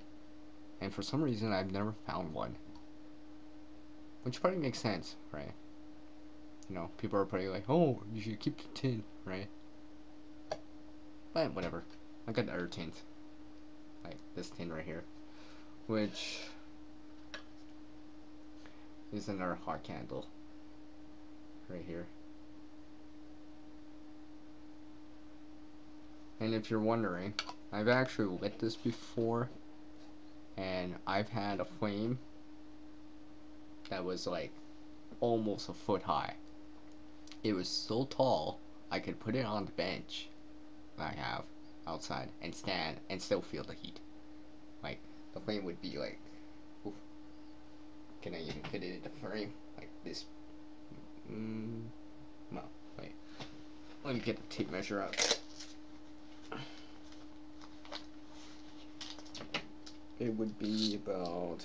And for some reason, I've never found one. Which probably makes sense, right? You know, people are probably like, oh, you should keep the tin, right? But whatever. I got other tins. Like this tin right here. Which is another hot candle. Right here. And if you're wondering, I've actually lit this before. And I've had a flame that was like almost a foot high. It was so tall, I could put it on the bench that I have outside and stand and still feel the heat. Like, the flame would be like, oof. Can I even fit it in the frame? Like this. Well, wait. Let me get the tape measure out. It would be about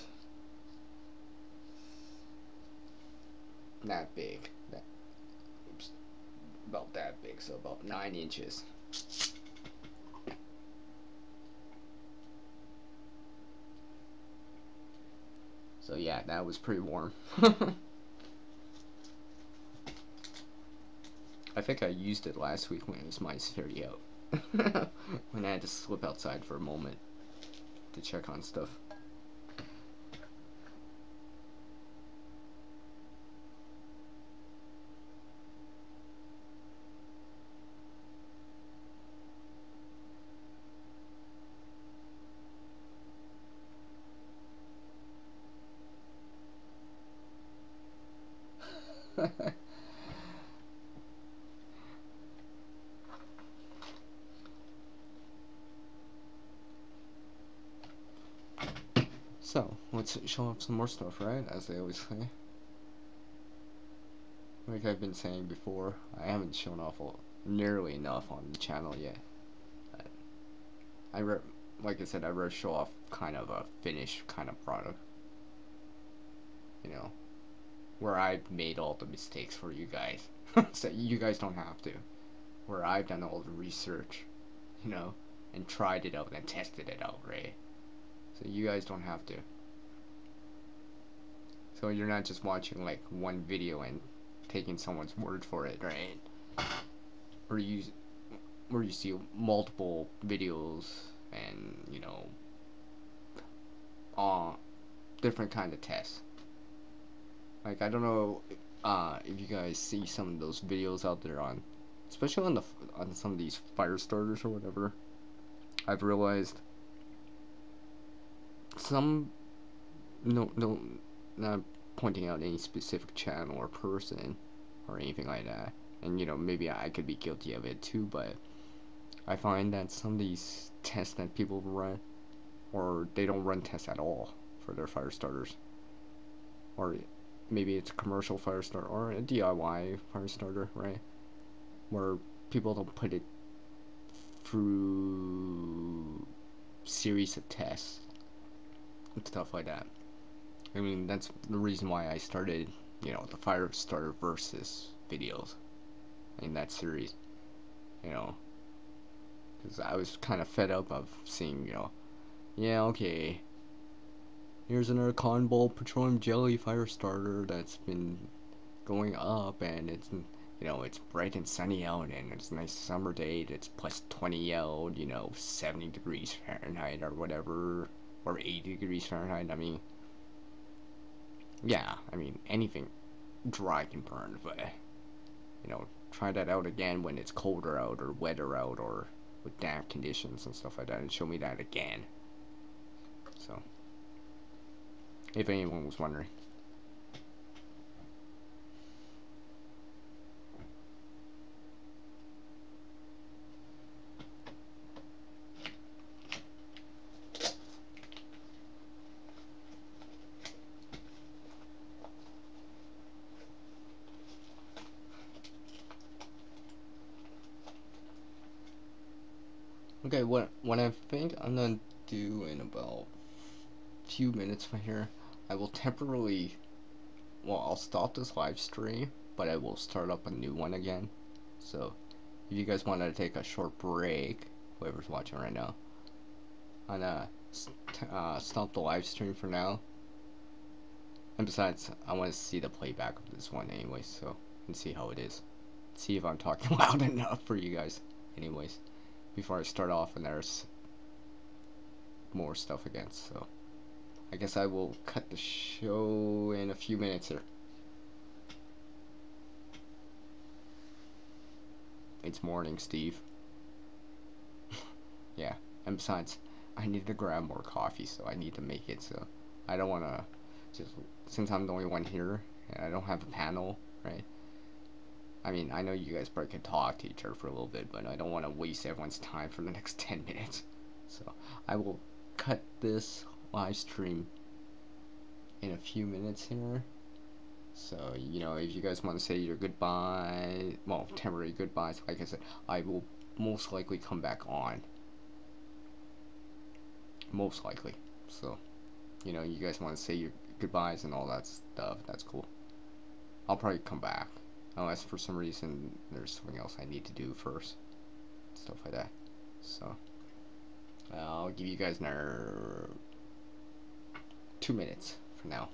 that big. Oops. About that big, so about 9 inches. So yeah, that was pretty warm. I think I used it last week when it was minus 30 out. When I had to slip outside for a moment to check on stuff. So, let's show off some more stuff, right? As they always say. Like I've been saying before, I haven't shown off nearly enough on the channel yet. Like I said, I rather show off kind of a finished kind of product. You know, where I've made all the mistakes for you guys. So you guys don't have to. Where I've done all the research, you know, and tried it out and tested it out, right? So you guys don't have to. So you're not just watching like one video and taking someone's word for it, right? Or where you see multiple videos and, you know, different kind of tests. Like, I don't know if you guys see some of those videos out there on, especially on some of these fire starters or whatever. I've realized some, no, not pointing out any specific channel or person or anything like that. And, you know, maybe I could be guilty of it too, but I find that some of these tests that people run, or they don't run tests at all for their fire starters. Or maybe it's a commercial fire starter or a DIY fire starter, right? Where people don't put it through series of tests and stuff like that. I mean, that's the reason why I started, you know, the fire starter versus videos in that series, you know, because I was kind of fed up of seeing, you know, yeah, okay, here's another cotton ball petroleum jelly fire starter that's been going up, and it's, you know, it's bright and sunny out, and it's a nice summer day, it's plus 20 out, you know, 70 degrees Fahrenheit or whatever, or 80 degrees Fahrenheit. I mean, yeah, I mean, anything dry can burn, but, you know, try that out again when it's colder out or wetter out or with damp conditions and stuff like that, and show me that again. So, if anyone was wondering. Okay, what I think I'm gonna do in about few minutes from here, I will temporarily, well, I'll stop this live stream, but I will start up a new one again. So if you guys want to take a short break, whoever's watching right now, I'm gonna stop the live stream for now. And besides, I want to see the playback of this one anyways, so, and see how it is. See if I'm talking loud enough for you guys anyways, before I start off and there's more stuff again. So I guess I will cut the show in a few minutes here. It's morning, Steve. Yeah, and besides, I need to grab more coffee, so I need to make it. So I don't want to just, since I'm the only one here and I don't have a panel, right? I mean, I know you guys probably can talk to each other for a little bit, but I don't want to waste everyone's time for the next 10 minutes. So I will cut this live stream in a few minutes here. So, you know, if you guys want to say your goodbye, well, temporary goodbyes, like I said, I will most likely come back on. Most likely. So, you know, you guys want to say your goodbyes and all that stuff, that's cool. I'll probably come back. Unless for some reason there's something else I need to do first. Stuff like that. So, I'll give you guys another 2 minutes for now.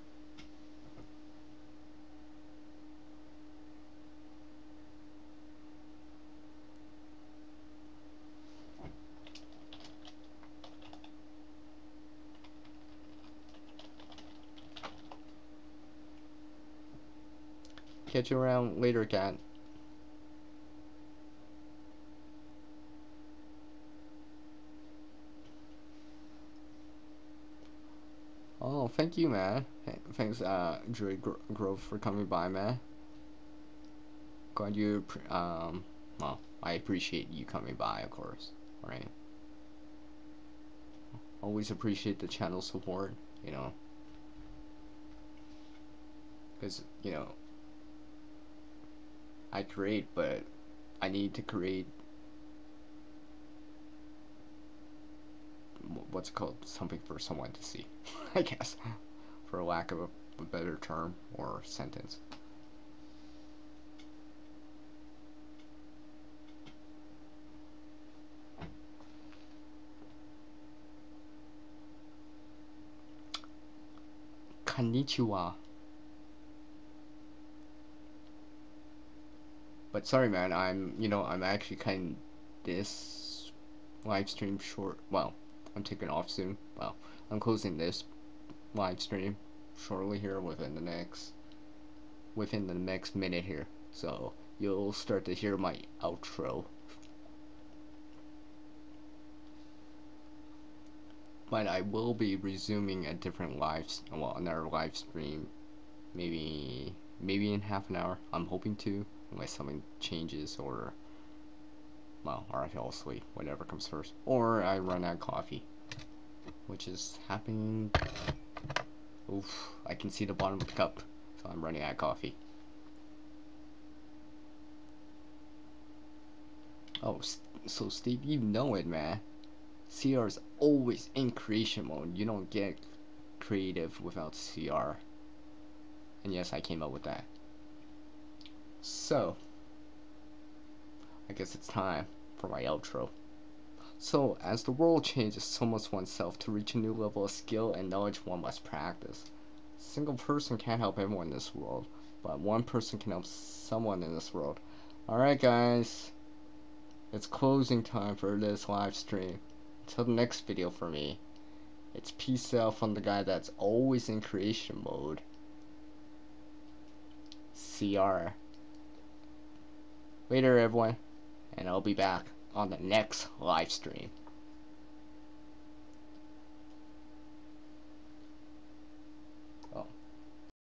Catch you around later, cat. Oh, thank you, man. Thanks, Druid Grove, for coming by, man. Glad you, well, I appreciate you coming by, of course, right? Always appreciate the channel support, you know. Because, you know, I create, but I need to create, what's it called, something for someone to see, I guess, for a lack of a better term or sentence. Konnichiwa. But sorry, man, I'm actually cutting this live stream short. Well, I'm taking off soon. Well, I'm closing this live stream shortly here within the next minute here. So you'll start to hear my outro. But I will be resuming a different another live stream, maybe in half an hour. I'm hoping to, unless something changes or, well, or I fall asleep, whatever comes first, or I run out of coffee, which is happening. Oof, I can see the bottom of the cup, so I'm running out of coffee. Oh, so Steve, you know it, man. CR is always in creation mode. You don't get creative without CR. And yes, I came up with that. So, I guess it's time for my outro. So, as the world changes, so must oneself. To reach a new level of skill and knowledge, one must practice. A single person can't help everyone in this world, but one person can help someone in this world. Alright guys, it's closing time for this live stream. Until the next video for me, it's peace out from the guy that's always in creation mode, CR. Later everyone, and I'll be back on the next live stream.